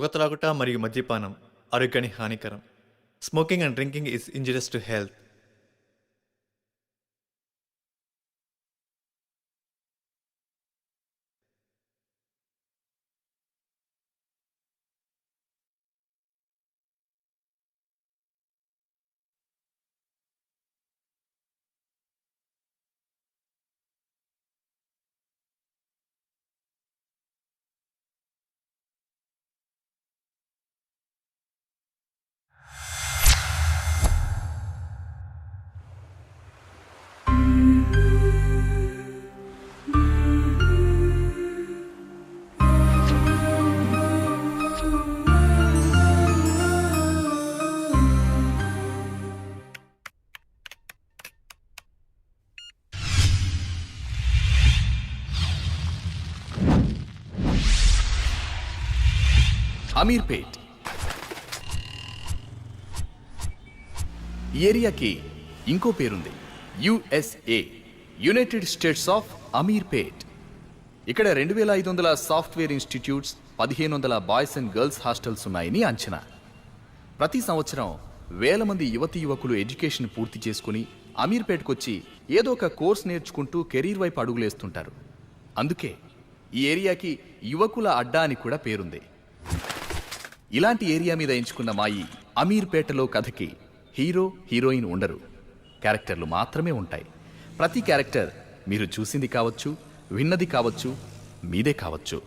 పొగ త్రాగుట మరియు మద్యపానం ఆరోగ్యానికి హానికరం. Smoking and drinking is injurious to health. Ameerpet ఈ ఏరియాకి ఇంకో పేరుంది, USA, United states of Ameerpet. ఇక్కడ 2500 software institutes, 1500 boys and girls hostels ఉన్నాయని అంచనా. ప్రతి సంవత్సరం వేల మంది యువకులు ఎడ్యుకేషన్ పూర్తి చేసుకుని అమీర్పేట్కొచ్చి ఏదో ఒక కోర్స్ నేర్చుకుంటూ కెరీర్ వైపు అడుగులేస్తుంటారు. అందుకే ఈ ఏరియాకి యువకుల అడ్డా అని కూడా పేరుంది. ఇలాంటి ఏరియా మీద ఎంచుకున్న మా ఈ అమీర్పేటలో కథకి హీరో హీరోయిన్ ఉండరు, క్యారెక్టర్లు మాత్రమే ఉంటాయి. ప్రతి క్యారెక్టర్ మీరు చూసింది కావచ్చు, విన్నది కావచ్చు, మీదే కావచ్చు.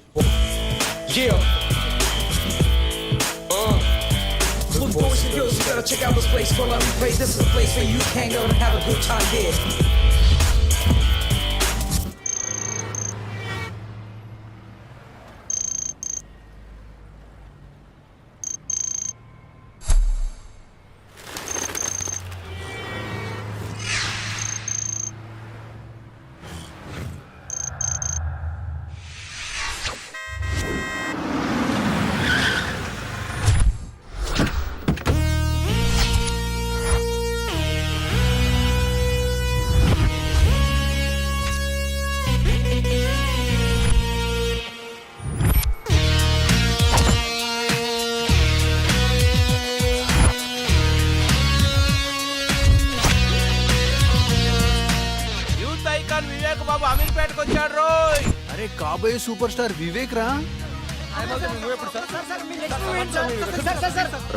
అరే కాబోయే సూపర్ స్టార్ వివేక్ రా.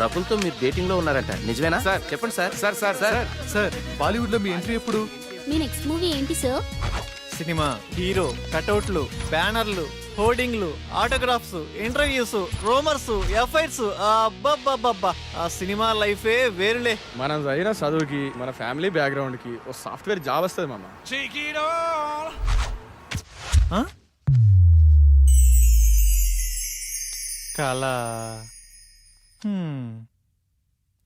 రకుల్తో మీరు డేటింగ్ లో ఉన్నారంట, నిజమేనా? సార్ చెప్పండి sir. Sir sir sir sir Bollywood లో మీ ఎంట్రీ ఎప్పుడు? మీ నెక్స్ట్ మూవీ ఏంటి సార్? సినిమా, హీరో, కటౌట్లు, బ్యానర్లు, హోర్డింగ్లు, ఆటోగ్రాఫ్స్, ఇంటర్వ్యూస్, రోమర్స్, ఎఫైర్స్, అబ్బబ్బబ్బబ్బా ఆ సినిమా లైఫే వేరులే. మనం చదివిన చదువుకి, మన ఫ్యామిలీ బ్యాక్గ్రౌండ్ కి ఓ సాఫ్ట్వేర్ జాబ్ వస్తుంది మామ. కళ.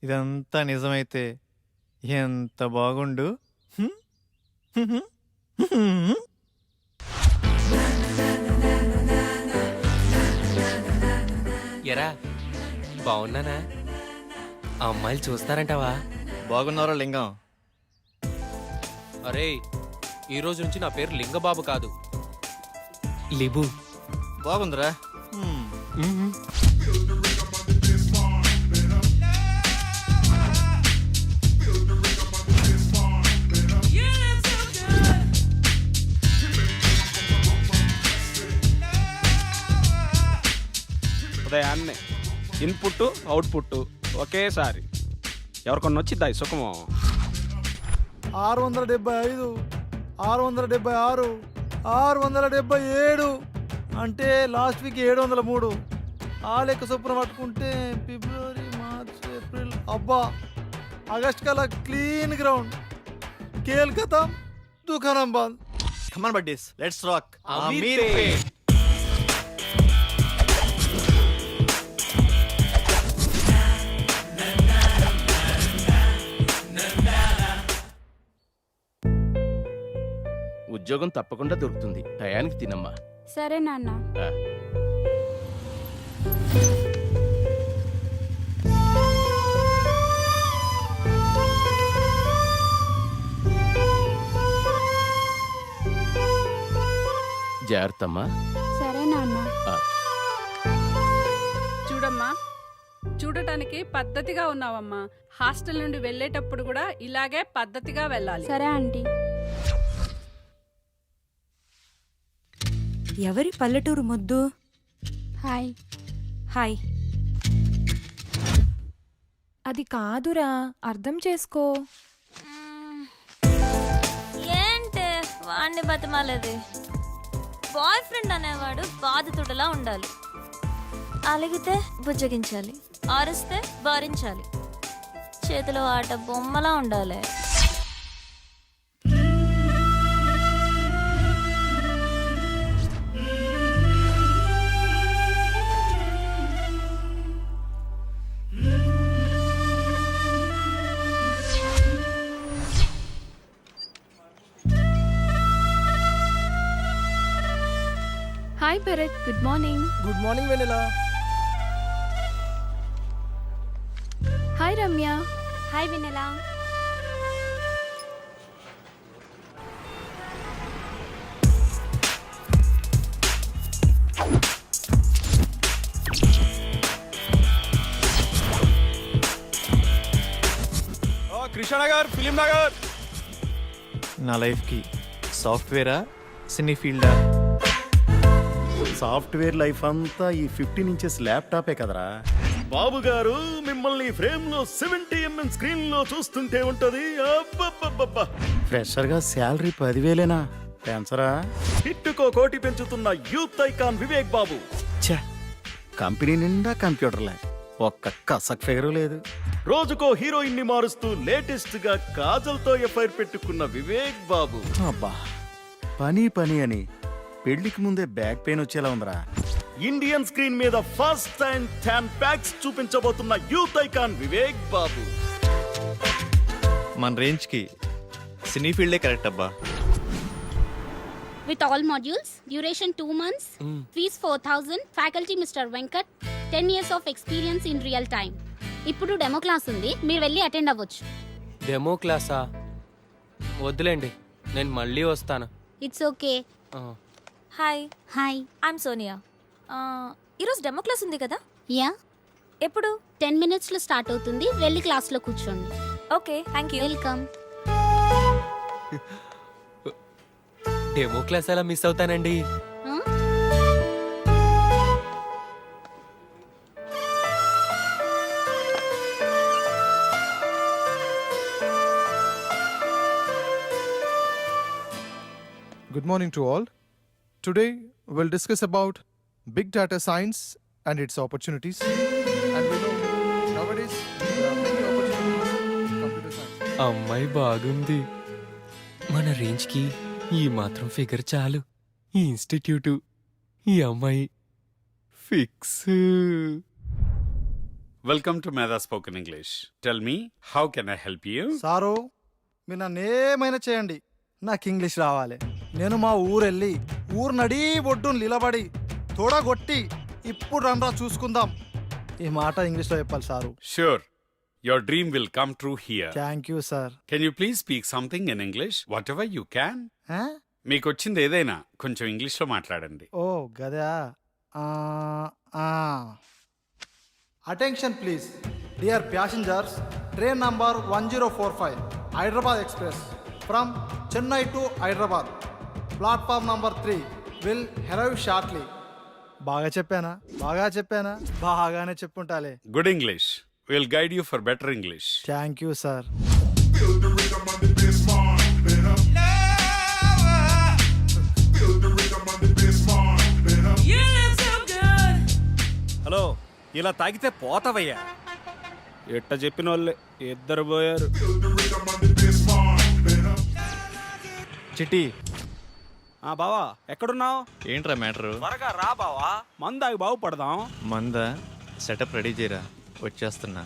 ఇదంతా నిజమైతే ఎంత బాగుండు. ఎరా బాగున్నానా? ఆ అమ్మాయిలు చూస్తారంటావా? బాగున్నారా లింగం? అరే ఈ రోజు నుంచి నా పేరు లింగబాబు కాదు, లిబు. బాగుందిరా. ఉదయాన్నే ఇన్పుట్ అవుట్పుట్ ఒకేసారి ఎవరికొన్న వచ్చిద్దా ఈ సుఖము? 675, 676, 677 అంటే లాస్ట్ వీక్ 703. ఆ లెక్క చొప్పున పట్టుకుంటే ఫిబ్రవరి, మార్చ్, ఏప్రిల్, అబ్బా ఆగస్ట్ కల్లా క్లీన్ గ్రౌండ్. కేల్ ఖతం, దుకాణం బంద్. Come on buddies, let's rock. Ameerpet. ఉద్యోగం తప్పకుండా దొరుకుతుంది, టయానికి తినమ్మా. సరే నాన్న. జాగ్రత్తమ్మా. సరే నాన్న. చూడమ్మా, చూడటానికి పద్ధతిగా ఉన్నావమ్మా. హాస్టల్ నుండి వెళ్ళేటప్పుడు కూడా ఇలాగే పద్ధతిగా వెళ్ళాలి. సరే ఆంటీ. ఎవరి పల్లెటూరు ముద్దు? హాయ్. హాయ్. అది కాదురా, అర్థం చేసుకో. ఏంటే వాడిని బతిమాలేది? బాయ్ ఫ్రెండ్ అనేవాడు బాధితుడిలా ఉండాలి. అలిగితే బుజ్జగించాలి, ఆరిస్తే భరించాలి, చేతిలో ఆట బొమ్మలా ఉండాలి. Hi Bharat, good morning. Good morning Vennela. Hi Ramya. Hi Vennela. Krishnanagar, Film Nagar. నా లైఫ్కి సాఫ్ట్వేరా సినీ ఫీల్డా? సాఫ్ట్వేర్ లైఫ్ అంతా ఈ 15 ఇంచెస్ ల్యాప్టాపే కదరా. బాబు గారు మిమ్మల్ని ఫ్రేమ్ లో 70mm స్క్రీన్ లో చూస్తుంటే ఉంటది. అబ్బబ్బబ్బబ్బా. ఫ్రెషర్ గా శాలరీ 10,000 పెంచరా? హిట్టుకో కోటి పెంచుతున్న యూత్ ఐకాన్ వివేక్ బాబు. ఛే, కంపెనీ నిండా కంప్యూటర్లే, ఒక్క కసక్ ఫిగరు లేదు. రోజుకో హీరోయిన్ ని మారుస్తూ లేటెస్ట్ గా కాజల్ తో ఎఫ్ఐఆర్ పెట్టుకున్న వివేక్ బాబు. అబ్బా, పని పని అని పెళ్లికి ముందే బ్యాక్ పెయిన్ వచ్చేలా ఉందిరా. ఇండియన్ స్క్రీన్ మీద ఫస్ట్ టైం 10 ప్యాక్స్ చూపించబోతున్న యూత్ ఐకాన్ వివేక్ బాబు. మన రేంజ్కి సినీ ఫీల్డే కరెక్ట్ అబ్బా. With all modules, duration 2 months, fees 4,000, faculty Mr. Venkat, 10 years of experience in real time. ఇప్పుడు డెమో క్లాస్ ఉంది, మీరు వెళ్ళి అటెండ్ అవ్వచ్చు. డెమో క్లాసా? వద్దులేండి, నేను మళ్ళీ వస్తాను. It's okay. Hi. Hi. I'm Sonia. ఈరోజు డెమో క్లాస్ ఉంది కదా? యా. ఎప్పుడు? 10 minutesలో స్టార్ట్ అవుతుంది, వెళ్ళి క్లాస్లో కూర్చోండి. Okay, thank you. Welcome. Demo class ఎలా మిస్ అవుతానండి? Good morning to all. Today we'll discuss about big data science and its opportunities. And we know nowadays there are many opportunities in computer science. అమ్మాయి బాగుంది. మన రేంజ్కి ఈ మాత్రం figure చాలు. ఈ ఇన్స్టిట్యూటు, ఈ అమ్మాయి fix. Welcome to Meda Spoken English. Tell me, how can I help you? Sir, మీరు నన్ను ఏమైనా చేయండి, నాకు ఇంగ్లీష్ రావాలి. నేను మా ఊరెళ్ళి ఊరు నడి ఒడ్డును నిలబడి తోడగొట్టి ఇప్పుడు రండ్రా చూసుకుందాం, ఈ మాట ఇంగ్లీష్లో చెప్పాలి sir. Sure. Your dream will come true here. Thank you sir. Can you please speak something in English? Whatever you can. మీకు వచ్చింది ఏదైనా కొంచెం ఇంగ్లీష్లో మాట్లాడండి. ఓ గదా. Attention please dear passengers, train number 1045 Hyderabad express from Chennai to Hyderabad, platform number 3 will arrive shortly. బాగా చెప్పానా? బాగానే చెప్పుంటాలే. Good English. We'll guide you for better English. Thank you sir. Hello, ఇలా తాగితే పోతావయ్యా. ఎట్ట చెప్పిన వాళ్ళే ఇద్దరు పోయారు. చిట్టి, బావా ఎక్కడున్నావు? ఏంట్రా మ్యాటరు? త్వరగా రా బావా, మందాగి బాగుపడదాం. మందా సెటప్ రెడీ చేయరా, వచ్చేస్తున్నా.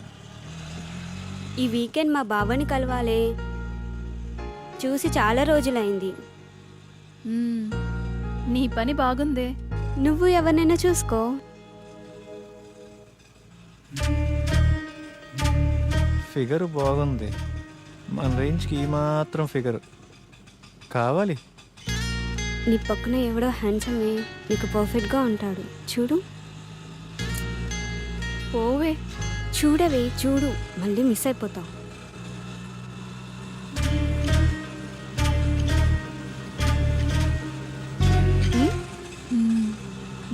ఈ వీకెండ్ మా బావని కలవాలే, చూసి చాలా రోజులైంది. నీ పని బాగుందే. నువ్వు ఎవరినైనా చూసుకో. ఫిగర్ బాగుంది, మన రేంజ్కి ఈ మాత్రం ఫిగర్ కావాలి. నీ పక్కన ఎవడో హ్యాండ్సమే నీకు పర్ఫెక్ట్గా ఉంటాడు, చూడు. పోవే, చూడవే చూడు, మళ్ళీ మిస్ అయిపోతాం.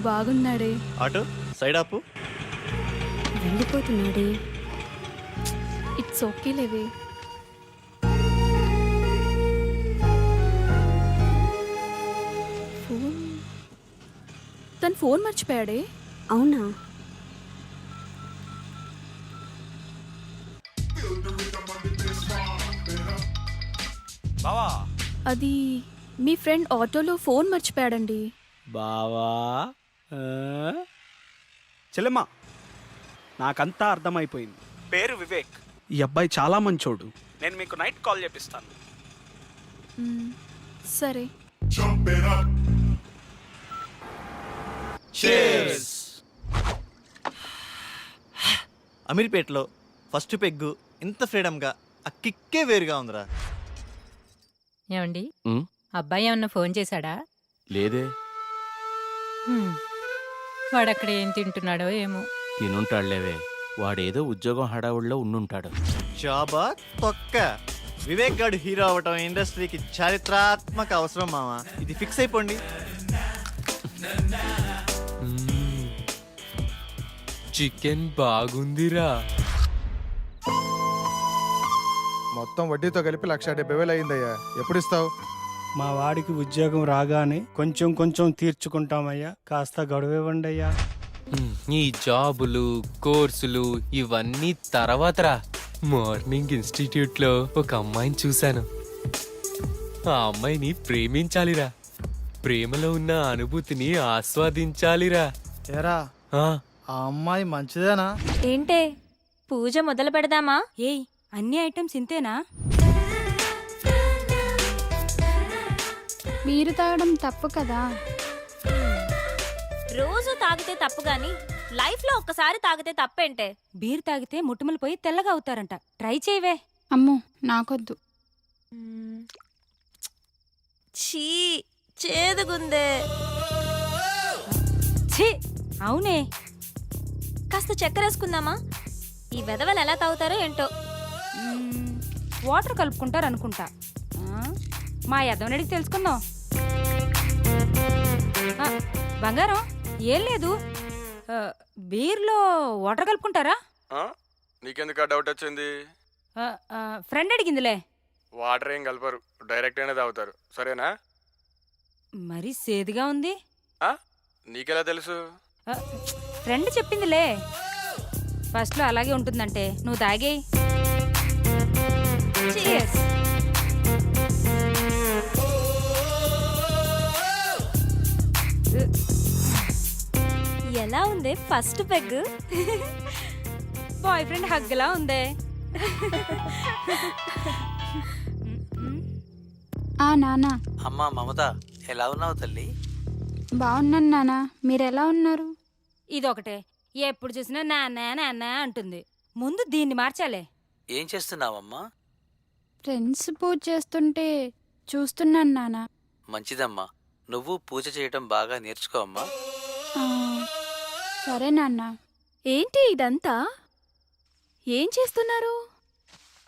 బాగున్నాడే. ఆటో సైడ్ ఆపు. వెళ్ళిపోతున్నాడే. ఇట్స్ ఓకే లేవే. ఫోన్, తన ఫోన్ మర్చిపోయాడే. అవునా? అది మీ ఫ్రెండ్ ఆటోలో ఫోన్ మర్చిపోయాడండి. బావా చెల్లెమ్మ, నాకంతా అర్థమైపోయింది. పేరు వివేక్. ఈ అబ్బాయి చాలా మంచోడు. నేను మీకు నైట్ కాల్ చేపిస్తాను. సరే. అమీర్పేటలో ఫస్ట్ పెగ్గు ఇంత ఫ్రీడమ్గా ఆ కిక్కే వేరుగా ఉందిరా. ఏమండి, అబ్బాయి ఏమన్నా ఫోన్ చేశాడా? లేదే. వాడక్కడ ఏం తింటున్నాడో ఏమో. తినుంటాడులేవే, వాడేదో ఉద్యోగం హడావుడిలో ఉండుంటాడు. జాబా తొక్క. వివేక్ గాడు హీరో అవటం ఇండస్ట్రీకి చారిత్రాత్మక అవసరం మావా. ఇది ఫిక్స్ అయిపోండి. చికెన్ బాగుందిరా. మొత్తం వడ్డీతో కలిపి 1,70,000 అయిందయ్యా. ఎప్పుడు ఇస్తావు? మా వాడికి ఉద్యోగం రాగానే కొంచెం కొంచెం తీర్చుకుంటామయ్యా. కాస్త గడువివ్వండి అయ్యా. ఈ జాబులు కోర్సులు ఇవన్నీ తర్వాతరా. మార్నింగ్ ఇన్స్టిట్యూట్లో ఒక అమ్మాయిని చూశాను. ఆ అమ్మాయిని ప్రేమించాలిరా. ప్రేమలో ఉన్న అనుభూతిని ఆస్వాదించాలిరా. ఏరా, ఆ, ఆ అమ్మాయి మంచిదేనా? ఏంటే, పూజ మొదలు పెడదామా? ఏయ్, అన్ని ఐటమ్స్ ఇంతేనా? మీరు తాగడం తప్పు కదా. రోజు తాగితే తప్పు గాని లైఫ్ లో ఒక్కసారి తాగితే తప్పేంటే? బీర్ తాగితే ముట్టుమలు పోయి తెల్లగా అవుతారంట. ట్రై చేయవే. అమ్మో, నాకొద్దు. ఛీ, చేదుగుందే. ఛీ, అవునే. కాస్త చక్కెర వేసుకుందామా? ఈ వెధవలు ఎలా తాగుతారో ఏంటో. వాటర్ కలుపుకుంటారు అనుకుంటా. మా యదవనడికి తెలుసుకుందాం. బంగారం, ఏం లేదు. బీర్లో వాటర్ కలుపుకుంటారా? నీకెందుకు డౌట్ వచ్చింది? ఫ్రెండ్ అడిగిందిలే. వాటర్ ఏం కలపరు, డైరెక్ట్ అయినా తాగుతారు. సరేనా? మరి సేదుగా ఉంది. నీకెలా తెలుసు? ఫ్రెండ్ చెప్పిందిలే. ఫస్ట్లో అలాగే ఉంటుందంటే నువ్వు తాగేయి. Cheers. ఎలా ఉంది ఫస్ట్ పెగ్? బాయ్ ఫ్రెండ్ హగ్లా ఉందే. ఆ నాన్న. అమ్మా మమత, ఎలా ఉన్నావు తల్లి? బాగున్నాను నాన్న, మీరెలా ఉన్నారు? ఇదొకటే, ఎప్పుడు చూసినా నాన్న నాన్న అంటుంది. ముందు దీన్ని మార్చాలే. ఏం చేస్తున్నావమ్మా? ఫ్రెండ్స్ పూజ చేస్తుంటే చూస్తున్నాను నాన్న. మంచిదమ్మా, నువ్వు పూజ చేయటం బాగా నేర్చుకో అమ్మా. సరే నాన్న. ఏంటి ఇదంతా? ఏం చేస్తున్నారు?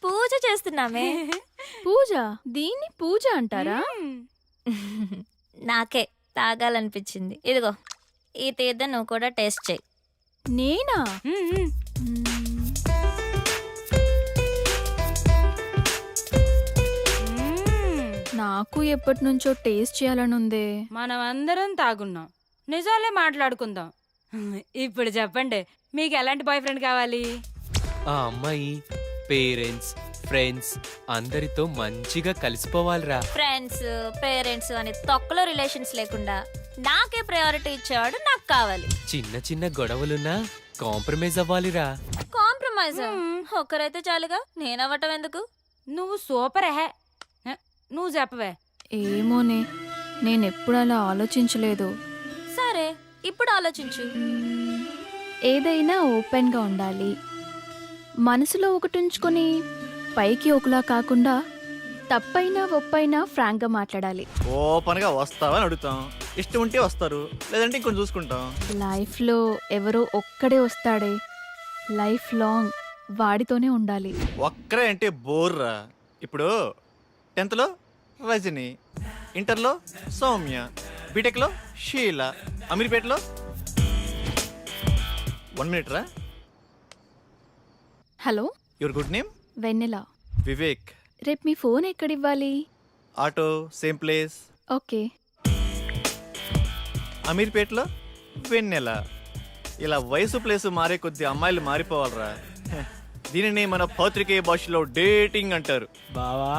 పూజ చేస్తున్నామే. పూజ? దీన్ని పూజ అంటారా? నాకే తాగాలనిపించింది. ఇదిగో ఈ తీర్థం నువ్వు కూడా టేస్ట్ చేయి. నేనా? నాకు ఎప్పటి నుంచో టేస్ట్ చేయాలని ఉందే. మనం అందరం తాగున్నాం, నిజాలే మాట్లాడుకుందాం. ఇప్పుడు చెప్పండి, మీకు ఎలాంటి బాయ్ ఫ్రెండ్ కావాలి? ఆ అమ్మాయి పేరెంట్స్ ఫ్రెండ్స్ అందరితో మంచిగా కలిసిపోవాలిరా. ఫ్రెండ్స్ పేరెంట్స్ అని తొక్కలో రిలేషన్స్ లేకుండా నాకే ప్రయారిటీ ఇచ్చేవాడు నాకు కావాలి. చిన్న చిన్న గొడవలున్నా కాంప్రమైజ్ అవ్వాలిరా. కాంప్రమైజ్? ఒక్కరైతే చాలుగా, నేనవ్వటం ఎందుకు? నువ్వు సూపర్ హే. నువ్వు చెప్పవే. ఏమోనే, నేనెప్పుడు అలా ఆలోచించలేదు. సరే, ఇప్పుడు ఆలోచించు. ఏదైనా ఓపెన్గా ఉండాలి. మనసులో ఒకటి ఉంచుకొని పైకి ఒకలా కాకుండా తప్పైనా ఒప్పైనా ఫ్రాంక్గా మాట్లాడాలి. ఓపెన్గా వస్తావని అడుగుతాం. ఇష్టం ఉంటే వస్తారు, లేదంటే ఇంకొంచెం చూసుకుంటాం. లైఫ్లో ఎవరో ఒక్కడే వస్తాడే, లైఫ్ లాంగ్ వాడితోనే ఉండాలి. ఒక్కరే అంటే బోర్రా. ఇప్పుడు 10th లో రజని, ఇంటర్లో సౌమ్య, బీటెక్లో షీల, అమీర్పేటలో 1 minute రా. Hello, your good name? Vennela. Vivek. రేపు మీ ఫోన్ ఎక్కడివ్వాలి? Auto same place. ఓకే. అమీర్పేటలో వెన్నెల. ఇలా వయసు ప్లేసు మారే కొద్ది అమ్మాయిలు మారిపోవాలరా. దీనిని మన పత్రికే భాషలో డేటింగ్ అంటారు. బావా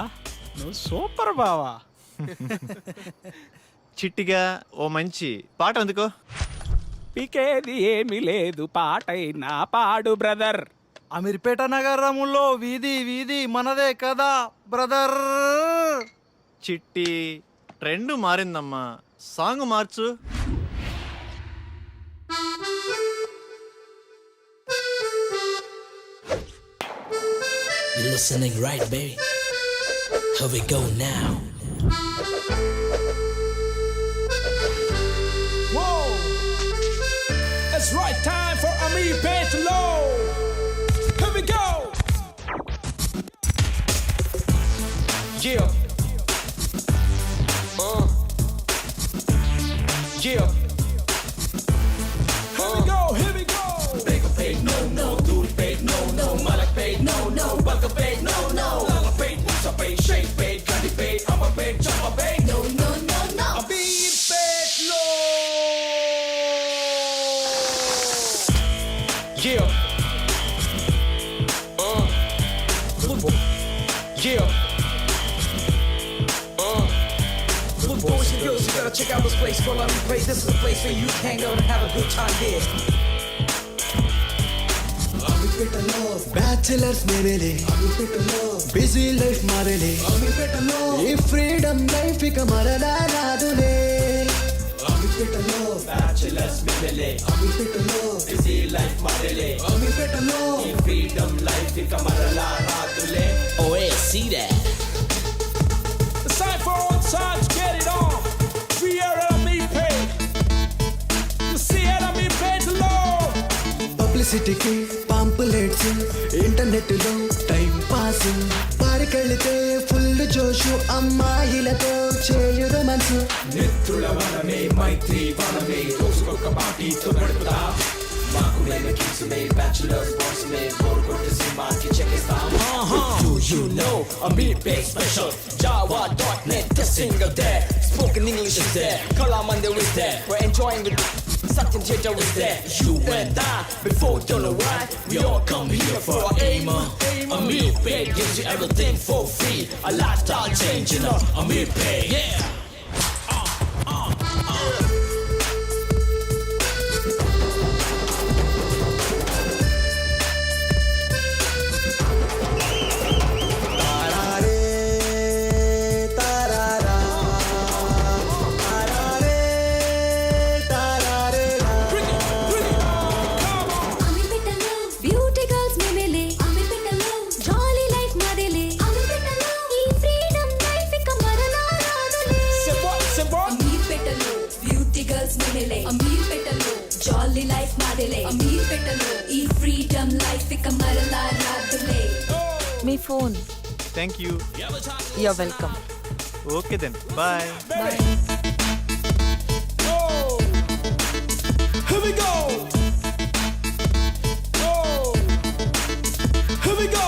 నువ్వు సూపర్ బావా. చిట్టిగా ఓ మంచి పాట అందుకో. పీకేది ఏమీ లేదు పాటైనా పాడు బ్రదర్. అమీర్పేట నగరములో వీధి వీధి మనదే కదా బ్రదర్. చిట్టి ట్రెండ్ మారిందమ్మా, సాంగ్ మార్చు. You're listening right, baby. Here we go now. Whoa! It's right time for Ameerpet Low. Here we go. Yeah. Yeah. Here we go. Here we go. Baker paid no no, dude paid no no, Malak paid no no, Baka paid no no, Lala paid, Musa paid, Shake paid, Kandi paid, Amma paid, Chama paid no no no no. Ameerpet Low. Yeah. Yeah. Boys and girls, you gotta check out this place called Ameerpet. This is a place where you hang out and have a good time here. Bachelors మేరేలే, busy life మారేలే, ఈ freedom life ఇక మరలా రాదులే. అమీర్పేటలో bachelors మేరేలే, అమీర్పేటలో busy life మారేలే, అమీర్పేటలో ఈ ఫ్రీడమ్ లైఫ్ ఇక మరలా రాదులే. Oh yeah, see that. It's time for all time to get it on. We are at Ameerpet. You see at Ameerpet Low. పబ్లిసిటీకి పాంపులెట్స్, ఇంటర్నెట్ లో టైం పాస్, పారికెళ్తే full జోషు, అమ్మాయిలతో చేయుడు మనసు. మిత్రుల వనమే మైత్రి వనమే, రోజుకొక పార్టీతో గడుపుతా. మాకు మేము కిడ్స్మే, బ్యాచులర్స్ బాస్మే, బోర్ కొట్టే సినిమాకి చెక్కిస్తాం. Do you know Ameerpet special? Java.net, the single there. Spoken English is there. Kalamandir is there. We're enjoying with Satyam Theatre is there. You and I, before don't know why, we all come here for our aim. Ameerpet gives you everything for free. A lifestyle change, you know. Ameerpet, yeah. Jolly life మాదేలే, అమీర్పేటలో ఈ freedom life ఇక మరలా రాదులే. మీ phone. Thank you. You're welcome. Okay then bye. Bye. Here we go. Here we go.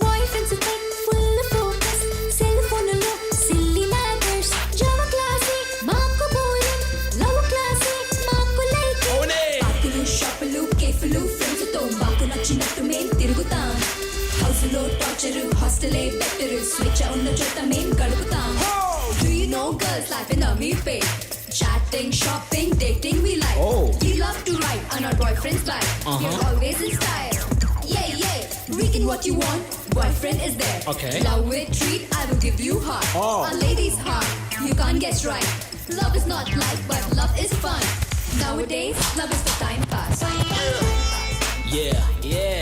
Boyfriends with full focus, cell phone lo silly matters, Java classic, మాకు boring, love classic, మాకు like. పార్కులు, షాపులు, కేఫ్లు, friends తో మాకు నచ్చినట్టు మేం తిరుగుతాం. House లో టార్చర్, హాస్టలే బెటర్, స్వేచ్ఛ ఉన్న చోట మేం గడుపుతాం. Do you know girls life in Ameerpet? Chatting, shopping, dating we like. We love to ride on our boyfriend's bike. We're always in style. Yeah, yeah. Weekend what you want, boyfriend is there. Okay. Love with treat, I will give you heart. A lady's heart, you can't guess right. Love is not life, but love is fun. Nowadays, love is the time pass. Yeah, yeah.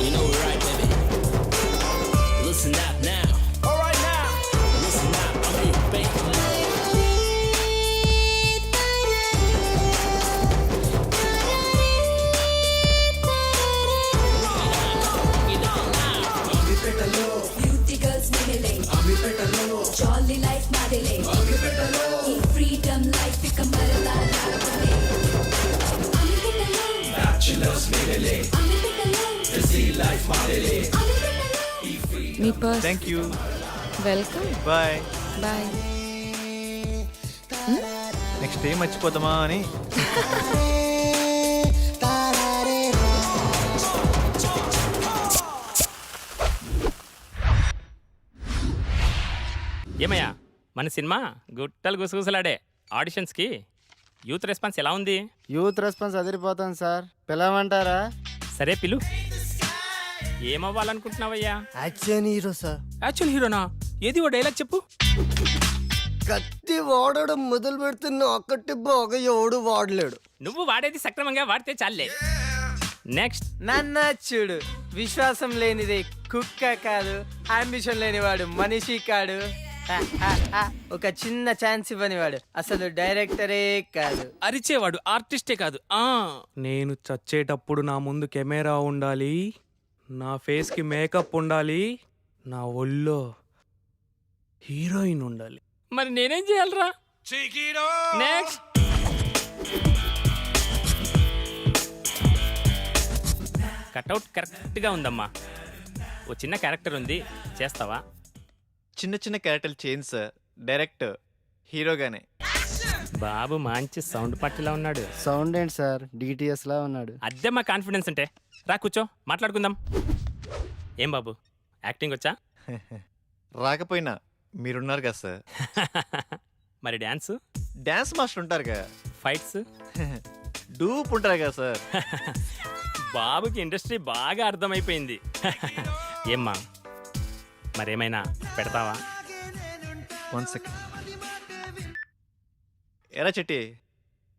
You know we're right, baby. Listen up now. All right now. Listen up, Ameerpet. మెలెలే అమిపెట్టలో ఈ freedom life ఇక మరలా రాదులే అమిపెట్టలో bachelors మెలెలే అమిపెట్టలో busy life మారేలే మీ purse thank you, welcome. Bye. Bye. Next ఏం మర్చిపోతామా అని. ఏమయ్యా మన సినిమా గుట్టలు గుసగుసలాడే ఆడిషన్స్కి యూత్ రెస్పాన్స్ ఎలా ఉంది? యూత్ రెస్పాన్స్ అదిరిపోతాం సార్, పిలవమంటారా? సరే పిలు. ఏమవ్వాలనుకుంటున్నావయ్యా? Action hero sir. యాక్చువల్ హీరోనా? ఏది ఓ డైలాగ్ చెప్పు. కత్తి వాడడం మొదలు పెడుతున్న ఒక్కటి బాగా ఎవడు వాడలేడు. నువ్వు వాడేది సక్రమంగా వాడితే చాలే. నెక్స్ట్. నన్న చూడు, విశ్వాసం లేనిది కుక్క కాదు, అంబిషన్ లేనివాడు మనిషి కాడు. ఒక చిన్న ఛాన్స్ ఇవ్వనివాడు అసలు డైరెక్టరే కాదు. అరిచేవాడు ఆర్టిస్టే కాదు. నేను చచ్చేటప్పుడు నా ముందు కెమెరా ఉండాలి, నా ఫేస్కి మేకప్ ఉండాలి, నా ఒళ్ళో హీరోయిన్ ఉండాలి. మరి నేనేం చేయాలరా? నెక్స్ట్. కట్అవుట్ కరెక్ట్గా ఉందమ్మా. ఓ చిన్న క్యారెక్టర్ ఉంది, చేస్తావా? చిన్న చిన్న క్యారెక్టర్లు చేంజ్ సార్, డైరెక్ట్ హీరోగానే. బాబు మంచి సౌండ్ పట్టిలా ఉన్నాడు. సౌండ్ ఏంటి సార్, డిటిఎస్ లా ఉన్నాడు. అదే మా కాన్ఫిడెన్స్ అంటే. రా కూర్చో, మాట్లాడుకుందాం. ఏం బాబు, యాక్టింగ్ వచ్చా? రాకపోయినా మీరున్నారు కదా సార్. మరి డ్యాన్స్? డ్యాన్స్ మాస్టర్ ఉంటారు కదా. ఫైట్స్? డూప్ ఉంటారు కదా సార్. బాబుకి ఇండస్ట్రీ బాగా అర్థమైపోయింది. ఏమ్మా మరేమైనా పెడతావా? 1 సెకండ్. ఎరా చెట్టి,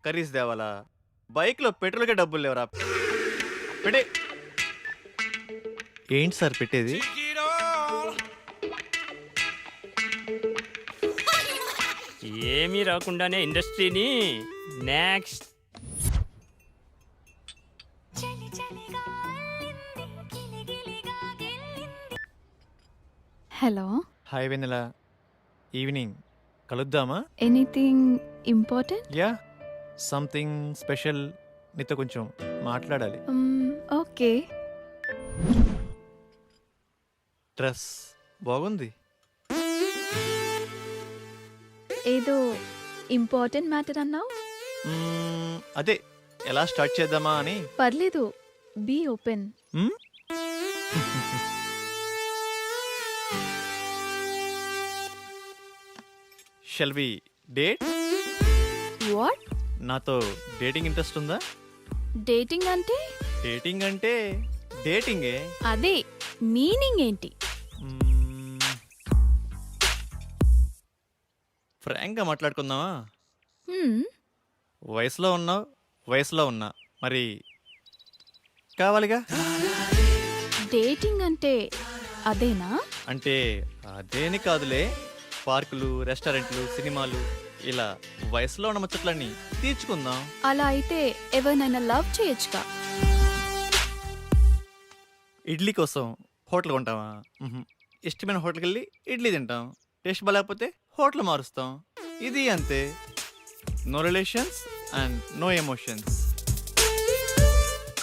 కర్రీస్ తేవాలా? బైక్లో పెట్రోల్కే డబ్బులు లేవరా? పెట్టే. ఏంటి సార్ పెట్టేది? ఏమీ రాకుండానే ఇండస్ట్రీని. Next. Hello. Hi Vennela, evening కలుద్దామా? Anything important? Yeah, something special. నీతో కొంచెం మాట్లాడాలి. ఓకే. డ్రెస్ బాగుంది. ఏదో ఇంపార్టెంట్ మ్యాటర్ అన్నావు. అదే ఎలా స్టార్ట్ చేద్దామా అని. పర్లేదు, be open. Shall we date? What? నాతో డేటింగ్ ఇంట్రెస్ట్ ఉందా? డేటింగ్ అంటే? డేటింగ్ అంటే డేటింగే. అదే మీనింగ్ ఏంటి? ఫ్రాంక్గా మాట్లాడుకుందామా? హ్మ్. వయసులో ఉన్నావు, వయసులో ఉన్నా, మరి కావాలిగా. డేటింగ్ అంటే అదేనా? అంటే అదేని కాదులే. పార్కులు, రెస్టారెంట్లు, సినిమాలు, ఇలా వయసులో ఉన్న ముచ్చట్లన్నీ తీర్చుకుందాం. అలా అయితే ఎవరినైనా లవ్ చేయొచ్చుగా. ఇడ్లీ కోసం హోటల్ కొంటావా? ఇష్టమైన హోటల్కి వెళ్ళి ఇడ్లీ తింటాం. టేస్ట్ బాగాలేకపోతే హోటల్ మారుస్తాం. ఇది అంతే. No relations and no emotions.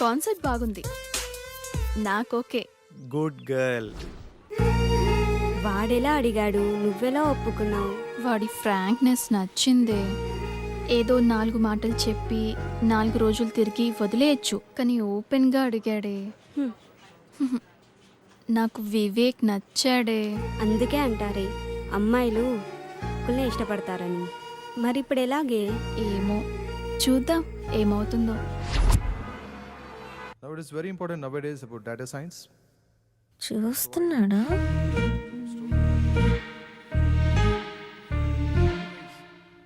Concept బాగుంది, నాకోకే. Good girl. వాడెలా అడిగాడు, నువ్వెలా ఒప్పుకున్నావు? వాడి ఫ్రాంక్నెస్ నచ్చిందే. ఏదో 4 మాటలు చెప్పి 4 రోజులు తిరిగి వదిలేయచ్చు, కానీ ఓపెన్గా అడిగాడే. నాకు వివేక్ నచ్చాడే. అందుకే అంటారే అమ్మాయిలు ఒక్కళ్ళే ఇష్టపడతారని. మరి ఇప్పుడు ఎలాగే? ఏమో, చూద్దాం ఏమవుతుందో. Now it is very important nowadays about data science. చూస్తున్నాడా?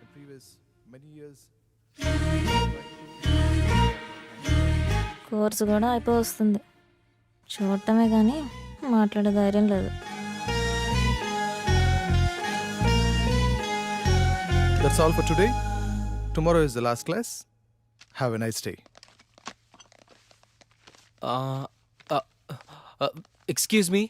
In previous many years. Course కూడా అయిపోయి వస్తుంది. చూడటమే కానీ మాట్లాడే ధైర్యం లేదు. That's all for today. Tomorrow is the last class. Have a nice day. Excuse me.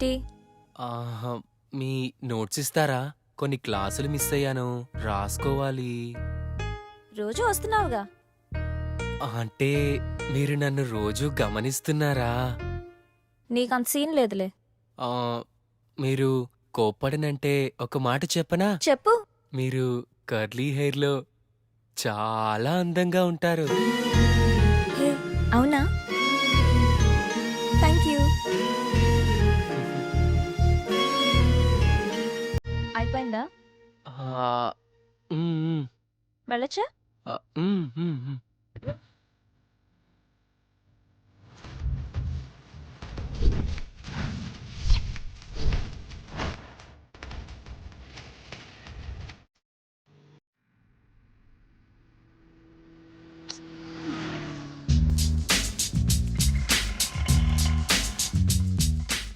ఏంటి? మీ నోట్స్ ఇస్తారా? కొన్ని క్లాసులు మిస్ అయ్యాను, రాసుకోవాలి. రోజు వస్తున్నావుగా. అంటే మీరు నన్ను రోజు గమనిస్తున్నారా? నీకంత సీన్ లేదులే. మీరు కోప్పడనంటే ఒక మాట చెప్పనా? చెప్పు. మీరు కర్లీ హెయిర్లో చాలా అందంగా ఉంటారు. హే, అవునా? Thank you. అయిపోయిందా? వెళ్ళొచ్చా?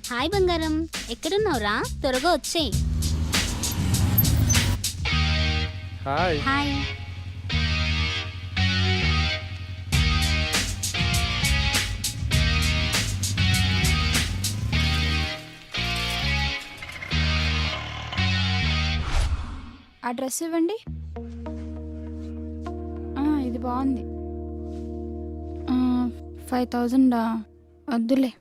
హాయ్ బంగారం, ఎక్కడున్నావురా? త్వరగా వచ్చేయ్. హాయ్. హాయ్. ఆ డ్రెస్ ఇవ్వండి. ఇది బాగుంది. 5000 వద్దులే.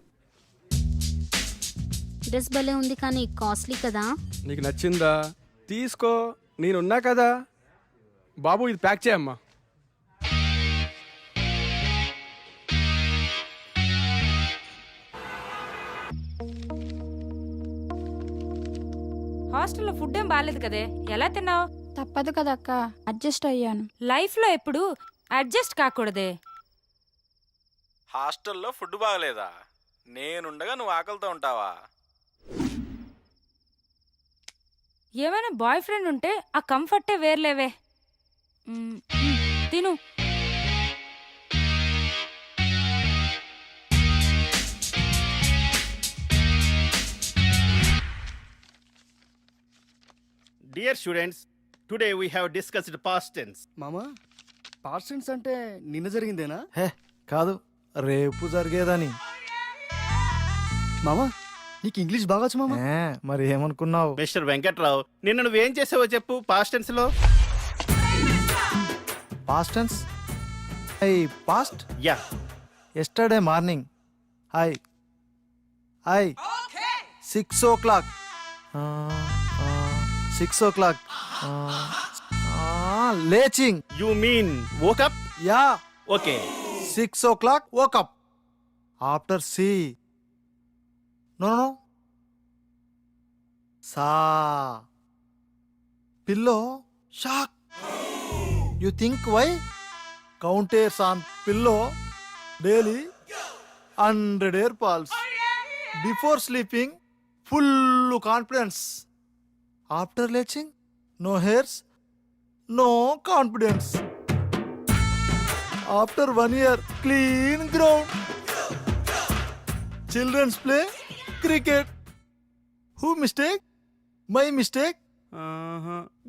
డ్రెస్ భలే ఉంది కానీ కాస్ట్లీ కదా. నీకు నచ్చిందా? తీసుకో, నేనున్నా కదా. బాబు ఇది ప్యాక్ చేయమ్మా. హాస్టల్లో ఫుడ్ ఏం బాగాలేదు కదే, ఎలా తిన్నావు? తప్పదు కదా అక్క, అడ్జస్ట్ అయ్యాను. లైఫ్లో ఎప్పుడు అడ్జస్ట్ కాకూడదే. హాస్టల్లో ఫుడ్ బాగలేదా? నేనుండగా నువ్వు ఆకలితో ఉంటావా? ఏమైనా బాయ్ ఫ్రెండ్ ఉంటే ఆ కంఫర్టే వేర్లేవే. తిను. Dear students, today we have discussed past tense. మామా, పాస్ట్ టెన్స్ అంటే నిన్న జరిగిందేనా? హే కాదు, రేపు జరిగేదని. మామా, నీకు ఇంగ్లీష్ బాగొచ్చు మామా. మరి ఏమనుకున్నావు? మిస్టర్ వెంకట్రావు, నిన్న నువ్వేం చేసావో చెప్పు పాస్ట్ టెన్స్ లో. Past tense? Past? Yeah. Yesterday morning. Hi 6 o'clock. 6 o'clock. లేచింగ్. You mean woke up? Yeah. Okay. 6 o'clock woke up. After C. No. Sa. Pillow. Shock. You think why? Counters on pillow daily 100 air pulse. Before sleeping, full confidence. After leaching, no hairs, no confidence. After 1 year, clean ground. Children's play cricket. Who mistake? My mistake?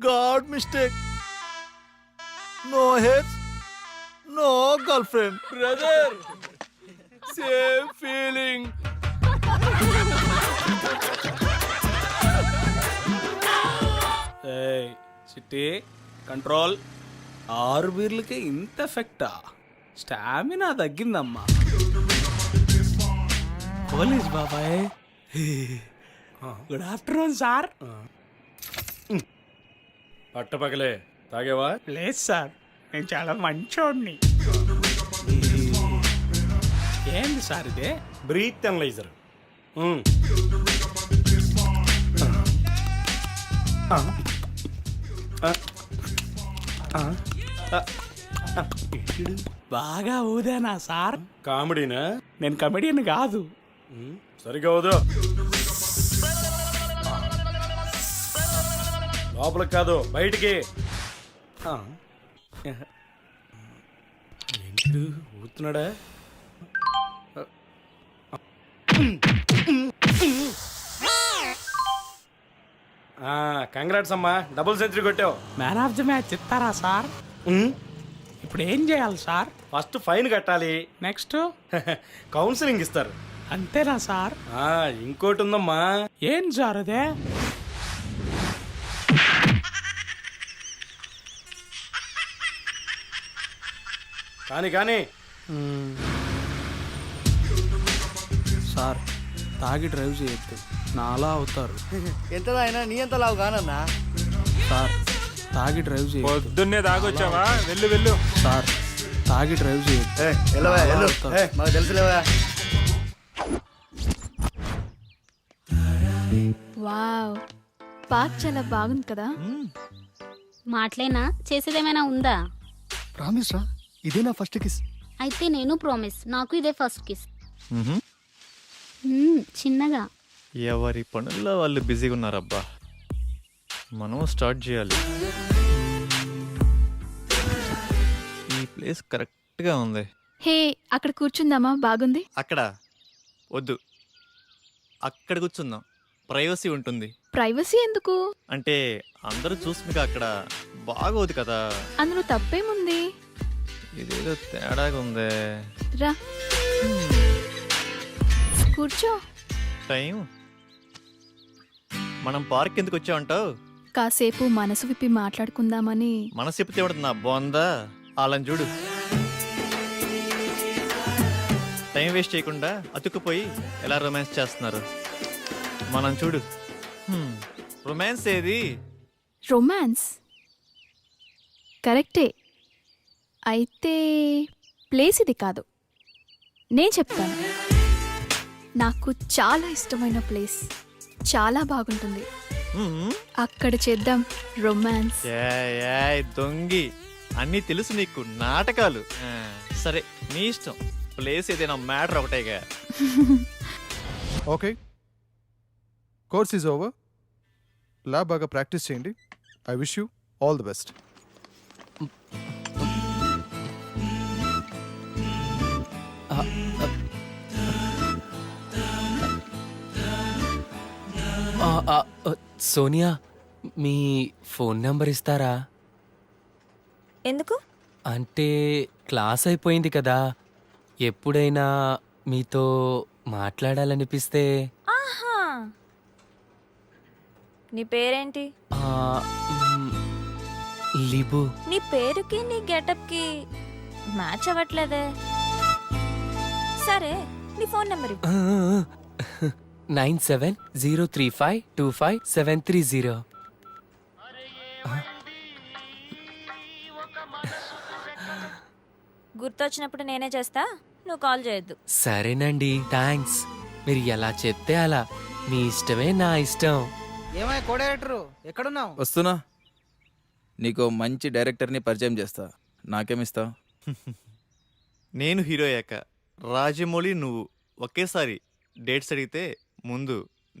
God mistake. No hairs, no girlfriend. Brother, same feeling. City control. 6 బీర్లకే ఇంత ఎఫెక్టా? Stamina తగ్గిందమ్మా. Police బాబాయ్, good afternoon sir. పట్టపగలే తాగేవా? లేదు sir, నేను చాలా మంచోడిని. ఏంది sir ఇదే? Breath analyser. బాగా ఊదేనా సార్? కామెడీనా? నేను కమెడియన్ కాదు. సరిగా ఊదు. లోపలికి కాదు, బయటికి. ఊతున్నాడా? కంగ్రాట్స్ అమ్మా, డబుల్ సెంచరీ కొట్టావు. మ్యాన్ ఆఫ్ ది మ్యాచ్ ఇస్తారా సార్? ఇప్పుడు ఏం చేయాలి సార్? ఫస్ట్ ఫైన్ కట్టాలి. నెక్స్ట్ కౌన్సిలింగ్ ఇస్తారు. అంతేనా సార్? ఇంకోటి ఉందమ్మా. ఏం సార్ అదే? కానీ సార్ తాగి డ్రైవ్ చేయొద్దు, నాలా అవుతారు. ఎంత అయినా నీ ఎంత లావు కానన్నా. సార్ తాగి డ్రైవ్ చేయొద్దు. పొద్దున్నే తాగొచ్చావా? వెళ్ళు వెళ్ళు. సార్ తాగి డ్రైవ్ చేయొద్దు. మాకు తెలుసులేవా. వావ్, పార్క్ చాలా బాగుంది కదా. మాటలేనా, చేసేదేమైనా ఉందా? ప్రామిస్ రా, ఇదే నా ఫస్ట్ కిస్. అయితే నేను ప్రామిస్, నాకు ఇదే ఫస్ట్ కిస్. చిన్నగా. ఎవరి పనుల్లో వాళ్ళు బిజీగా ఉన్నారబ్బా. మనం స్టార్ట్ చేయాలి. ఈ ప్లేస్ కరెక్ట్గా ఉంది. హే, అక్కడ కూర్చుందామా? బాగుంది. అక్కడ వద్దు, అక్కడ కూర్చుందాం. ప్రైవసీ ఉంటుంది. ప్రైవసీ ఎందుకు? అంటే అందరూ చూసుకుని అక్కడ బాగోదు కదా. అందులో తప్పేముంది? ఇదేదో తేడాగా ఉందే. రా కూర్చో. టైం మనం పార్క్ ఎందుకు వచ్చామంటావు? కాసేపు మనసు విప్పి మాట్లాడుకుందామని. మనసు చెప్తే ఏమంటుంది నా బోందా. వాళ్ళని చూడు, టైం వేస్ట్ చేయకుండా అతుక్కుపోయి ఎలా రొమాన్స్ చేస్తున్నారు. మనం చూడు, రొమాన్స్ ఏది? రొమాన్స్ కరెక్టే, అయితే ప్లేస్ ఇది కాదు. నేను చెప్తాను. నాకు చాలా ఇష్టమైన ప్లేస్, చాలా బాగుంటుంది. అక్కడ చేద్దాం రొమాన్స్. దొంగి, అన్నీ తెలుసు నీకు, నాటకాలు. సరే నీ ఇష్టం. ప్లేస్ ఏదైనా మ్యాటర్ ఒకటేగా. Okay, course is over. Lab బాగా ప్రాక్టీస్ చేయండి. I wish you all the best. Sonia, మీ ఫోన్ నెంబర్ ఇస్తారా? ఎందుకు? అంటే క్లాస్ అయిపోయింది కదా, ఎప్పుడైనా మీతో మాట్లాడాలనిపిస్తే. ఆహా, నీ పేరేంటి? లిబు. నీ పేరుకి నీ గెటప్కి మ్యాచ్ అవ్వట్లేదే. సరే, నీ ఫోన్ నెంబర్ 9703525730. గుర్తొచ్చినప్పుడు నేనే చేస్తా, నువ్వు కాల్ చేయొద్దు. సరేనండి, థ్యాంక్స్. మీరు ఎలా చెప్తే అలా. మీ ఇష్టమే నా ఇష్టం. ఏమై కో డైరెక్టరు, ఎక్కడున్నావు? వస్తున్నా. నీకు మంచి డైరెక్టర్ని పరిచయం చేస్తా. నాకేమిస్తావు? నేను హీరో అయ్యాక రాజమౌళి నువ్వు ఒకేసారి డేట్స్ అడిగితే ముందు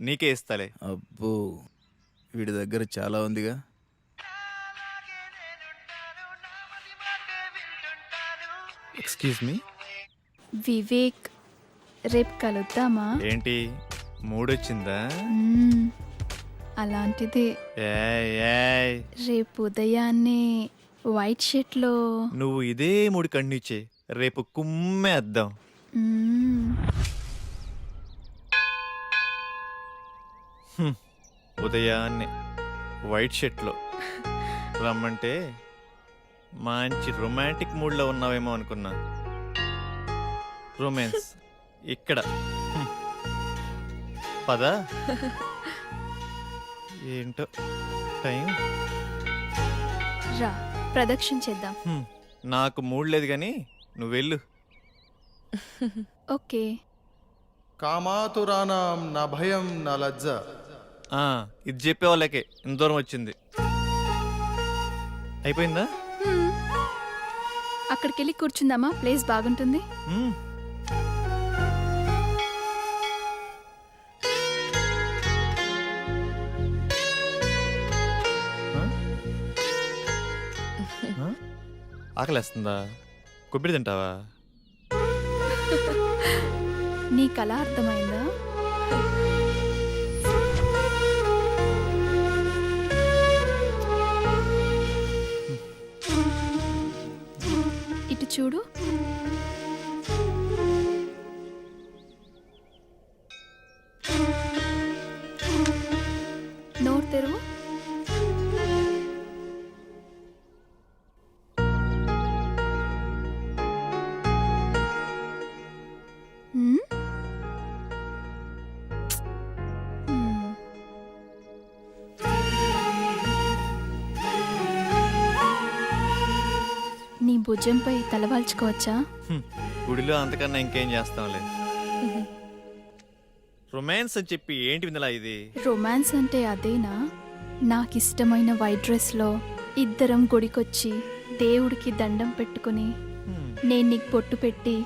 నీకే ఇస్తాలే. అబ్బో, వీడి దగ్గర చాలా ఉందిగా. ఎక్స్క్యూజ్ మీ వివేక్, రేపు కలుద్దామా? ఏంటి మూడొచ్చిందా? అలాంటిదే. ఏయ్, రేపు ఉదయాన్నే వైట్ షర్ట్లో. నువ్వు ఇదే మూడు కండిచే, రేపు కుమ్మేద్దాం. ఉదయాన్నే వైట్ షర్ట్లో రమ్మంటే మంచి రొమాంటిక్ మూడ్లో ఉన్నావేమో అనుకున్నా. రొమాన్స్ ఇక్కడ. పదా ఏంటో టైం. రా, ప్రదక్షిణ చేద్దాం. నాకు మూడ్ లేదు కానీ నువ్వు వెళ్ళు. ఓకే. కామాతురానాం నా భయం నా లజ్జ. ఇది చెప్పే వాళ్ళకే ఇంత దూరం వచ్చింది. అయిపోయిందా? అక్కడికి వెళ్ళి కూర్చుందామా? ప్లేస్ బాగుంటుంది. ఆకలేస్తుందా? కొబ్బరి తింటావా? నీకు అలా అర్థమైందా? ఇటు చూడు. హ్మ్? హ్మ్. నీ భుజంపై తలవాల్చుకోవచ్చా? గుడిలో అంతకన్నా ఇంకేం చేస్తాంలే. రొమాన్స్ అని చెప్పి ఏంటి విందలా ఇది? రొమాన్స్ అంటే అదేనా? నాకిష్టమైన వైట్ డ్రెస్లో ఇద్దరం గుడికొచ్చి దేవుడికి దండం పెట్టుకుని నేను నీకు పొట్టు పెట్టి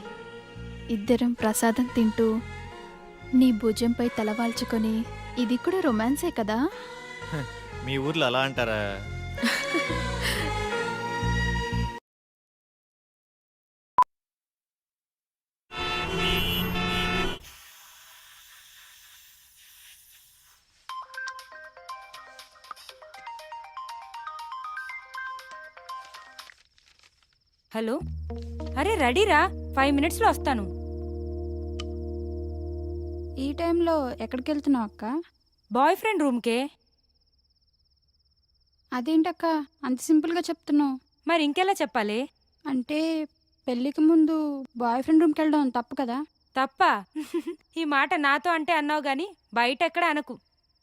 ఇద్దరం ప్రసాదం తింటూ నీ భుజంపై తలవాల్చుకొని ఇది కూడా రొమాన్సే కదా? మీ ఊర్లో అలా అంటారా? హలో, అరే రెడీరా, 5 minutesలో వస్తాను. ఈ టైంలో ఎక్కడికి వెళ్తున్నావు అక్క? Boy friend రూమ్కే. అదేంటక్క అంత సింపుల్గా చెప్తున్నావు? మరి ఇంకెలా చెప్పాలి? అంటే పెళ్ళికి ముందు బాయ్ ఫ్రెండ్ రూమ్కి వెళ్ళడం తప్పు కదా? తప్ప? ఈ మాట నాతో అంటే అన్నావు గాని బయట ఎక్కడ అనకు,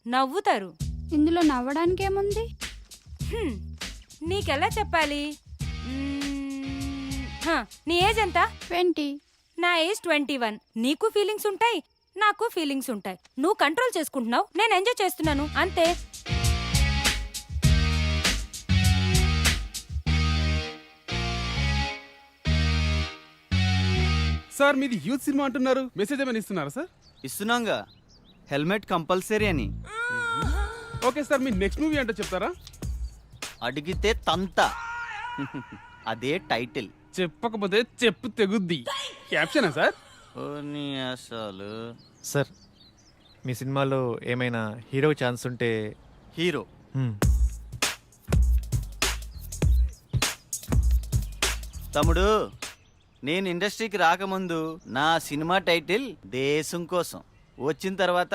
నవ్వుతారు. ఇందులో నవ్వడానికి ఏముంది? నీకెలా చెప్పాలి? నీ ఏజ్ ఎంత? 20. నా ఏజ్ 21. నీకు ఫీలింగ్స్ ఉంటాయి, నాకు ఫీలింగ్స్ ఉంటాయి. నువ్వు కంట్రోల్ చేసుకుంటున్నావు, నేను ఎంజాయ్ చేస్తున్నాను, అంతే. సార్ మీది యూత్ సినిమా అంటున్నారు, మెసేజ్ ఏమైనా ఇస్తున్నారా సార్? ఇస్తున్నాంగా, హెల్మెట్ కంపల్సరీ అని. ఓకే సార్, మీ నెక్స్ట్ మూవీ అంటే చెప్తారా? అడిగితే తంత, అదే టైటిల్. చెప్పకపోతే చెప్పు తెగుద్ది. క్యాప్షనా సార్? అసలు సార్, మీ సినిమాలో ఏమైనా హీరో ఛాన్స్ ఉంటే. హీరో తమ్ముడు, నేను ఇండస్ట్రీకి రాకముందు నా సినిమా టైటిల్ దేశం కోసం, వచ్చిన తర్వాత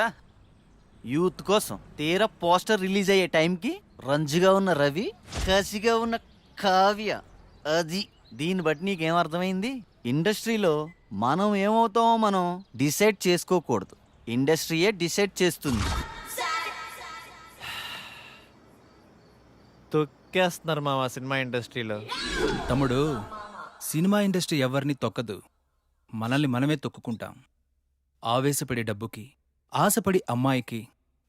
యూత్ కోసం. తీరా పోస్టర్ రిలీజ్ అయ్యే టైంకి రంజుగా ఉన్న రవి, కసిగా ఉన్న కావ్య. అది దీన్ని బట్టి నీకేం అర్థమైంది? ఇండస్ట్రీలో మనం ఏమవుతామో మనం డిసైడ్ చేసుకోకూడదు, ఇండస్ట్రీయే డిసైడ్ చేస్తుంది. తొక్కేస్తున్నారు మా సినిమా ఇండస్ట్రీలో. తమ్ముడు, సినిమా ఇండస్ట్రీ ఎవరిని తొక్కదు, మనల్ని మనమే తొక్కుకుంటాం. ఆవేశపడి డబ్బుకి, ఆశపడి అమ్మాయికి,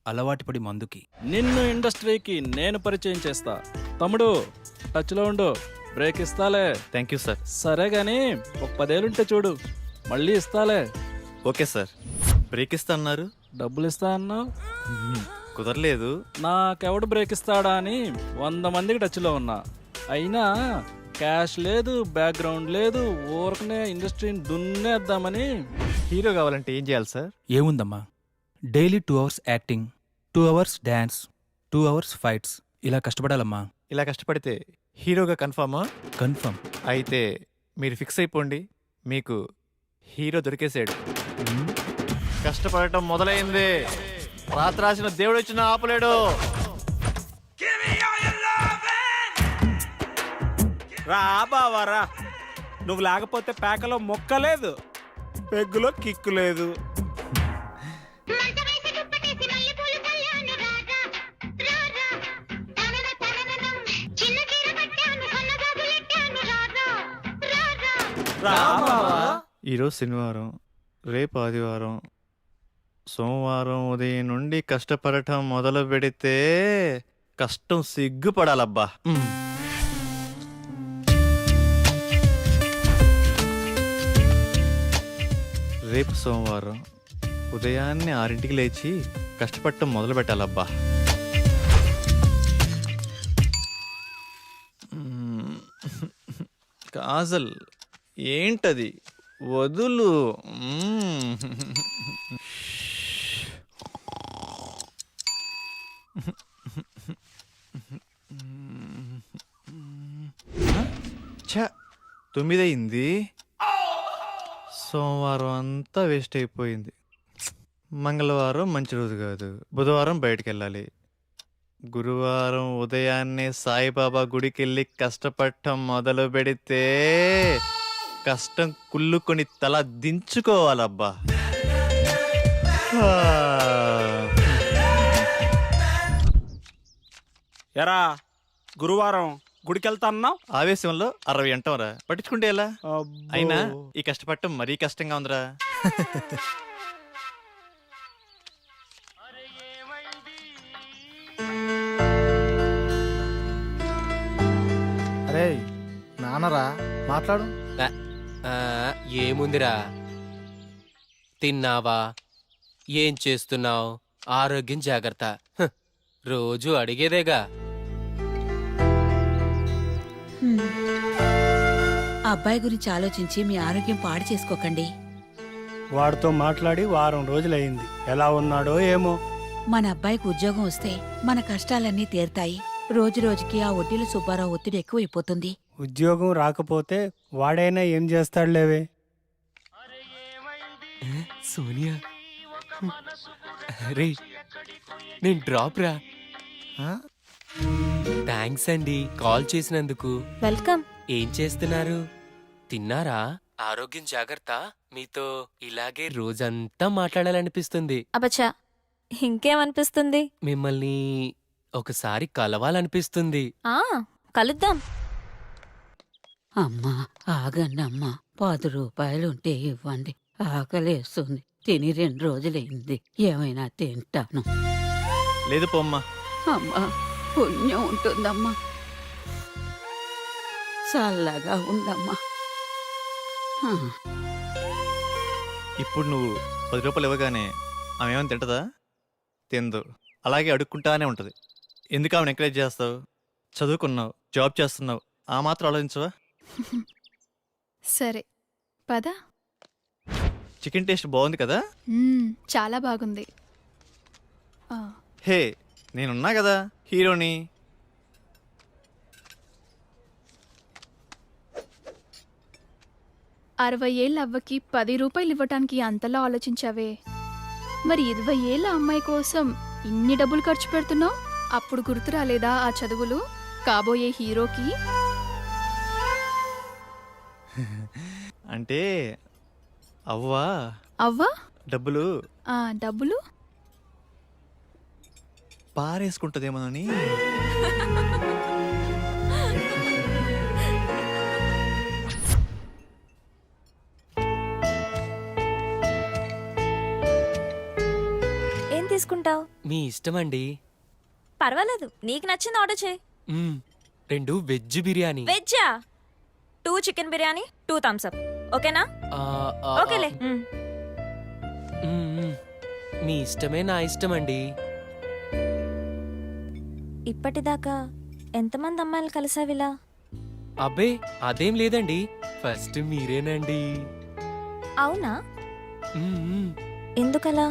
అలవాటుపడి మందుకి. నిన్ను ఇండస్ట్రీకి నేను పరిచయం చేస్తా. తమ్ముడు టచ్లో ఉండు, బ్రేక్ ఇస్తాలే. Thank you sir. సరే గాని ఒక 10 ఏళ్ళుంటే చూడు, మళ్ళీ ఇస్తాలే. Okay sir. బ్రేక్ ఇస్తా అన్నారు, డబ్బులు ఇస్తా అన్నావు, కుదరలేదు. నాకెవడు బ్రేక్ ఇస్తాడా అని 100 మందికి టచ్లో ఉన్నా, అయినా క్యాష్ లేదు, బ్యాక్గ్రౌండ్ లేదు, ఊరకనే ఇండస్ట్రీని దున్నేద్దామని. హీరో కావాలంటే ఏం చేయాలి సార్? ఏముందమ్మా, daily 2 hours acting, 2 hours dance, 2 hours fights, ఇలా కష్టపడాలమ్మా. ఇలా కష్టపడితే హీరోగా కన్ఫామా? కన్ఫర్మ్. అయితే మీరు ఫిక్స్ అయిపోండి, మీకు హీరో దొరికేసాడు. కష్టపడటం మొదలైంది, రాత్రి రాసిన దేవుడు వచ్చిన ఆపలేడు. రా బావా రా, నువ్వు లేకపోతే పేకలో మొక్క లేదు, పెగ్గులో కిక్కు లేదు. ఈరోజు శనివారం, రేపు ఆదివారం, సోమవారం ఉదయం నుండి కష్టపడటం మొదలు పెడితే కష్టం సిగ్గుపడాలబ్బా. రేపు సోమవారం ఉదయాన్నే 6ంటికి లేచి కష్టపడటం మొదలు పెట్టాలబ్బా. కాజల్, ఏంటది? వదులు. ఛ, 9 అయింది. సోమవారం అంతా వేస్ట్ అయిపోయింది. మంగళవారం మంచి రోజు కాదు, బుధవారం బయటికి వెళ్ళాలి. గురువారం ఉదయాన్నే సాయిబాబా గుడికి వెళ్ళి కష్టపడటం మొదలు పెడితే కష్టం కుళ్ళుకొని తల దించుకోవాలబ్బా. ఎరా గురువారం గుడికెళ్తా అన్నావు? ఆవేశంలో 60 అంటాంరా, పట్టించుకుంటే ఎలా? అయినా ఈ కష్టపడటం మరీ కష్టంగా ఉందిరా. అరే నాన్నరా, మాట్లాడు. ఏముందిరా, తిన్నావా, ఏం చేస్తున్నావు, ఆరోగ్యం జాగ్రత్త, రోజు అడిగేదేగా. అబ్బాయి గురించి ఆలోచించి మీ ఆరోగ్యం పాడు చేసుకోకండి. వాడితో మాట్లాడి వారం రోజులైంది, ఎలా ఉన్నాడో ఏమో. మన అబ్బాయికి ఉద్యోగం వస్తే మన కష్టాలన్నీ తీరుతాయి. రోజు రోజుకి ఆ వడ్డీల సుబ్బారావు ఒత్తిడి ఎక్కువైపోతుంది. ఉద్యోగం రాకపోతే వాడైనా ఏం చేస్తాడులేవే. సోనియా, రే నేను డ్రాప్ రా. థ్యాంక్స్ అండి కాల్ చేసినందుకు. వెల్కమ్. ఏం చేస్తున్నారు, తిన్నారా? ఆరోగ్యం జాగ్రత్త. మీతో ఇలాగే రోజంతా మాట్లాడాలనిపిస్తుంది. అబచ్చా, ఇంకేమనిపిస్తుంది? మిమ్మల్ని ఒకసారి కలవాలనిపిస్తుంది. కలుద్దాం. అమ్మా ఆగండమ్మా, 10 రూపాయలుంటే ఇవ్వండి, ఆకలేస్తుంది. తిని 2 రోజులైంది, ఏమైనా తింటాను. లేదు పోమ్మా. అమ్మా పుణ్యం ఉంటుందమ్మా, చల్లగా ఉండమ్మా. ఇప్పుడు నువ్వు 10 రూపాయలు ఇవ్వగానే ఆమె ఏమైనా తింటదా? తిందు. అలాగే అడుక్కుంటానే ఉంటుంది. ఎందుకు ఆమెను ఎంకరేజ్ చేస్తావు? చదువుకున్నావు, జాబ్ చేస్తున్నావు, ఆ మాత్రం ఆలోచించవా? సరే పద. చికెన్ టేస్ట్ బాగుంది కదా? చాలా బాగుంది. హే, నేనున్నా కదా హీరోని. ఏళ్ళ అవ్వకి 10 రూపాయలు ఇవ్వటానికి అంతలా ఆలోచించావే, మరి 20 ఏళ్ళ అమ్మాయి కోసం ఇన్ని డబ్బులు ఖర్చు పెడుతున్నావు? అప్పుడు గుర్తు రాలేదా ఆ చదువులు కాబోయే హీరోకి? అంటే అవ్వా అవ్వా డబ్బులు డబ్బులు పారేసుకుంటదేమోనని. ఏం తీసుకుంటావు? మీ ఇష్టమండి. పర్వాలేదు, నీకు నచ్చింది ఆర్డర్ చేయి. 2 వెజ్ బిర్యానీ. వెజ్జా? 2 చికెన్ బిర్యానీ, 2 థమ్స్ అప్. ఓకేనా? ఓకేలే. మీ ఇష్టమే నా ఇష్టమండి. ఇప్పటిదాకా ఎంతమంది అమ్మాయిలు కలిసావిలా? అబ్బే అదేం లేదండి, ఫస్ట్ మీరేనండి. అవునా? ఎందుకలా?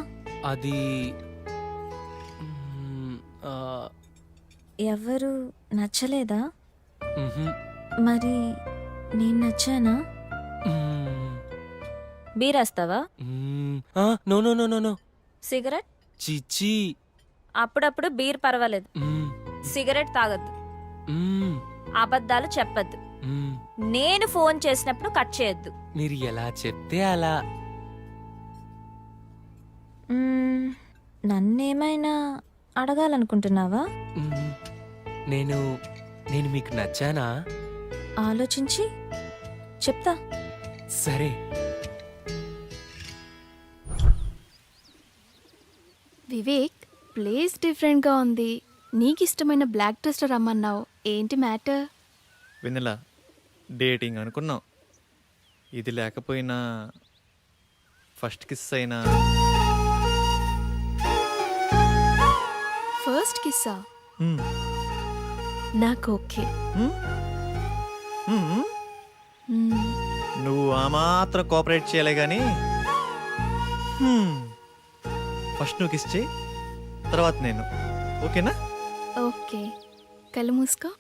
అది ఎవరు నచ్చలేదా? మరి నేను నచ్చానా? బీరేస్తావా? No no no no no. Cigarette? చిచ్చి. అప్పుడప్పుడు బీర్ పర్వాలేదు, సిగరెట్ తాగద్దు, అబద్ధాలు చెప్పద్దు, నేను ఫోన్ చేసినప్పుడు కట్ చేయొద్దు. మీరు ఎలా చెప్తే అలా. నన్నేమైనా అడగాలనుకుంటున్నావా? నేను మీకు నచ్చానా? ఆలోచించి చెప్తా. సరే. వివేక్, ప్లేస్ డిఫరెంట్గా ఉంది. నీకు ఇష్టమైన బ్లాక్ డ్రెస్ రమ్మన్నావు, ఏంటి మ్యాటర్? వెన్నెల, డేటింగ్ అనుకున్నాం, ఇది లేకపోయినా ఫస్ట్ కిస్ అయినా. ఫస్ట్ కిస్సా? నాకు ఓకే. నువ్వు ఆ మాత్రం కోఆపరేట్ చేయలే కానీ ఫస్ట్ నువ్వు కిస్ చేయి, తర్వాత నేను. ఓకేనా? ఓకే, కళ్ళు మూసుకో.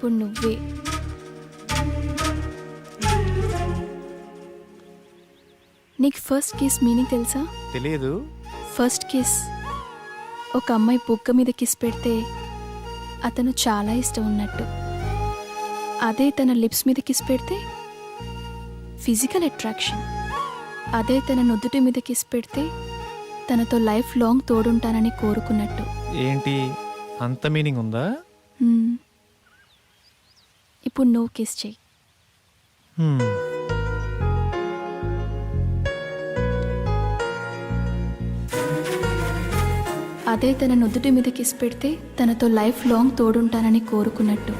ఇప్పుడు నువ్వే. నీకు ఫస్ట్ కిస్ మీనింగ్ తెలుసా? తెలియదు. ఫస్ట్ కిస్ ఒక అమ్మాయి బుగ్గ మీద కిస్ పెడితే అతను చాలా ఇష్టం ఉన్నట్టు. అదే తన లిప్స్ మీద కిస్ పెడితే ఫిజికల్ అట్రాక్షన్. అదే తన నుదుటి మీద కిస్ పెడితే తనతో లైఫ్ లాంగ్ తోడుంటానని కోరుకున్నట్టు. ఏంటి అంత మీనింగ్ ఉందా? ఇప్పుడు నువ్వు కిస్ చెయ్యి. అదే తన నుదుటి మీద కిస్ పెడితే తనతో లైఫ్ లాంగ్ తోడుంటానని కోరుకున్నట్టు.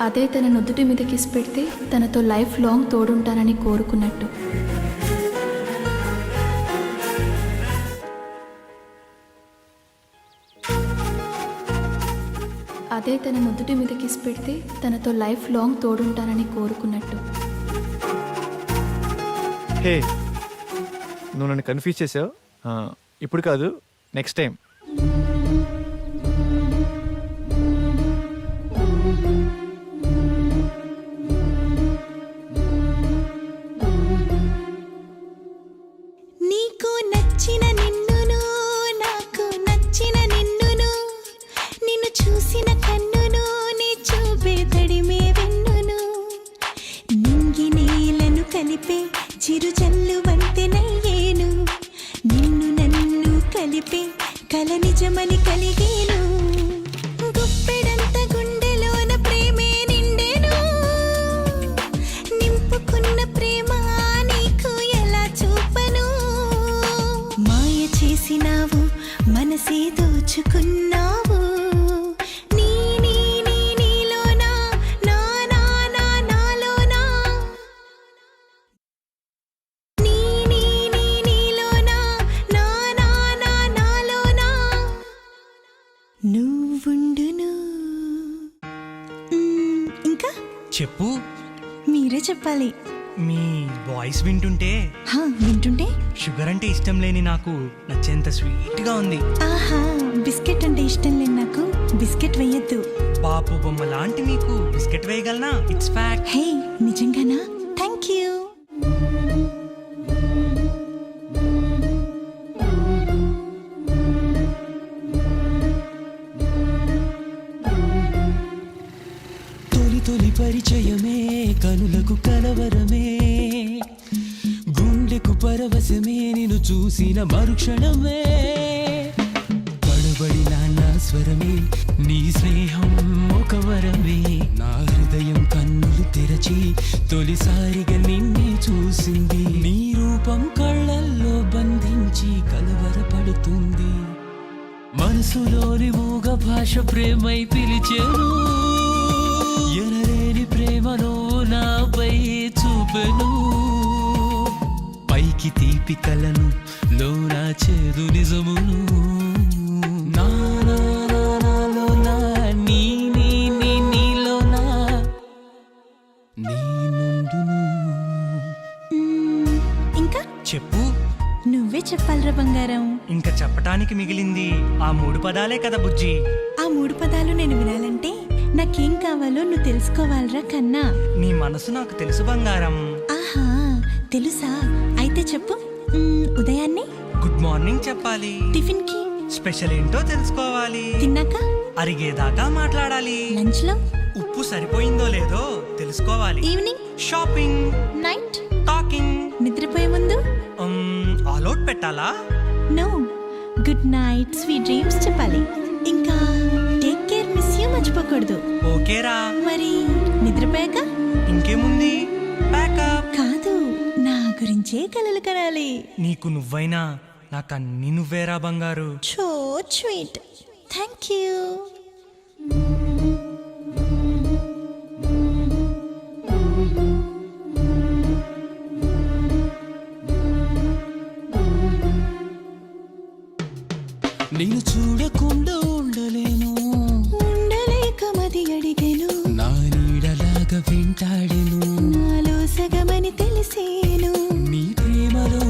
అదే తన నుదుటి మీద కిస్ పెడితే తనతో లైఫ్ లాంగ్ తోడుంటానని కోరుకున్నట్టు. అదే తన నుదుటి మీద కిస్ పెడితే తనతో లైఫ్ లాంగ్ తోడుంటానని కోరుకున్నట్టు. హే, నువ్వు నన్ను కన్ఫ్యూజ్ చేసావు. ఇప్పుడు కాదు, నెక్స్ట్ టైం. నీకు నచ్చిన నిన్నును నాకు నచ్చిన నిన్నును నిన్ను చూసిన కన్నును నీ చూపే తడిమే వెన్నును నింగి నీలను కలిపే చిరుజల్లు వంతెనయ్యేను నిన్ను నన్ను కలిపే కల నిజమని కలిగేను గుప్పెడంత గుండెలోన ప్రేమే నిండెను నింపుకున్న ప్రేమ నీకు ఎలా చూపను మాయ చేసినావు మనసే దోచుకున్నావు నీ నీ నీ నీలోనా నా నా నా నాలోనా నీ నీ నీ నీలోనా నా నా నా నాలోనా నువ్వుండును. ఇంకా చెప్పు. మీరే చెప్పాలి. మీ వాయిస్ వింటుంటే వింటుంటే షుగర్ అంటే ఇష్టం లేని నాకు నచ్చేంత స్వీట్గా ఉంది. ఆహా, బిస్కెట్ అంటే ఇష్టం లేని నాకు బిస్కెట్ వేయద్దు. పాపు బొమ్మ లాంటి నీకు బిస్కెట్ వేయగలనా? It's fact. హే, నిజంగానా? Thank you. తొలి తొలి పరిచయమే కనులకు కలవరమే గుండెకు పరవశమే నిన్ను చూసిన మరుక్షణమే పడబడిన నా స్వరమే నీ స్నేహం ఒక వరమే నా హృదయం కన్నులు తెరచి తొలిసారిగా నిన్నే చూసింది నీ రూపం కళ్ళల్లో బంధించి కలవరపడుతుంది మనసులోని మూగ భాష ప్రేమై పిలిచెను ఎనలేని ప్రేమను నాపై చూపెను పైకి తీపి కలను లోనా చేదు నిజమును నా నా నా నాలోనా నీ నీ నీ నీలోనా నీ నుండును. ఇంకా చెప్పు. నువ్వే చెప్పాలరా బంగారం. ఇంకా చెప్పటానికి మిగిలింది ఆ 3 పదాలే కదా బుజ్జి. ఆ 3 పదాలు నేను వినాలంటే నాకేం కావాలో నువ్వు తెలుసుకోవాలరా కన్నా. నీ మనసు నాకు తెలుసు బంగారం. ఆహా, తెలుసా? అయితే చెప్పు. ఉదయాన్నే గుడ్ మార్నింగ్ చెప్పాలి. టిఫిన్ కి స్పెషల్ ఏంటో తెలుసుకోవాలి. తిన్నాక అరిగేదాకా మాట్లాడాలి. లంచ్ లో ఉప్పు సరిపోయిందో లేదో తెలుసుకోవాలి. Evening shopping. Night talking. నిద్రపోయే ముందు ఆల్ అవుట్ పెట్టాలా? No, good night sweet dreams చెప్పాలి. ఇంకా టేక్ కేర్ మిస్ యూ మర్చిపోకూడదు. ఓకేరా. మరి నిద్రపోయాక ఇంకేముంది? ప్యాకప్. కాదు, నా గురించే కలలు కనాలి. నీకు నువ్వైనా నాకన్నీ నువ్వేరా బంగారు. So sweet. Thank you. నేను చూడకుండా ఉండలేను, ఉండలేక మది అడిగేను, నా నీడలాగా వెంటాడెను, నాలో సగమని తెలిసేను, నీ ప్రేమలో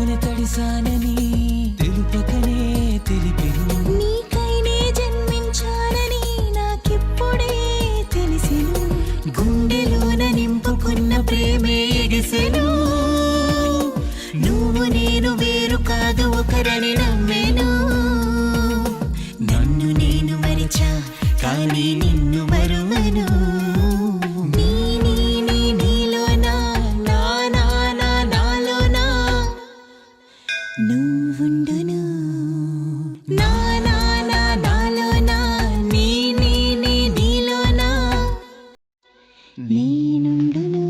ప్రేమే ఎగిసెను నువ్వు నేను వేరు కాదు ఒకరని నమ్మేను నన్ను నేను మరిచా కానీ నిన్ను మరువను నీ నీ నీ నీలోనా నా నా నా నాలోనా నువ్వుండును నా నా నా నాలోనా నీ నీ నీ నీలోనా నేనుండును.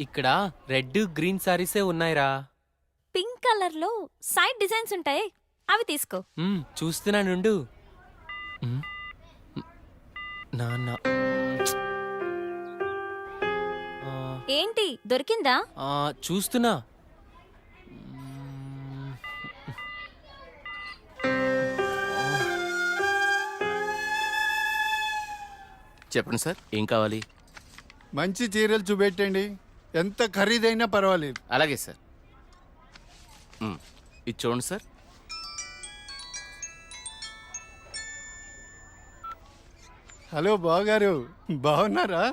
ఇక్కడ రెడ్ గ్రీన్ సారీసే ఉన్నాయిరా. పింక్ కలర్ లో సైడ్ డిజైన్స్ ఉంటాయి, అవి తీసుకో. చూస్తున్నానుండు. నాన్న ఏంటి దొరికిందా? చూస్తున్నా. చెప్పండి సార్, ఏం కావాలి? మంచి చీరలు చూపెట్టండి, ఎంత ఖరీదైనా పర్వాలేదు. అలాగే సార్. ఇది చూడండి సార్. హలో బావగారు, బాగున్నారా?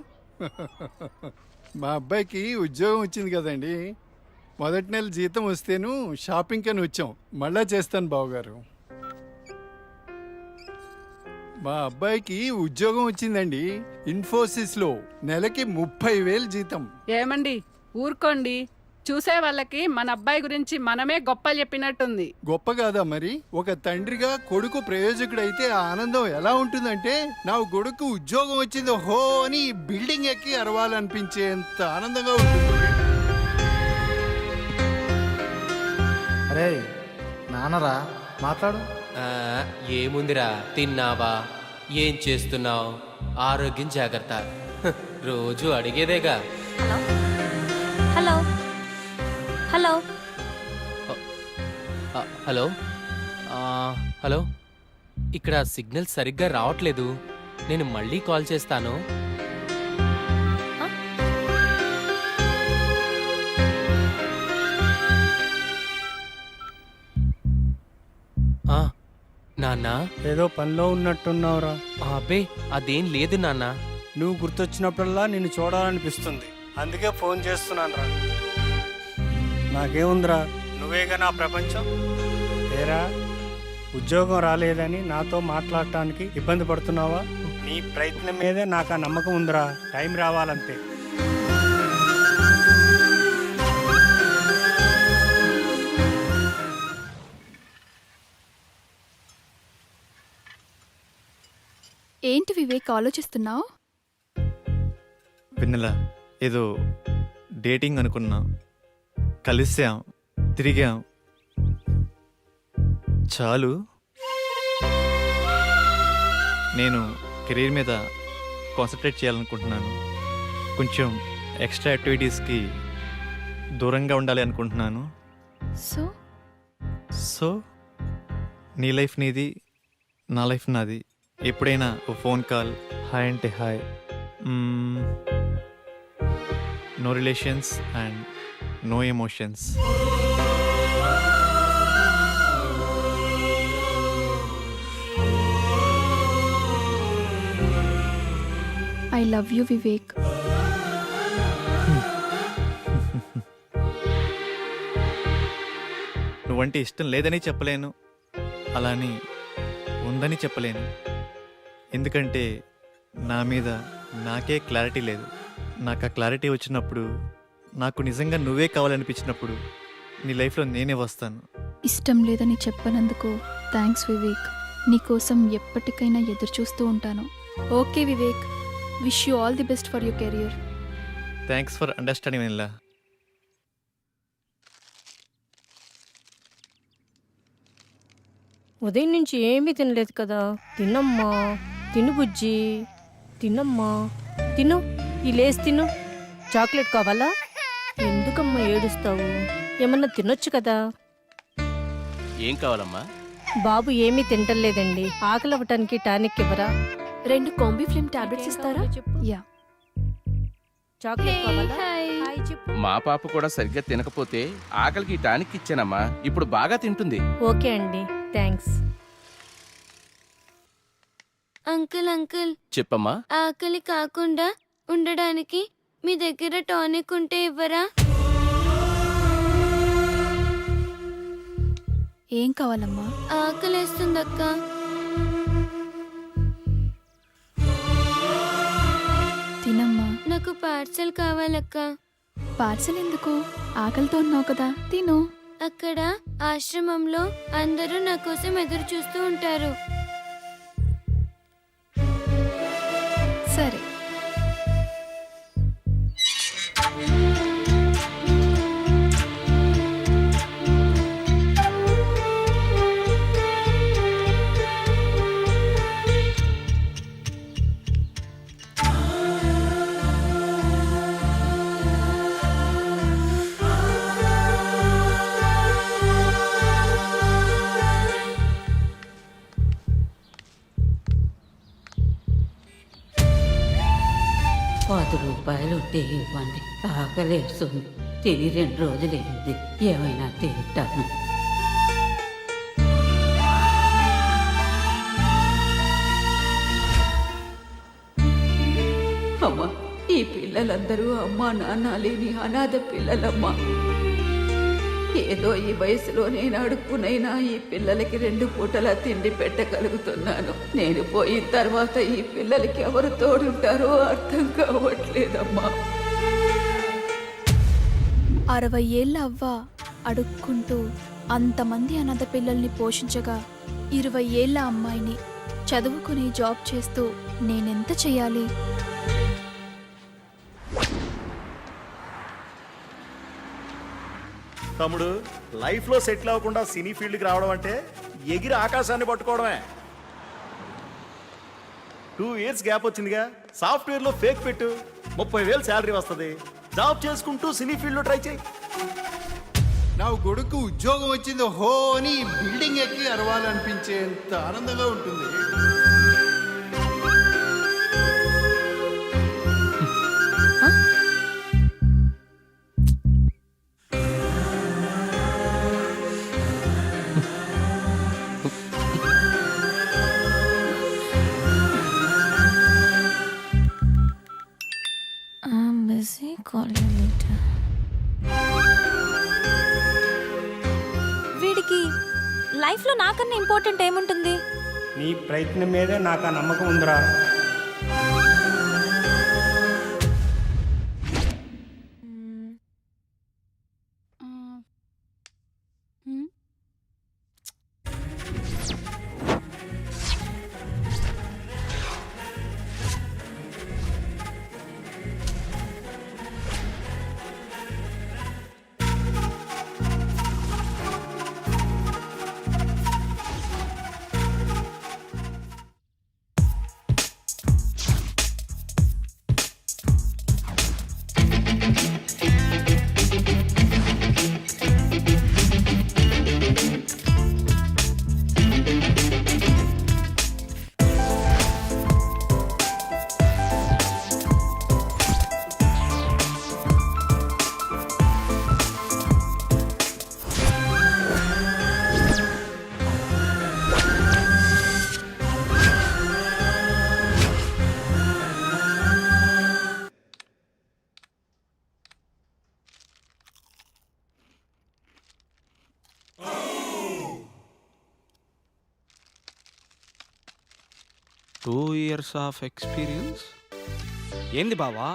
మా అబ్బాయికి ఉద్యోగం వచ్చింది కదండి. మొదటి నెల జీతం వస్తేను షాపింగ్ అని వచ్చాం. మళ్ళా చేస్తాను బావగారు. మా అబ్బాయికి ఉద్యోగం వచ్చిందండి, ఇన్ఫోసిస్లో. నెలకి 30,000 జీతం. ఏమండి ఊరుకోండి, చూసే వాళ్ళకి మన అబ్బాయి గురించి మనమే గొప్ప చెప్పినట్టుంది. గొప్ప కాదా మరి? ఒక తండ్రిగా కొడుకు ప్రయోజకుడైతే ఆ ఆనందం ఎలా ఉంటుందంటే, నా కొడుకు ఉద్యోగం వచ్చింది హో అని బిల్డింగ్ ఎక్కి అరవాలనిపించేంత ఆనందంగా ఉంటుంది. అరే నాన్నరా, మాట్లాడు. ఏముందిరా, తిన్నావా, ఏం చేస్తున్నావు, ఆరోగ్యం జాగ్రత్త, రోజు అడిగేదేగా. హలో హలో హలో హలో, ఇక్కడ సిగ్నల్ సరిగ్గా రావట్లేదు, నేను మళ్ళీ కాల్ చేస్తాను. నాన్న, ఏదో పనిలో ఉన్నట్టున్నావురా. అబ్బే అదేం లేదు నాన్న. నువ్వు గుర్తొచ్చినప్పుడల్లా నిన్ను చూడాలనిపిస్తుంది, అందుకే ఫోన్ చేస్తున్నాను రా. నాకేముందిరా, నువ్వేగా నా ప్రపంచం. ఏరా, ఉద్యోగం రాలేదని నాతో మాట్లాడటానికి ఇబ్బంది పడుతున్నావా? నీ ప్రయత్నం మీదే నాకు ఆ నమ్మకం ఉందిరా. టైం రావాలంతే. ఏంటి వివేక్ ఆలోచిస్తున్నావు? వెన్నెల, ఏదో డేటింగ్ అనుకున్నా, కలిసాం, తిరిగాం, చాలు. నేను కెరీర్ మీద కాన్సన్ట్రేట్ చేయాలనుకుంటున్నాను. కొంచెం ఎక్స్ట్రా యాక్టివిటీస్కి దూరంగా ఉండాలి అనుకుంటున్నాను. సో నీ లైఫ్ నీది, నా లైఫ్ నాది. ఎప్పుడైనా ఓ ఫోన్ కాల్, హాయ్ అంటే hi, no relations and no emotions. I love you Vivek. నువ్వంటే ఇష్టం లేదని చెప్పలేను, అలాని ఉందని చెప్పలేను. ఎందుకంటే నా మీద నాకే క్లారిటీ లేదు. నాకు ఆ క్లారిటీ వచ్చినప్పుడు, నాకు నిజంగా నువ్వే కావాలనిపించినప్పుడు నీ లైఫ్లో నేనే వస్తాను. ఇష్టం లేదని చెప్పనందుకు థ్యాంక్స్ వివేక్. నీకోసం ఎప్పటికైనా ఎదురు చూస్తూ ఉంటాను. Okay Vivek, wish you all the best for your career. Thanks for understanding vanilla. ఉదయం నుంచి ఏమీ తినలేదు కదా. తినమ్మా, తిను బుజ్జి, తినమ్మా, తిను. ఈ లేస్ తిను. చాక్లెట్ కావాలా? ఎందుకమ్మా ఏడుస్తావు? ఏమన్నా తినొచ్చు కదా. ఏం కావాలమ్మా? బాబు ఏమీ తింటలేదండి. ఆకలి అవ్వటానికి టానిక్ ఇవ్వరా? 2 కాంబిఫ్లేమ్ టాబ్లెట్స్ ఇస్తారా? యా. చాక్లెట్ కావాలా? హాయ్ చెప్పు. మా పాప కూడా సరిగ్గా తినకపోతే ఆకలికి టానిక్ ఇచ్చానమ్మా. ఇప్పుడు బాగా తింటుంది. ఓకే అండి, థ్యాంక్స్. అంకుల్ అంకుల్, చెప్పమ్మా. ఆకలి కాకుండా ఉండడానికి మీ దగ్గర టానిక్ ఉంటే ఇవ్వరా? ఏం కావాలమ్మా? ఆకలేస్తుందక్క. తినమ్మా. నాకు పార్సల్ కావాలక్క. పార్సల్ ఎందుకు? ఆకలితో ఉన్నావు కదా, తిను. అక్కడ ఆశ్రమంలో అందరూ నా కోసం ఎదురు చూస్తూ ఉంటారు. సరే. ₹10 ఉంటే ఇవ్వండి. ఆకలేస్తుంది. తిని 2 రోజులైంది. ఏమైనా తింటాను. అమ్మా, ఈ పిల్లలందరూ అమ్మా నాన్న లేని అనాథ పిల్లలమ్మా. ఏదో ఈ వయసులో నేను అడుక్కునైనా ఈ పిల్లలకి 2 పూటలా తిండి పెట్టగలుగుతున్నాను. నేను పోయిన తర్వాత ఈ పిల్లలకి ఎవరు తోడుంటారో అర్థం కావట్లేదమ్మా. 60 ఏళ్ళ అవ్వ అడుక్కుంటూ అంతమంది అనాథ పిల్లల్ని పోషించగా 20 ఏళ్ళ అమ్మాయిని చదువుకుని జాబ్ చేస్తూ నేనెంత చెయ్యాలి? తమ్ముడు, లైఫ్లో సెటిల్ అవ్వకుండా సినీ ఫీల్డ్కి రావడం అంటే ఎగిరి ఆకాశాన్ని పట్టుకోవడమే. 2 ఇయర్స్ గ్యాప్ వచ్చిందిగా. సాఫ్ట్వేర్లో ఫేక్ పెట్టు, 30,000 శాలరీ వస్తుంది. జాబ్ చేసుకుంటూ సినీ ఫీల్డ్లో ట్రై చేయి. నా కొడుకు ఉద్యోగం వచ్చింది హో అని బిల్డింగ్ ఎక్కి అరవాలనిపించేంత ఆనందంగా ఉంటుంది. వీడికి లైఫ్లో నాకన్నా ఇంపార్టెంట్ ఏముంటుంది? నీ ప్రయత్నం మీదే నాకు ఆ నమ్మకం ఉందిరా. 2 years ఆఫ్ ఎక్స్పీరియన్స్. ఏంది బావా,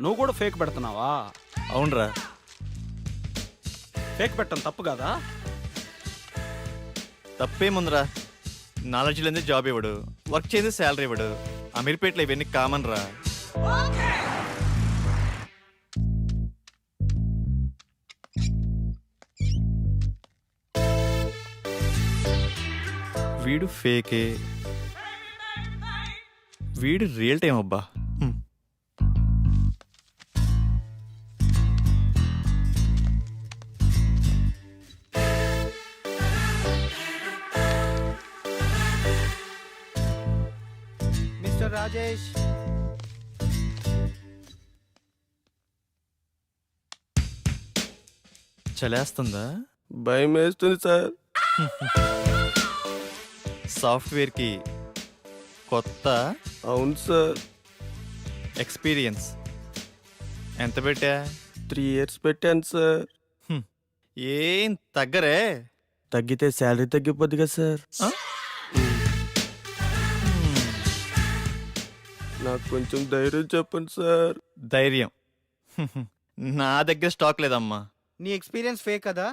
నువ్వు కూడా ఫేక్ పెడుతున్నావా? అవునరా. ఫేక్ పెట్టడం తప్పు కదా? తప్పేముందిరా, నాలెడ్జ్ లేని జాబ్ ఇవ్వడు, వర్క్ చేసి శాలరీ ఇవ్వడు. అమీర్పేటలో ఇవన్నీ కామన్ రా. వీడు ఫేకే, వీడు రియల్ టైం అబ్బా. మిస్టర్ రాజేష్, చలేస్తుందా? భయం వేస్తుంది సార్. సాఫ్ట్వేర్కి కొత్త? అవును సార్. ఎక్స్పీరియన్స్ ఎంత పెట్టా? 3 years పెట్టాను సార్. ఏం తగ్గరే? తగ్గితే శాలరీ తగ్గిపోద్ది కదా సార్. నాకు కొంచెం ధైర్యం చెప్పండి సార్. ధైర్యం నా దగ్గర స్టాక్ లేదమ్మా. నీ ఎక్స్పీరియన్స్ ఫేక్ కదా?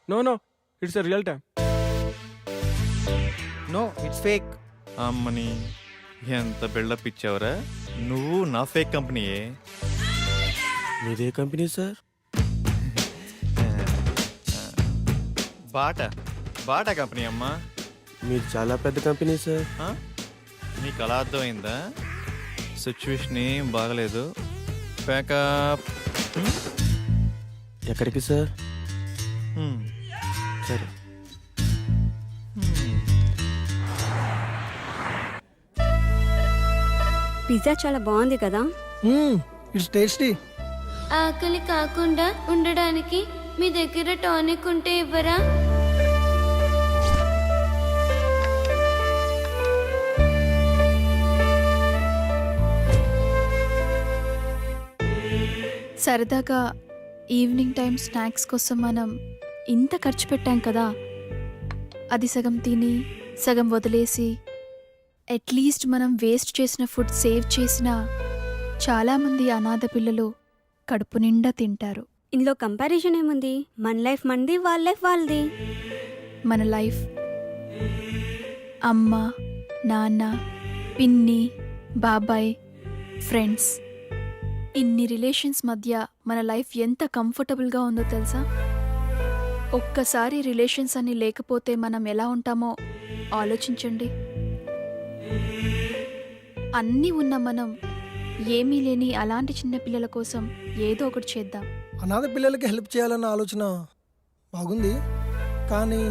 No it's real time. No it's fake. అమ్మని ఎంత బిల్డప్ ఇచ్చావురా. నువ్వు నా ఫేక్ కంపెనీయే. మీదే కంపెనీ సార్? బాటా కంపెనీ అమ్మా. మీరు చాలా పెద్ద కంపెనీ సార్. నీకు అలా అర్థమైందా? సిచ్యువేషన్ ఏం బాగలేదు. ప్యాకప్. ఎక్కడికి సార్? సరే. పిజ్జా చాలా బాగుంది కదా? It's tasty. ఆకలి కాకుండా ఉండడానికి మీ దగ్గర టానిక్ ఉంటే ఇవ్వరా? సరదాగా ఈవినింగ్ టైం స్నాక్స్ కోసం మనం ఇంత ఖర్చు పెట్టాం కదా, అది సగం తిని సగం వదిలేసి అట్లీస్ట్ మనం వేస్ట్ చేసిన ఫుడ్ సేవ్ చేసిన చాలామంది అనాథ పిల్లలు కడుపు నిండా తింటారు. ఇందులో కంపారిజన్ ఏముంది? మన లైఫ్ మనది, వాళ్ళ లైఫ్ వాళ్ళది. మన లైఫ్ అమ్మ, నాన్న, పిన్ని, బాబాయ్, ఫ్రెండ్స్, ఇన్ని రిలేషన్స్ మధ్య మన లైఫ్ ఎంత కంఫర్టబుల్గా ఉందో తెలుసా? ఒక్కసారి రిలేషన్స్ అన్ని లేకపోతే మనం ఎలా ఉంటామో ఆలోచించండి. అన్నీ ఉన్న మనం ఏమీ లేని అలాంటి చిన్నపిల్లల కోసం ఏదో ఒకటి చేద్దాం. అనాథ పిల్లలకి హెల్ప్ చేయాలన్న ఆలోచన బాగుంది, కానీ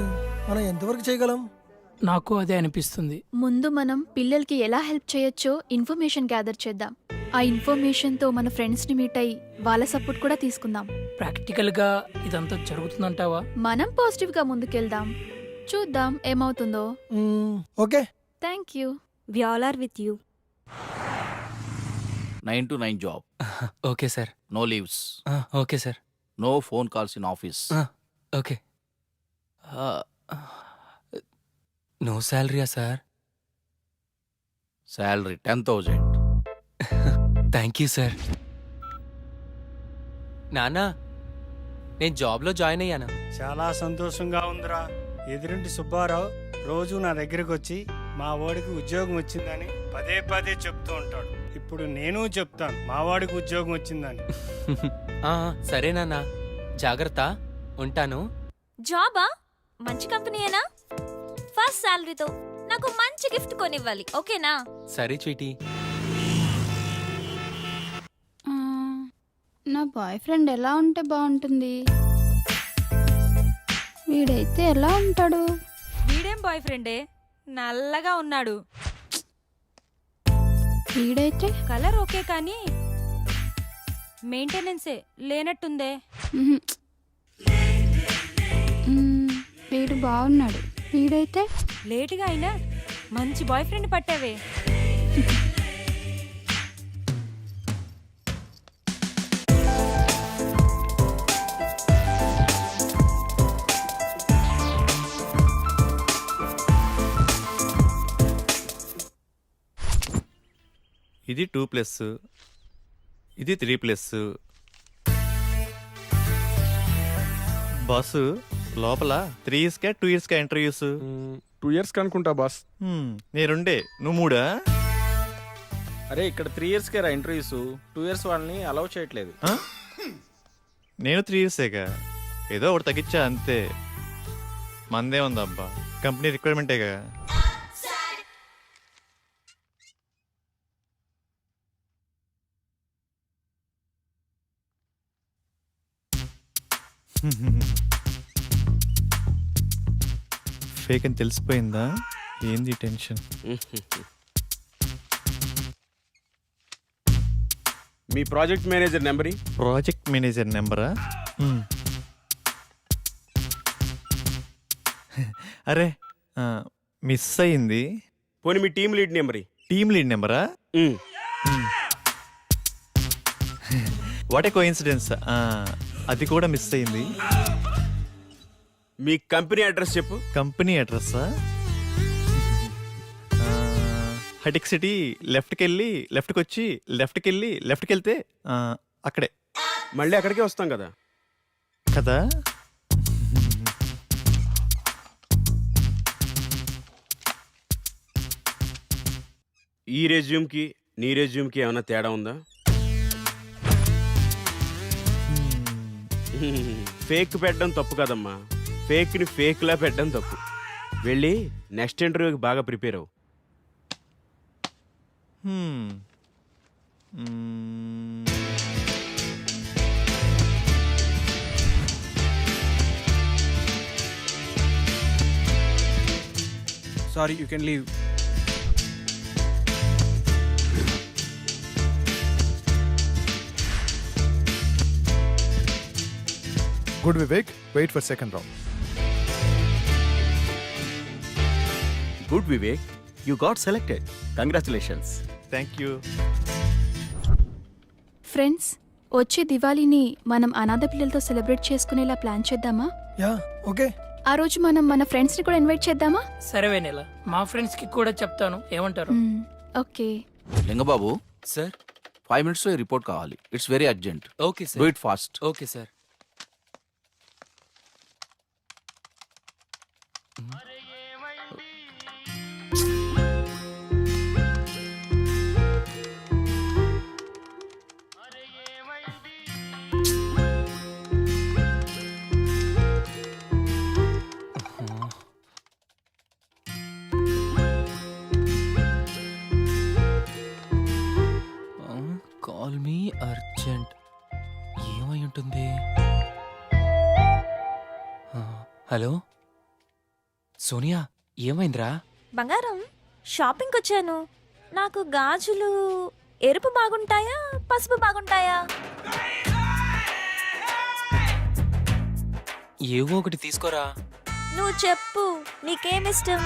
మనం ఎంతవరకు చేయగలం? నాకు అదే అనిపిస్తుంది. ముందు మనం పిల్లలకి ఎలా హెల్ప్ చేయొచ్చో ఇన్ఫర్మేషన్ గ్యాదర్ చేద్దాం. ఆ ఇన్ఫర్మేషన్తో మన ఫ్రెండ్స్ని మీట్ అయ్యి వాళ్ళ సపోర్ట్ కూడా తీసుకుందాం. ప్రాక్టికల్గా ఇదంతా జరుగుతుందంటావా? మనం పాజిటివ్గా ముందుకెళ్దాం, చూద్దాం ఏమవుతుందో. Okay, thank you. We all are with you. 9 to 9 job. Okay sir. No leaves. Okay sir. No phone calls in office. Okay. No శాలరీయా sir? Salary 10,000. Thank you sir. నానా, నేను జాబ్లో జాయిన్ అయ్యాను. చాలా సంతోషంగా ఉందిరా. ఎదురింటి సుబ్బారావు రోజు నా దగ్గరకు వచ్చి మా వాడికి ఉద్యోగం వచ్చిందని పదే పదే చెప్తూ ఉంటాడు. ఇప్పుడు నేను చెప్తాను మా వాడికి ఉద్యోగం వచ్చిందని. సరే నాన్న, జాగ్రత్త, ఉంటాను. జాబా? మంచి కంపెనీయేనా? ఫస్ట్ శాలరీతో నాకు మంచి గిఫ్ట్ కొనివ్వాలి, ఓకేనా? సరే చీటీ. నా బాయ్ ఫ్రెండ్ ఎలా ఉంటే బాగుంటుంది? వీడైతే ఎలా ఉంటాడు? వీడేం బాయ్ ఫ్రెండే, నల్లగా ఉన్నాడు. వీడైతే కలర్ ఓకే కానీ మెయింటెనెన్సే లేనట్టుందే. వీడు బాగున్నాడు. వీడైతే లేటుగా అయినా మంచి బాయ్ ఫ్రెండ్ పట్టావే. ఇది 2+, ఇది 3+. బాసు లోపల 3 ఇయర్స్కా 2 ఇయర్స్కా ఇంటర్వ్యూస్? 2 ఇయర్స్ కనుకుంటా బాస్. నేనుండే నువ్వు 3? అరే ఇక్కడ 3 ఇయర్స్కే రా ఇంటర్వ్యూస్, 2 ఇయర్స్ వాళ్ళని అలౌ చేయట్లేదు. నేను 3 ఇయర్సేగా, ఏదో ఒకటి తగ్గించా అంతే. మందే ఉందబ్బా, కంపెనీ రిక్వైర్మెంటేగా. ఫేక్ అని తెలిసిపోయిందా? ఏంది టెన్షన్? మీ project manager number? Project manager నెంబరా? అరే మిస్ అయింది. పోనీ మీ team lead number? Team lead నెంబరా? వాట్ ఏ కోఇన్సిడెన్స్, అది కూడా మిస్ అయింది. మీ కంపెనీ అడ్రస్ చెప్పు. కంపెనీ అడ్రస్సా? హటిక్ సిటీ లెఫ్ట్కి వచ్చి లెఫ్ట్కి వెళ్తే అక్కడే. మళ్ళీ అక్కడికే వస్తాం కదా. కదా. ఈ రెజ్యూమ్కి నీ రెజ్యూమ్కి ఏమైనా తేడా ఉందా? ఫేక్ పెట్టడం తప్పు కదమ్మా, ఫేక్ని ఫేక్లా పెట్టడం తప్పు. వెళ్ళి నెక్స్ట్ ఇంటర్వ్యూకి బాగా ప్రిపేర్ అవ్వు. Sorry, you can leave. Good Vivek, wait for second round. Good Vivek, you got selected. Congratulations. Thank you. Friends, వచ్చే దివాళీని మనం అనాథ పిల్లలతో సెలబ్రేట్ చేసుకునేలా ప్లాన్ చేద్దామా? Yeah okay. ఆ రోజు మనం మన ఫ్రెండ్స్ని కూడా ఇన్వైట్ చేద్దామా? సరే వెన్నెల, మా ఫ్రెండ్స్కి కూడా చెప్తాను, ఏమంటారు? Okay. Lingababu sir 5 minutes report కావాలి. It's very urgent. Okay sir. Do it fast. Okay sir. Call me urgent. ఏమై ఉంటుంది? హలో సోనియా, ఏమైందిరా? బంగారం, షాపింగ్కి వచ్చాను. నాకు గాజులు ఎరుపు బాగుంటాయా పసుపు బాగుంటాయా? ఏవో ఒకటి తీసుకోరా. నువ్వు చెప్పు, నీకేమిష్టం?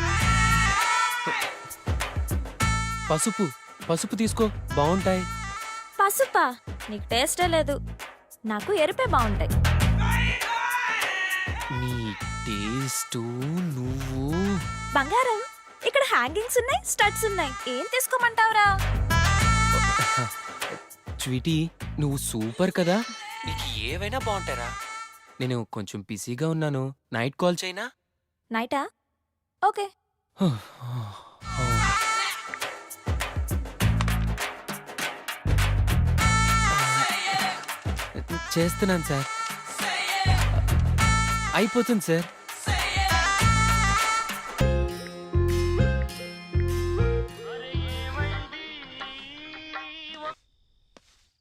పసుపు పసుపు తీసుకో, బాగుంటాయి. పసుపా? నీకు టేస్టే లేదు. నాకు ఎరుపే బాగుంటాయి. నీ టేస్ట్ నువ్వు. బంగారం, ఇక్కడ హ్యాంగింగ్స్ ఉన్నాయి, స్టడ్స్ ఉన్నాయి. ఏం తీసుకోమంటావురా? స్వీటీ, నువ్వు సూపర్ కదా, నీకు ఏవైనా బాగుంటారా. నేను కొంచెం బిజీగా ఉన్నాను, నైట్ కాల్ చేయనా? నైటా? ఓకే. చేస్తున్నాను సార్. అయిపోతుంది సార్.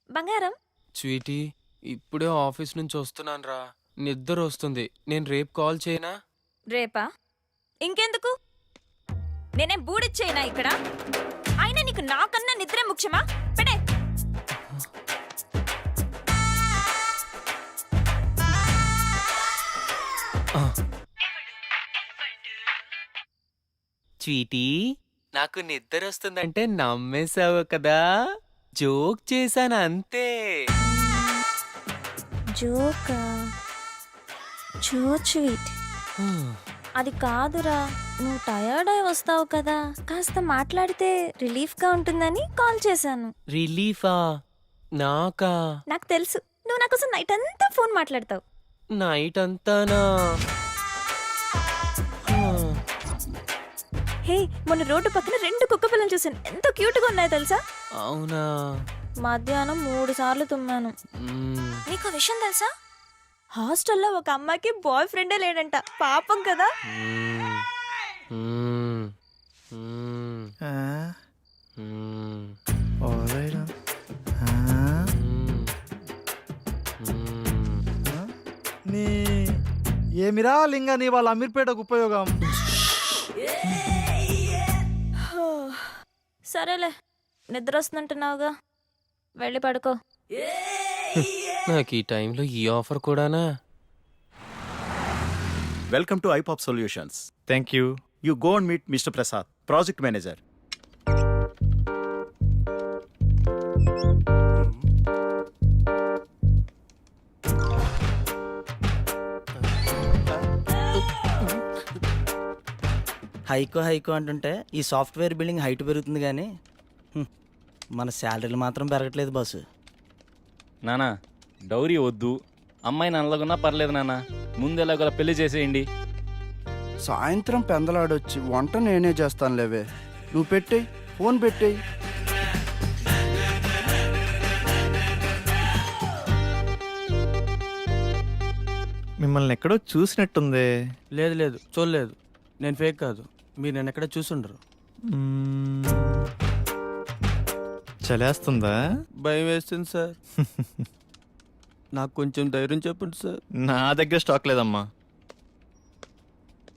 బంగారం, స్వీటీ, ఇప్పుడే ఆఫీస్ నుంచి వస్తున్నాను రా, నిద్ర వస్తుంది. నేను రేపు కాల్ చేయనా? రేపా? ఇంకెందుకు? నేనేం బూడిచ్చేయనా ఇక్కడ? అయినా నీకు నాకన్నా నిద్రే ముఖ్యమా? పెడే. స్వీటీ, నాకు నిద్ర వస్తుందంటే నమ్మేశావు కదా, జోక్ చేశాను అంతే. జోకా? So sweet. అది కాదురా, నువ్వు టయర్డ్ అయి వస్తావు కదా, కాస్త మాట్లాడితే రిలీఫ్గా ఉంటుందని కాల్ చేశాను. రిలీఫా? నాకా? నాకు తెలుసు, నువ్వు నా కోసం నైట్ అంతా ఫోన్ మాట్లాడతావు. నైట్ అంతానా? హే, మొన్న రోడ్డు పక్కన 2 కుక్క పిల్లలు చూసాను, ఎంత క్యూట్గా ఉన్నాయో తెలుసా? అవునా? మధ్యాహ్నం 3 సార్లు తుమ్మాను. నీకు విషయం తెలుసా? హాస్టల్లో ఒక అమ్మాయికి బాయ్ ఫ్రెండే లేడంట. పాపం కదా. నీ ఏమిరా లింగ నీ వాళ్ళ అమీర్పేటకు ఉపయోగం? సరేలే, నిద్ర వస్తుందంటున్నావుగా, వెళ్ళి పడుకో. నాకు ఈ టైంలో ఈ ఆఫర్ కూడానా? Welcome to iPop solutions. Thank you. You go and meet mister Prasad, project manager. హైకో అంటుంటే ఈ సాఫ్ట్వేర్ బిల్డింగ్ హైట్ పెరుగుతుంది కానీ మన శాలరీలు మాత్రం పెరగట్లేదు బాసు. నానా, డౌరీ వద్దు, అమ్మాయి నల్లగున్నా పర్లేదు నాన్న, ముందు ఎలాగోలా పెళ్లి చేసేయండి. సాయంత్రం పెందలాడొచ్చి వంట నేనే చేస్తాను లేవే, నువ్వు పెట్టేయి, ఫోన్ పెట్టేయి. మిమ్మల్ని ఎక్కడో చూసినట్టుంది. లేదు చూడలేదు, నేను ఫేక్ కాదు, మీరు నేను ఎక్కడ చూసుండరు. చలేస్తుందా? భయం వేస్తుంది సార్. నాకు కొంచెం ధైర్యం చెప్పండి సార్. నా దగ్గర స్టాక్ లేదమ్మా.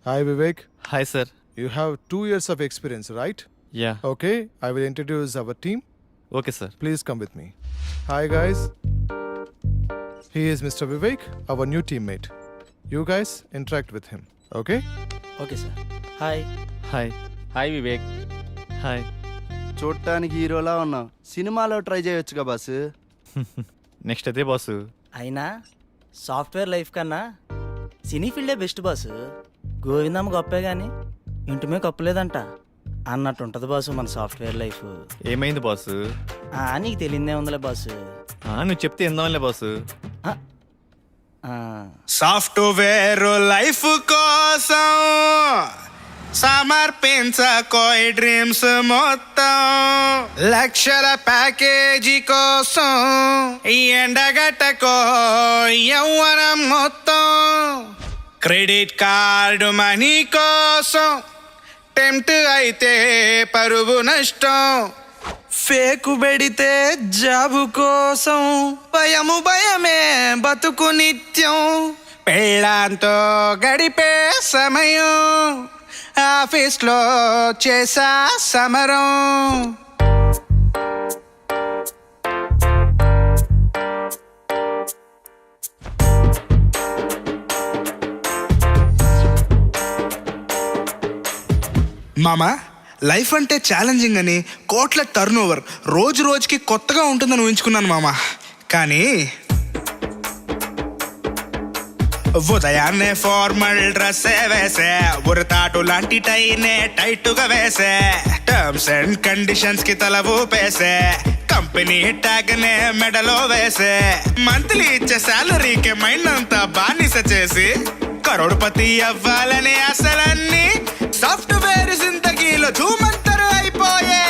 Hi Vivek. Hi sir. You have 2 years of experience, right? Yeah. Okay, I will introduce our team. Okay sir. Please come with me. Hi guys. He is Mr. Vivek, our new teammate. You guys interact with him, okay? Okay sir. Hi. Hi. Hi Vivek. Hi. చూడటానికి హీరోలా ఉన్నావు, సినిమాలో try చేయొచ్చుగా boss. Next అదే boss. అయినా software life కన్నా సినీ ఫీల్డే best boss. Govindamma గొప్పే కానీ ఇంటిమే గొప్పలేదంట అన్నట్టు ఉంటుంది బాసు మన సాఫ్ట్వేర్ లైఫ్. ఏమైంది బాసు? నీకు తెలియదే ఉందిలే బాసు. నువ్వు చెప్తే ఎందాంలే బాసు. సాఫ్ట్వేర్ లైఫ్ కోసం సమర్పించకోయి డ్రీమ్స్ మొత్తం, లక్షల ప్యాకేజీ కోసం ఎండగట్టకో యవ్వనం మొత్తం, క్రెడిట్ కార్డు మనీ కోసం టెంప్ట్ అయితే పరువు నష్టం, ఫేకు పెడితే జాబు కోసం భయమే బతుకు నిత్యం, పెళ్ళాంతో గడిపే సమయం ఆఫీస్లో చేసా సమరం. మామా, లైఫ్ అంటే ఛాలెంజింగ్ అని, కోట్ల టర్న్ ఓవర్, రోజు రోజుకి కొత్తగా ఉంటుందని ఊహించుకున్నాను మామా. కానీ ఉదయాన్నే ఫార్మల్ డ్రెస్ వేసే, ఉరతాటు లాంటి టైనే టైట్గా వేసే, టర్మ్స్ అండ్ కండిషన్స్ కి తల ఊపేసే, కంపెనీ ట్యాగ్ నే మెడలో వేసే, మంత్లీ ఇచ్చే శాలరీకి మైండ్ అంతా బానిస చేసి, కరోడ్పతి అవ్వాలనే అసలన్నీ సాఫ్ట్వేర్ జిందగీలో ధూమంతరు అయిపోయే.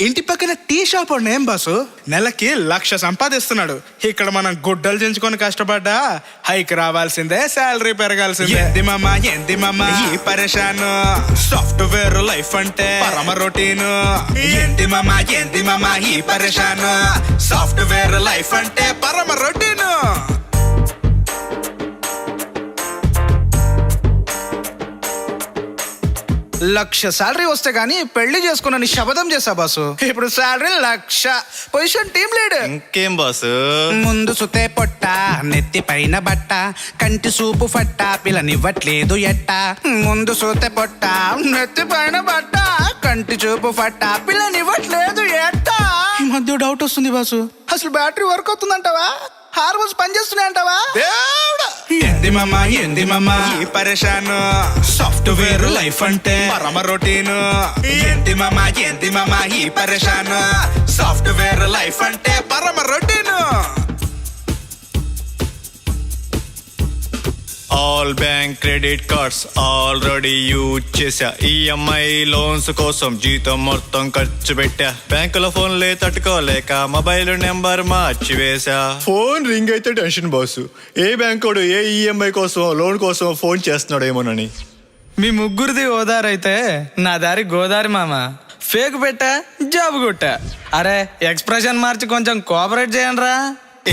ఇంటి పక్కన టీ షాప్ ఏం బాసు నెలకి 1,00,000 సంపాదిస్తున్నాడు. ఇక్కడ మనం గుడ్డలు చించుకొని కష్టపడ్డా హైక్ రావాల్సిందే, శాలరీ పెరగాల్సిందే. ఏంది మామా ఈ పరేషాను, సాఫ్ట్వేర్ లైఫ్ అంటే పరమ రొటీను. ఏంది మామా ఈ పరేషాను, సాఫ్ట్వేర్ లైఫ్ అంటే పరమ రొటీను. లక్ష శాలరీ వస్తే గానీ పెళ్లి చేసుకున్నాను శపథం చేసా బాసు. ఇప్పుడు శాలరీ 1,00,000, పొజిషన్ టీమ్ లీడర్. ఇంకేం బాసు? ముందు సుతే పొట్ట, నెత్తి పైన బట్ట, కంటి సూపు ఫట్ట, పిల్లనివ్వట్లేదు ఎట్ట. ముందు సుతే పొట్ట, నెత్తి పైన బట్ట, కంటి చూపు ఫట్ట, పిల్లనివ్వట్లేదు ఎట్ట. మధ్య డౌట్ వస్తుంది బాసు. అసలు బ్యాటరీ వర్క్ అవుతుందంటావా, హార్మోన్స్ పనిచేస్తున్నాయి అంటావా? ఏంది మామా ఈ పరేషాను, సాఫ్ట్వేర్ లైఫ్ అంటే పరమ రొటీను. ఏంది మామా ఈ పరేషాను, సాఫ్ట్వేర్ లైఫ్ అంటే పరమ routine. All bank credit cards already use చేశా. ఈఎంఐ లోన్స్ కోసం జీతం మొత్తం ఖర్చు పెట్టా. బ్యాంకులో ఫోన్లే తట్టుకోలేక మొబైల్ నెంబర్ మార్చివేశా. ఫోన్ రింగ్ అయితే టెన్షన్ బాసు, ఏ బ్యాంకోడు ఏ ఈఎంఐ కోసం లోన్ కోసం ఫోన్ చేస్తున్నాడేమోనని. మీ ముగ్గురిది ఓదారైతే నా దారి గోదారి మామ. ఫేక్ పెట్టా, జాబ్ కొట్టా. అరే ఎక్స్ప్రెషన్ మార్చి కొంచెం కోఆపరేట్ చేయండి రా.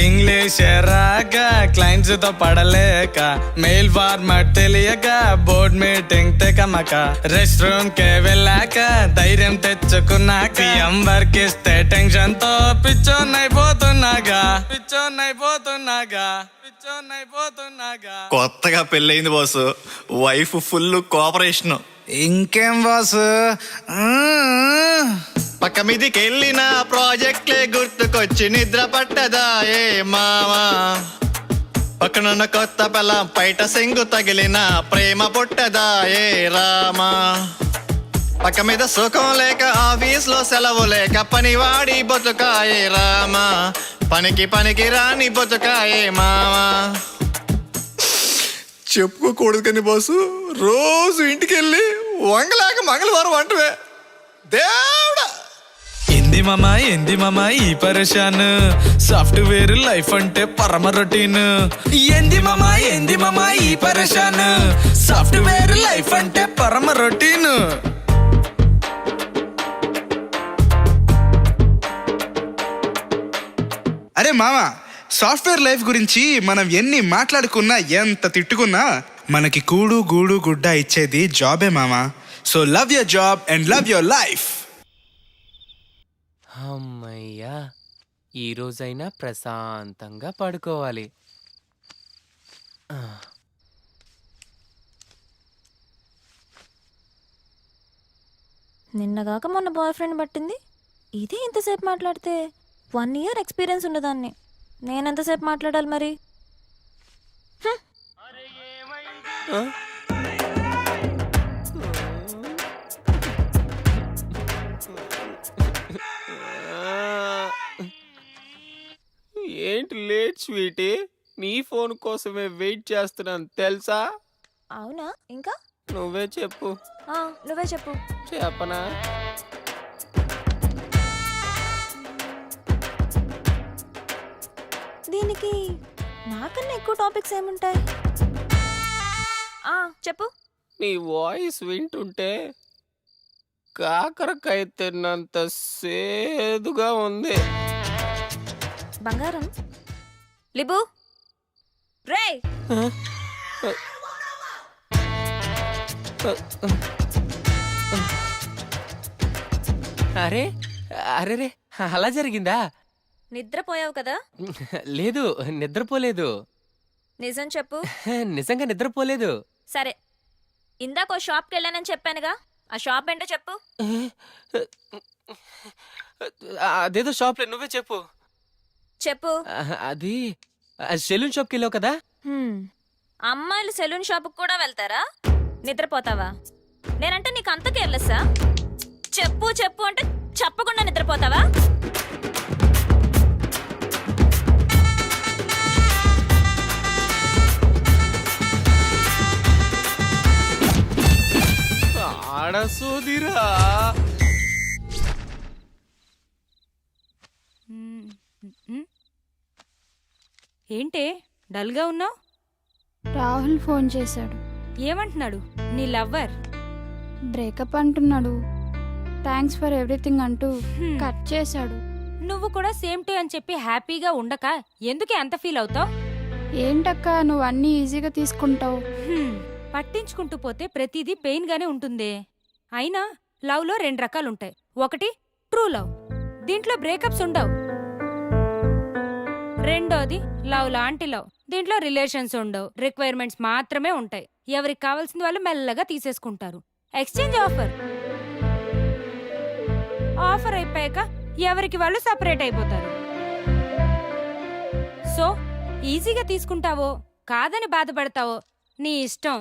ఇంగ్లీష్ రాక క్లయింట్స్ తో పడలేక, మెయిల్ ఫార్మాట్ తెలియక, బోర్డ్ మీటింగ్ తెకమక, రెస్ట్ రూమ్ కే వెళ్ళాక ధైర్యం తెచ్చుకున్నాక, వర్క్ ఇస్తే టెన్షన్ తో పిచ్చోన్నైపోతున్నాగా. కొత్తగా పెళ్ళయింది బాసు, వైఫ్ ఫుల్ కోఆపరేషన్. ఇంకేం బాసు. పక్క మీదికి వెళ్ళిన ప్రాజెక్ట్లే గుర్తుకొచ్చి నిద్ర పట్టదా ఏ మావా. పక్కనున్న కొత్త పిల్లం పైట సెంగు తగిలిన ప్రేమ పుట్టదా ఏ రామా. పక్క మీద సుఖం లేక ఆఫీస్ లో సెలవు లేక పనివాడి బతుకాయే రామా. పనికి రాని బతుకాయే మావా. చెప్పుకోకూడదు కానీ బాసు, రోజు ఇంటికి వెళ్ళి వంగలేక మంగళవారం అంటవే దేవుడా. ఏంది మామా ఈ పరేషాన్, సాఫ్ట్వేర్ లైఫ్ అంటే పరమ రొటీన్. ఏంది మామా ఈ పరేషాన్, సాఫ్ట్వేర్ లైఫ్ అంటే పరమ రొటీన్. అరే మామా, సాఫ్ట్వేర్ లైఫ్ గురించి మనం ఎన్ని మాట్లాడుకున్నా ఎంత తిట్టుకున్నా మనకి కూడు గూడు గుడ్డ ఇచ్చేది జాబే మామా. So love your job and love your life. అమ్మయ్యా, ఈ రోజైనా ప్రశాంతంగా పడుకోవాలి. నిన్నగాక మొన్న బాయ్ ఫ్రెండ్ పట్టింది, ఇదే ఇంతసేపు మాట్లాడితే 1 year ఎక్స్పీరియన్స్ ఉండదాన్ని. నేనెంతసేపు మాట్లాడాలి మరి? ఏంటి లేట్ స్వీటీ, నీ ఫోన్ కోసమే వెయిట్ చేస్తున్నాను తెలుసా? అవునా, ఇంకా నువ్వే చెప్పు. నువ్వే చెప్పు. చెప్పనా? దీనికి నాకన్నా ఎక్కువ టాపిక్స్ ఏముంటాయి? చెప్పు. నీ వాయిస్ వింటుంటే కాకరకాయ తిన్నంత సేదుగా ఉంది. బంగారం లిబు రే. అరే అరే రే, అలా జరిగిందా? నిద్రపోయావు కదా? లేదు, నిద్రపోలేదు. నిజం చెప్పు. నిజంగా నిద్రపోలేదు. సరే, ఇందాక షాప్కి వెళ్ళానని చెప్పానుగా, ఆ షాప్ ఏంటో చెప్పు. అదేదో షాప్లో, నువ్వే చెప్పు. చెప్పు. అది సెలూన్ షాప్కి వెళ్ళావు కదా? అమ్మాయిలు సెలూన్ షాప్కి కూడా వెళ్తారా? నిద్రపోతావా? నేనంటే నీకు అంత కేర్లెస్సా? చెప్పు చెప్పు అంటే చెప్పకుండా నిద్రపోతావా? ఆడసోదిరా. ఏంటే డల్గా ఉన్నావు? రాహుల్ ఫోన్ చేశాడు. ఏమంటున్నాడు? నీ లవ్వర్ బ్రేకప్ అంటున్నాడు. థ్యాంక్స్ ఫర్ ఎవ్రీథింగ్ అంటూ కట్ చేశాడు. నువ్వు కూడా సేమ్ టు అని చెప్పి హ్యాపీగా ఉండక ఎందుకే అంత ఫీల్ అవుతావు? ఏంటక్క నువ్వు అన్నీ ఈజీగా తీసుకుంటావు? పట్టించుకుంటూ పోతే ప్రతిదీ పెయిన్ గానే ఉంటుంది. అయినా లవ్ లో 2 రకాలుంటాయి. ఒకటి ట్రూ లవ్, దీంట్లో బ్రేకప్స్ ఉండవు. రెండోది లవ్ లాంటి లవ్, దీంట్లో రిలేషన్స్ ఉండవు, రిక్వైర్మెంట్స్ మాత్రమే ఉంటాయి. ఎవరికి కావాల్సింది వాళ్ళు మెల్లగా తీసేసుకుంటారు. ఎక్స్చేంజ్ ఆఫర్ అయిపోయాక ఎవరికి వాళ్ళు సపరేట్ అయిపోతారు. సో ఈజీగా తీసుకుంటావో కాదని బాధపడతావో నీ ఇష్టం.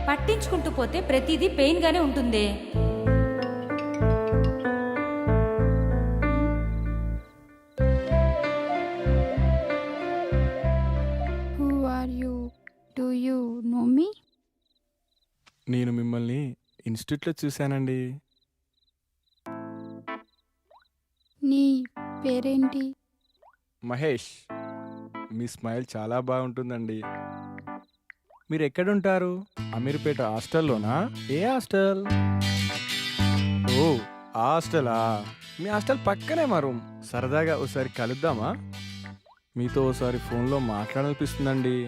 పట్టించుకుంటూ పోతే ప్రతిదీ పెయిన్ గానే ఉంటుంది. Who are you? Do you know me? నేను మిమ్మల్ని ఇన్స్టిట్యూట్లో చూశానండి. నీ పేరేంటి? మహేష్. మీ స్మైల్ చాలా బాగుంటుందండి. మీరు ఎక్కడుంటారు? అమీర్పేట హాస్టల్లోనా? ఏ హాస్టల్? ఓ ఆ హాస్టలా? మీ హాస్టల్ పక్కనే మా రూమ్. సరదాగా ఒకసారి కలుద్దామా? మీతో ఒకసారి ఫోన్లో మాట్లాడాలనిపిస్తుందండి.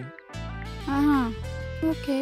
ఓకే.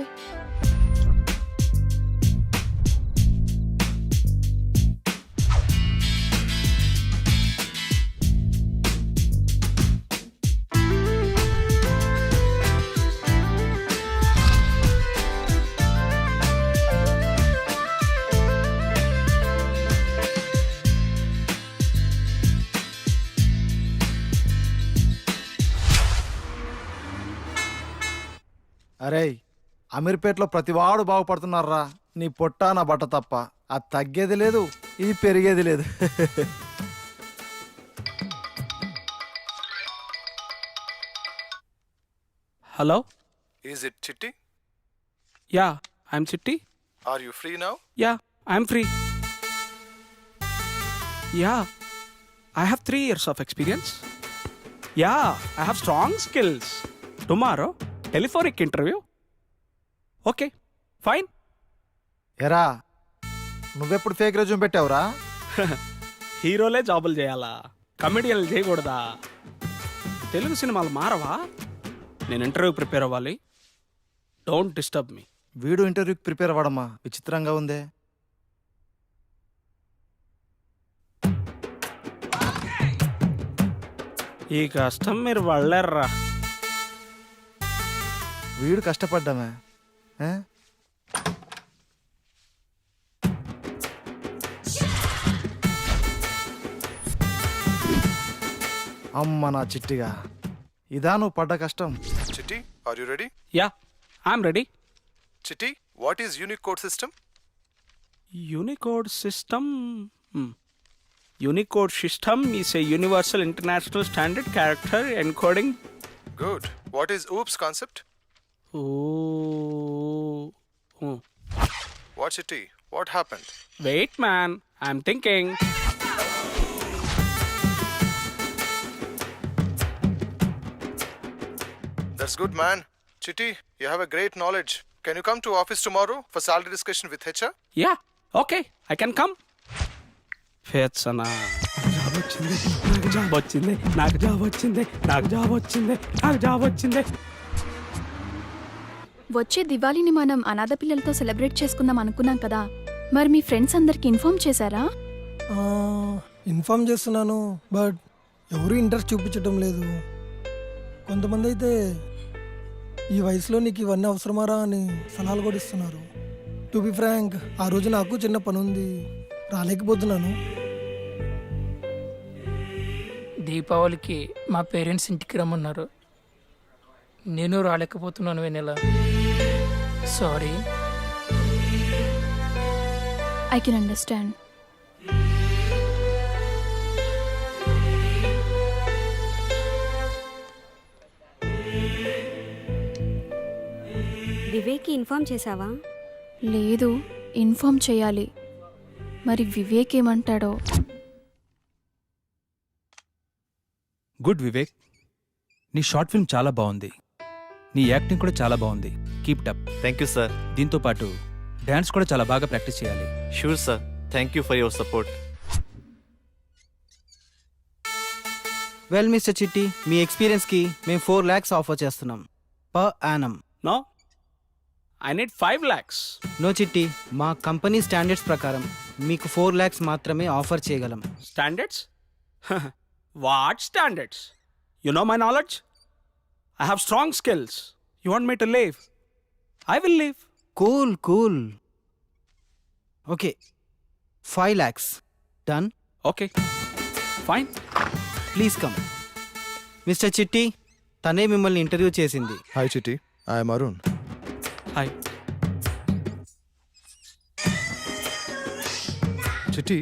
అరే అమీర్పేటలో ప్రతివాడు బాగుపడుతున్నారా. నీ పొట్ట నా బట్ట తప్ప. అది తగ్గేది లేదు, ఇది పెరిగేది లేదు. Hello, Is it Chitti? Yeah I'm చిట్టి. Are you free now? Yeah I'm free. Yeah I have 3 years of experience. Yeah I have strong skills. Tomorrow telephonic interview. Okay fine. ఎరా నువ్వెప్పుడు ఫేక్ రెజ్యూమ్ పెట్టావురా? హీరోలే జాబులు చేయాలా, కమెడియన్లు చేయకూడదా? తెలుగు సినిమాలు మారవా? నేను interview prepare అవ్వాలి. Don't disturb me. వీడు ఇంటర్వ్యూకి ప్రిపేర్ అవ్వడమా? విచిత్రంగా ఉందే. ఈ కష్టం మీరు వాళ్ళర్రా. వీడు కష్టపడ్డామే. అమ్మ నా చిట్టిగా, ఇదా నువ్వు పడ్డ కష్టం. Chitti, are you ready? Yeah I'm ready. Chitti, what is Unicode system? Unicode system. Unicode system is a universal international standard character encoding. Good. What is OOPS concept? Oh. What Chitti? What happened? Wait, man. I'm thinking. That's good, man. Chitti, you have a great knowledge. Can you come to office tomorrow for salary discussion with HR? Yeah. Okay. I can come. ఫేత్సనా job వచ్చింది, నాకు job వచ్చింది, నాకు job వచ్చింది, నాకు job వచ్చింది, నాకు job వచ్చింది. వచ్చే దివాళీని మనం అనాథ పిల్లలతో సెలబ్రేట్ చేసుకుందాం అనుకున్నాం కదా. మరి మీ ఫ్రెండ్స్ అందరికి ఇన్ఫార్మ్ చేశారా? ఇన్ఫార్మ్ చేస్తున్నాను, బట్ ఎవరు ఇంట్రెస్ట్ చూపించడం లేదు. కొంతమంది అయితే ఈ వయసులో నీకు ఇవన్నీ అవసరమారా అని సలహాలు కూడా ఇస్తున్నారు. టు బి ఫ్రాంక్, ఆ రోజు నాకు చిన్న పని ఉంది, రాలేకపోతున్నాను. దీపావళికి మా పేరెంట్స్ ఇంటికి రమ్మన్నారు, నేను రాలేకపోతున్నాను. Vennela sorry. I can understand. వివేక్కి ఇన్ఫార్మ్ చేసావా? లేదు, ఇన్ఫార్మ్ చేయాలి. మరి వివేక్ ఏమంటాడో. గుడ్ వివేక్, నీ షార్ట్ ఫిల్మ్ చాలా బాగుంది, నీ యాక్టింగ్ కూడా చాలా బాగుంది. Keep it up. Thank you sir. దీంతో పాటు డాన్స్ కూడా చాలా బాగా ప్రాక్టీస్ చేయాలి. Sure sir. Thank you for your support. Well mister Chitti, మీ ఎక్స్పీరియన్స్కి మేము 4 lakhs ఆఫర్ చేస్తున్నాం per annum. No, I need 5 lakhs. No Chitti, మా కంపెనీ స్టాండర్డ్స్ ప్రకారం మీకు 4 lakhs మాత్రమే ఆఫర్ చేయగలం. Standards? What standards? You know my knowledge. I have strong skills. You want me to leave? I will leave. Cool cool. Okay, 5 lakhs done. Okay fine. Please come. Mister చిట్టి, తనే మిమ్మల్ని interview చేసింది. Hi, Chitti. I am Arun. Hi. Chitti,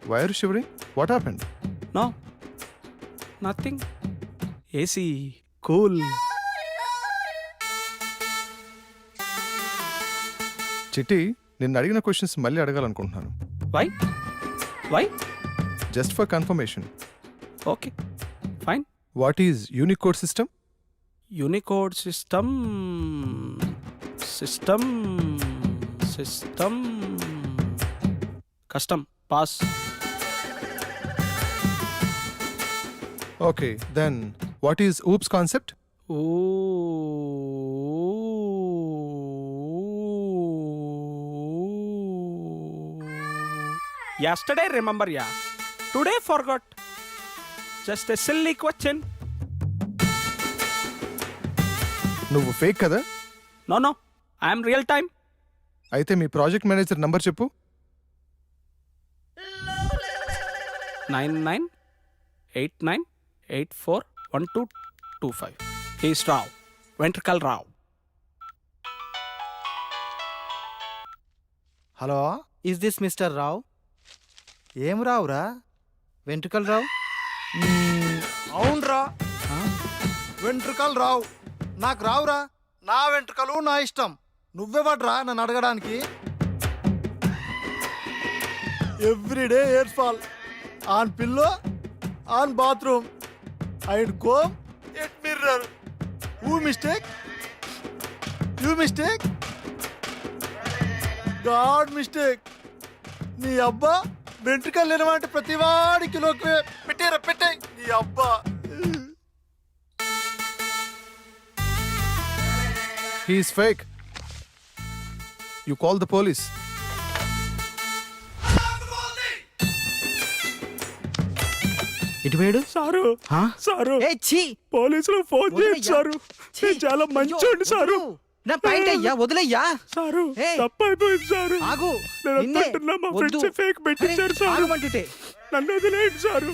why are you shivering? What happened? No nothing. AC cool. Chitti, నిన్ను అడిగిన questions మళ్ళీ అడగాలనుకుంటున్నాను. Why why? Just for confirmation. Okay fine. What is Unicode system? Unicode system system system custom pass. Okay, then what is OOPs concept? Oh yesterday remember ya, today forgot. Just a silly question. నువ్వు fake కదా? No, I am real time. అయితే మీ project manager number చెప్పు. 9989841225. He's Rao, Ventricle Rao. Hello, is this mister Rao? ఏం రావురా? Ventricle Rao? అవునరా, వెంట్రుకలు రావు. నాకు రావురా. నా వెంట్రుకలు నా ఇష్టం. నువ్వెవడ్రా నన్ను అడగడానికి? Everyday hair fall on pillow, on bathroom and comb at mirror. Who mistake? You mistake? God mistake. నీ అబ్బా వెంట్రుకలు లేనమంటే ప్రతివాడి కిలోకి పెట్టేరా, పెట్టే నీ అబ్బా. He is fake. You call the police. ఇటు వేడు సారు సారు, ఏ ఛీ, పోలీసులు ఫోన్ చేయండి సారు. నేను చాలా మంచోండి సారు. నా పాయింట్ అయ్యా, వదిలయ్యా. సారు ఏయ్, తప్పైపోయింది సారు. ఆగు. నేను నిన్నే. అనుకుంటున్నా మా వద్దు. ఫ్రెండ్స్ ఫేక్ పెట్టించారు అరే, సారు. ఆగమంటుంటే. నన్ను వదిలేయండి సారు.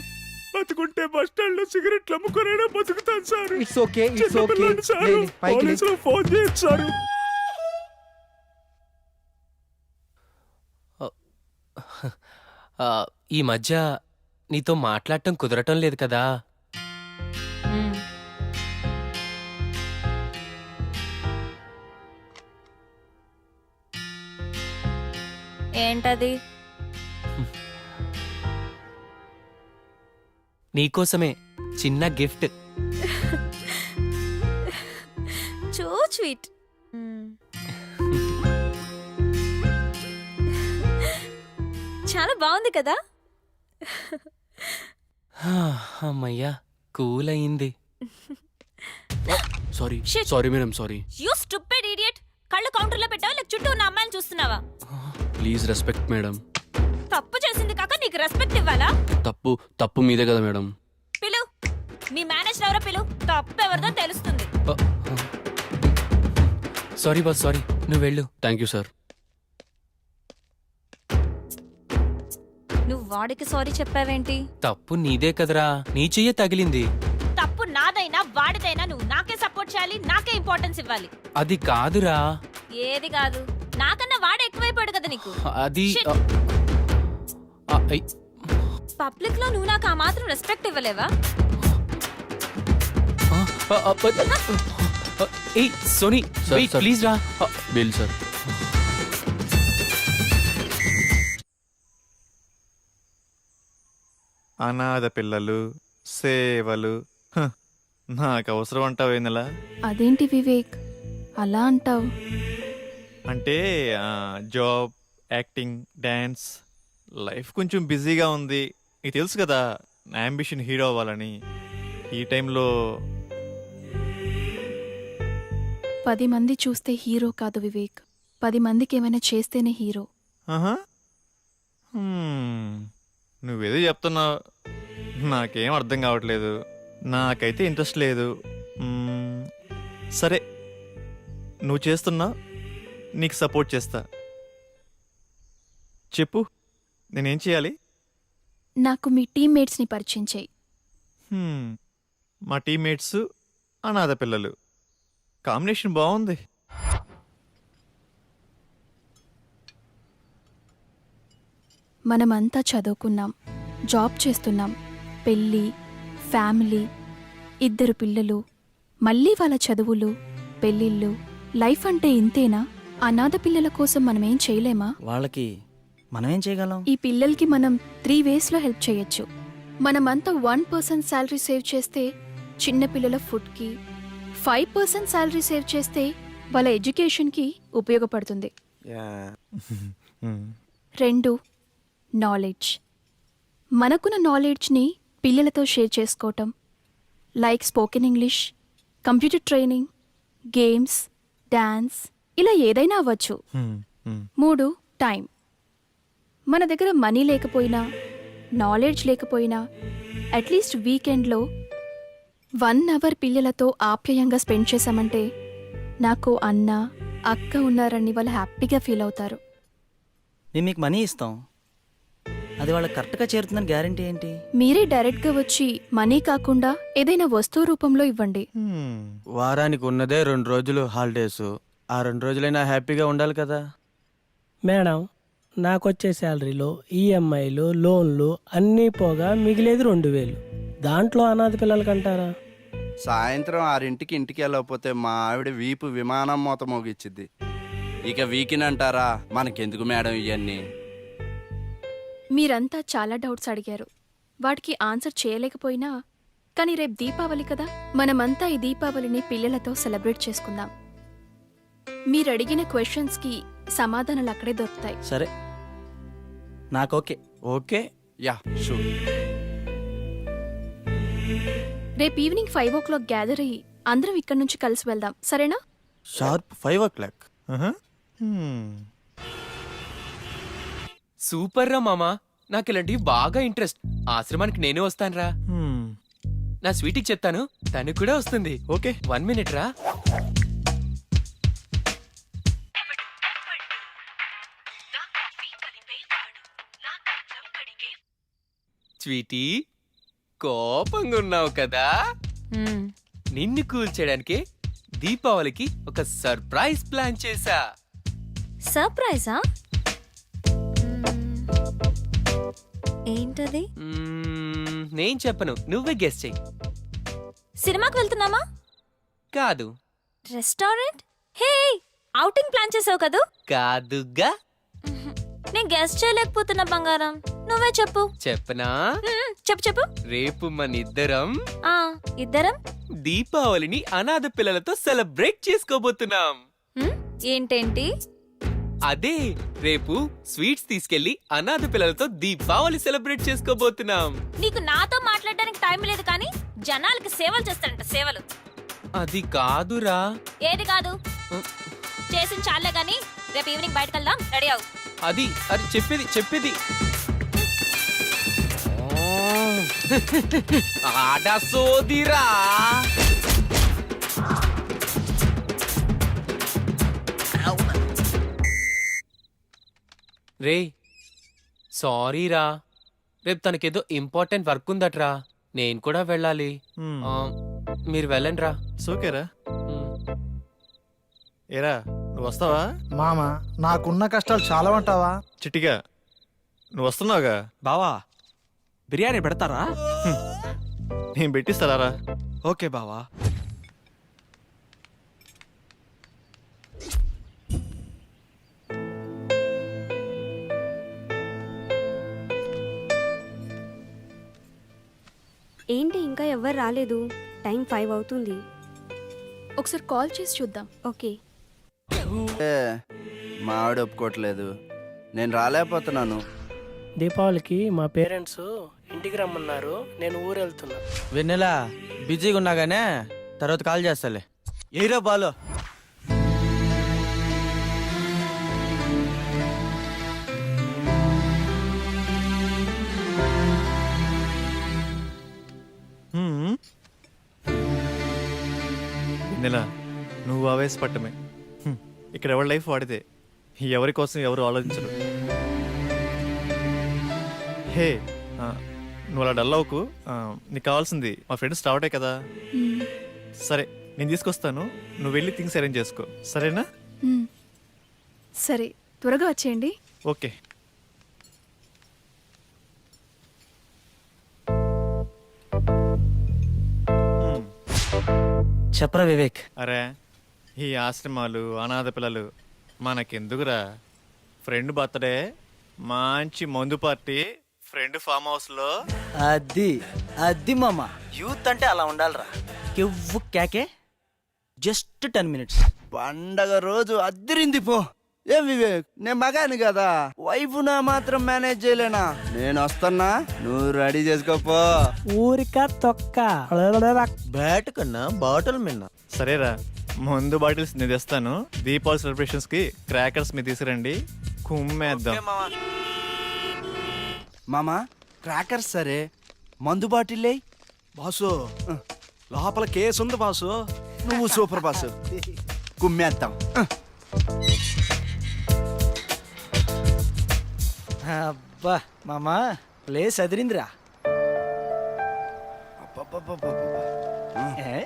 బతుకుంటే బస్ స్టాండ్ లో సిగరెట్లు అమ్ముకునే బతుకుతాను సారు. ఇట్స్ ఓకే, ఇట్స్ చిన్న ఓకే. పిల్లాడిని సారు. పోలీసులు ఫోన్ చేయండి సారు. ఈ మధ్య నీతో మాట్లాడటం కుదరటం లేదు కదా. ఏంటది? నీకోసమే చిన్న గిఫ్ట్. చూ స్వీట్. చాలా బాగుంది కదా. అమ్మయ్యా, కూల్ అయింది. Sorry Shit. Sorry madam, sorry. You stupid idiot. కళ్ళు కౌంటర్లో పెట్టావా లేక చుట్టూ ఉన్న అమ్మాయిని చూస్తున్నావా? Please respect madam. తప్పు చేసింది కాక నీకు రెస్పెక్ట్ ఇవ్వాలా? తప్పు మీదే కదా మేడం. పిలు, మీ మేనేజర్ ఎవరో పిలు. తప్పు ఎవరిదో తెలుస్తుంది. Sorry boss, sorry. నువ్వు వెళ్ళు. Thank you sir. నువ్వు వాడికి సారీ చెప్పావేంటి? తప్పు నీదే కదరా, నీ చెయ్యే తగిలింది. తప్పు నాదైనా వాడిదైనా నువ్వు నాకే సపోర్ట్ చేయాలి, నాకే ఇంపార్టెన్స్ ఇవ్వాలి. అది కాదురా. ఏది కాదు? నాకన్నా వాడే ఎక్కువైపోయాడు కదా నీకు. అది Shit. పబ్లిక్ లో నువ్వు నాకు ఆ మాత్రం రెస్పెక్ట్ ఇవ్వలేవా? ఏయ్ సోనీ, వెయిట్ ప్లీజ్ రా. Bill sir. అనాథ పిల్లలు, సేవలు, హ, నాకు అవసరం అంటావు ఏందలా? అదేంటి వివేక్ అలా అంటావు? అంటే జాబ్, యాక్టింగ్, డ్యాన్స్, లైఫ్ కొంచెం బిజీగా ఉంది. నీకు తెలుసు కదా నా అంబిషన్ హీరో అవ్వాలని. ఈ టైంలో 10 మంది చూస్తే హీరో కాదు వివేక్, 10 మందికి ఏమైనా చేస్తేనే హీరో. ఆహా, నువ్వేదో చెప్తున్నావు, నాకేం అర్థం కావట్లేదు. నాకైతే ఇంట్రెస్ట్ లేదు. సరే, నువ్వు చేస్తున్నావు, నీకు సపోర్ట్ చేస్తా. చెప్పు, నేనేం చేయాలి? నాకు మీ టీమ్మేట్స్ని పరిచయం చేయి. మా టీమ్మేట్స్ అనాథ పిల్లలు. కాంబినేషన్ బాగుంది. మనమంతా చదువుకున్నాం, జాబ్ చేస్తున్నాం, పెళ్ళి, ఫ్యామిలీ, 2 పిల్లలు, మళ్ళీ వాళ్ళ చదువులు, పెళ్ళిళ్ళు. లైఫ్ అంటే ఇంతేనా? అనాథ పిల్లల కోసం మనమేం చేయలేమా? వాళ్ళకి మనమేం చేయగలం? ఈ పిల్లలకి మనం 3 వేస్లో హెల్ప్ చేయొచ్చు. మనమంతా 1% శాలరీ సేవ్ చేస్తే చిన్నపిల్లల ఫుడ్కి, 5% శాలరీ సేవ్ చేస్తే వాళ్ళ ఎడ్యుకేషన్కి ఉపయోగపడుతుంది. 2 నాలెడ్జ్. మనకున్న నాలెడ్జ్ని పిల్లలతో షేర్ చేసుకోవటం, like spoken English, computer training, games, dance, ఇలా ఏదైనా అవ్వచ్చు. 3 టైం. మన దగ్గర మనీ లేకపోయినా, నాలెడ్జ్ లేకపోయినా, అట్లీస్ట్ వీకెండ్లో 1 అవర్ పిల్లలతో ఆప్యాయంగా స్పెండ్ చేశామంటే నాకు అన్న, అక్క ఉన్నారని వాళ్ళు హ్యాపీగా ఫీల్ అవుతారు. మేము మీకు మనీ ఇస్తాం, అది వాళ్ళకి కరెక్ట్గా చేరుతుందని గ్యారంటీ ఏంటి? మీరే డైరెక్ట్గా వచ్చి మనీ కాకుండా ఏదైనా వస్తువు రూపంలో ఇవ్వండి. వారానికి ఉన్నదే 2 రోజులు హాలిడేస్. ఆ 2 రోజులైనా హ్యాపీగా ఉండాలి కదా. మేడం, నాకొచ్చే శాలరీలో ఈఎంఐలు, లోన్లు అన్నీ పోగా మిగిలేది 2000. దాంట్లో అనాథ పిల్లలకంటారా? సాయంత్రం 6ంటికి ఇంటికి వెళ్ళకపోతే మా ఆవిడ వీపు విమానం మోత మోగిచ్చిద్ది. ఇక వీకెండ్ అంటారా? మనకెందుకు మేడం ఇవన్నీ? మీరంతా చాలా డౌట్స్ అడిగారు, వాటికి ఆన్సర్ చేయలేకపోయినా, కానీ రేపు దీపావళి కదా, మనమంతా ఈ దీపావళిని పిల్లలతో సెలబ్రేట్ చేసుకుందాం. మీరు అడిగిన క్వశ్చన్స్కి సమాధానాలు అక్కడే దొరుకుతాయి. సరే, నాకు ఓకే. Okay, yeah sure. రేపు ఈవినింగ్ 5 o'clock గ్యాదర్ అయ్యి అందరం ఇక్కడి నుంచి కలిసి వెళ్దాం, సరేనా? Sharp 5 o'clock. సూపర్ రా మామా, నాకు ఇలాంటివి బాగా ఇంట్రెస్ట్. ఆశ్రమానికి నేనే వస్తానురా. నా స్వీట్కి చెప్తాను, తను కూడా వస్తుంది. ఓకే, 1 minute రా. స్వీటీ, కోపంగా ఉన్నావు కదా? నిన్ను కూల్ చేయడానికి దీపావళికి ఒక సర్ప్రైజ్ ప్లాన్ చేశా. సర్ప్రైజా? ఏంటది? నేను చెప్పను, నువ్వే గెస్ చెయ్యి. సినిమాకి వెళ్తున్నామా? కాదు. రెస్టారెంట్? హే, ఔటింగ్ ప్లాన్ చేసావు కదూ? కాదుగా. నేను గెస్ చేయలేకపోతున్నా బంగారం, నువ్వే చెప్పు. చెప్పనా? చెప్పు చెప్పు. రేపు మన ఇద్దరం దీపావళిని అనాథ పిల్లలతో సెలబ్రేట్ చేసుకోబోతున్నాం. ఏంటేంటి? అదే, రేపు స్వీట్స్ తీసుకెళ్లి అనాథ పిల్లలతో దీపావళి సెలబ్రేట్ చేసుకోబోతున్నాం. నీకు నాతో మాట్లాడడానికి టైం లేదు కానీ జనాలకి సేవలు చేస్తాడంట, సేవలు. అది కాదురా. ఏది కాదు? చేసిన చాలే గాని రేపు ఈవినింగ్ బయటకు వెళ్దాం, రెడీ అవు. అది చెప్పేది ఆడా సోదిరా. రే, సారీరా, రేపు తనకేదో ఇంపార్టెంట్ వర్క్ ఉందట్రా, నేను కూడా వెళ్ళాలి. మీరు వెళ్ళండి రా. సోకేరా. ఏరా, నువ్వు వస్తావా? మామ, నాకున్న కష్టాలు చాలా ఉంటావా? చిట్టిగా, నువ్వు వస్తున్నావుగా? బావా, బిర్యానీ పెడతారా? నేను పెట్టిస్తారా? ఓకే బావా. ఏంటి ఇంకా ఎవ్వరు రాలేదు? టైం 5 అవుతుంది. ఒకసారి కాల్ చేసి చూద్దాం. ఓకే. మా ఆవిడ ఒప్పుకోవట్లేదు, నేను రాలేకపోతున్నాను. దీపావళికి మా పేరెంట్స్ ఇంటికి రమ్మన్నారు, నేను ఊరు వెళ్తున్నా. వెన్నెలా, బిజీగా ఉన్నాగానే తర్వాత కాల్ చేస్తాలే. ఏరా బాలో. నెల నువ్వు ఆవేశపట్టమే. ఇక్కడ ఎవరి లైఫ్ వాడితే ఎవరి కోసం ఎవరు ఆలోచించరు. హే నువ్వు అలా డల్ అవ్వకు. నీకు కావాల్సింది మా ఫ్రెండ్స్ రావటే కదా. సరే నేను తీసుకొస్తాను, నువ్వు వెళ్ళి థింగ్స్ అరేంజ్ చేసుకో, సరేనా? సరే, త్వరగా వచ్చేయండి. ఓకే. చెప్పరా వివేక్. అరే ఈ ఆశ్రమాలు అనాథ పిల్లలు మనకెందుకురా? ఫ్రెండ్ బర్త్డే మంచి మందు పార్టీ ఫ్రెండ్ ఫామ్ హౌస్ లో. అది అది మామ, యూత్ అంటే అలా ఉండాలిరా. కెవ్వు కేకే. Just 10 minutes. పండగ రోజు అద్దరింది పో. ఏం వివేక్, నేను మగాని కదా, వైఫ్ నా మాత్రం మేనేజ్ చేయలేనా? నేను వస్తున్నా, నువ్వు రెడీ చేసుకోపో. ఊరిక తొక్క బ్యాట్ కన్నా బాటిల్ మిన్నా. సరేరా, మందు బాటిల్స్ నేను తెస్తాను. దీపావళి సెలబ్రేషన్స్ కి క్రాకర్స్ మీద తీసుకురండి, కుమ్మేద్దాం. మామా క్రాకర్స్ సరే, మందు బాటిల్ బాసు లోపల కేసు ఉంది బాసు. నువ్వు సూపర్ బాసు, కుమ్మేద్దాం. అబ్బా మామా, ప్లేస్ అదిరిందిరా. ఏ?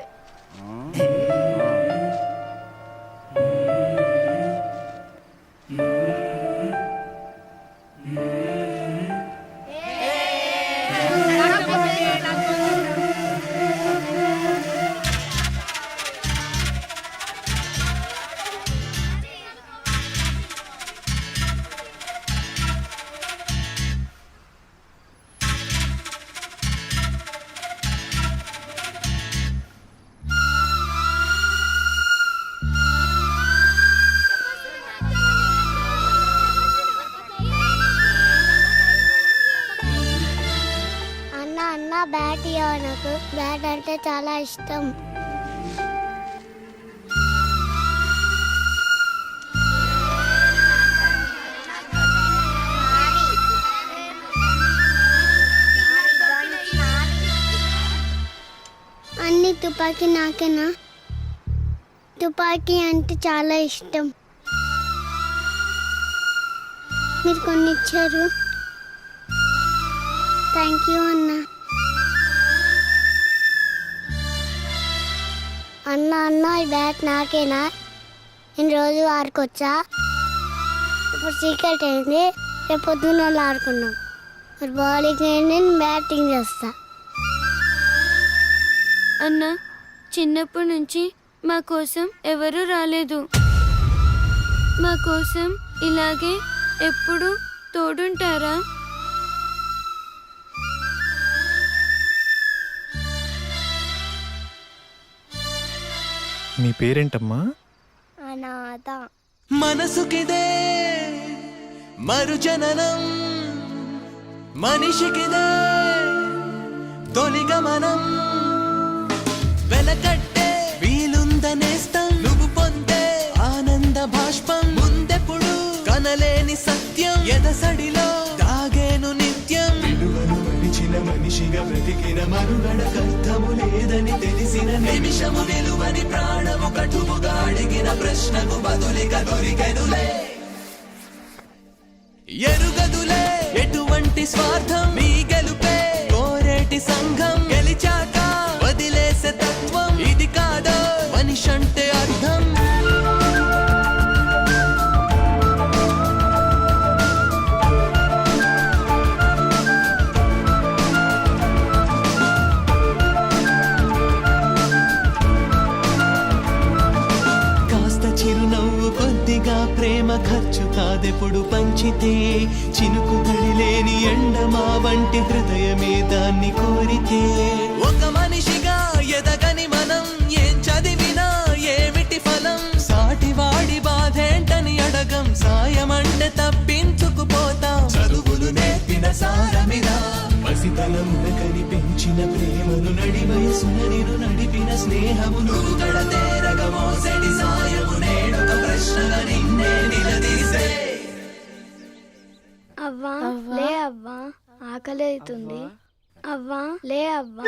బ్యాట్ ఇవ్వ, నాకు బ్యాట్ అంటే చాలా ఇష్టం. అన్ని తుపాకీ నాకేనా? తుపాకీ అంటే చాలా ఇష్టం. మీరు కొన్ని ఇచ్చారు, థ్యాంక్ యూ అన్నా. అన్న ఈ బ్యాట్ నాకేనా? నేను రోజు ఆడుకోవచ్చా? ఇప్పుడు చీకట్ అయింది, రేపు పొద్దున్న ఆడుకున్నాం. మరి బౌలింగ్ నేను బ్యాటింగ్ చేస్తా. అన్న, చిన్నప్పటి నుంచి మా కోసం ఎవరూ రాలేదు. మా కోసం ఇలాగే ఎప్పుడు తోడుంటారా? మీ పేరేంటమ్మా? అనాథ. మనసుకిదే మరుజననం, మనిషికిదే తొలి గమనం. వెనకట్టే వీలుందనేస్తం, నువ్వు పొందే ఆనంద భాష్పం. ముందెప్పుడు కనలేని సత్యం, ఎదసడిలో దాగేను నిత్యం. విలువను మరిచిన మనిషిగా బ్రతికిన మనుగడకర్థము లేదని తెలిసిన నిమిషము నిలువని ప్రాణము కటువుగా అడిగిన ప్రశ్నకు బదులిగా దొరికెనులే. ఎరుగదులే ఎటువంటి స్వార్థం, మీ గెలుపే కోరేటి సంఘం. గెలిచాక వదిలేసే తత్వం, ఇది కాదో మనిషంటే అర్థం. చిరునవ్వు కొద్దిగా ప్రేమ ఖర్చు కాదెప్పుడు పంచితే. చినుకు తడిలేని ఎండమా వంటి హృదయమే దాన్ని కోరితే. ఒక మనిషిగా ఎదగని మనం ఏం చదివినా ఏమిటి ఫలం? సాటివాడి బాధేంటని అడగం, సాయమంటే తప్పించుకుపోతాం. చదువులు నేర్పిన సారమిరా, పసితనమున కనిపించిన ప్రేమను, నడి వయసున నిన్ను నడిపిన స్నేహమును, గడతేరగ మోసడి సాయము నేడొక ప్రశ్నగా నిన్నే నిలదీసే. అవ్వా లే అవ్వా, ఆకలి అవుతుంది. అవ్వా లే అవ్వా.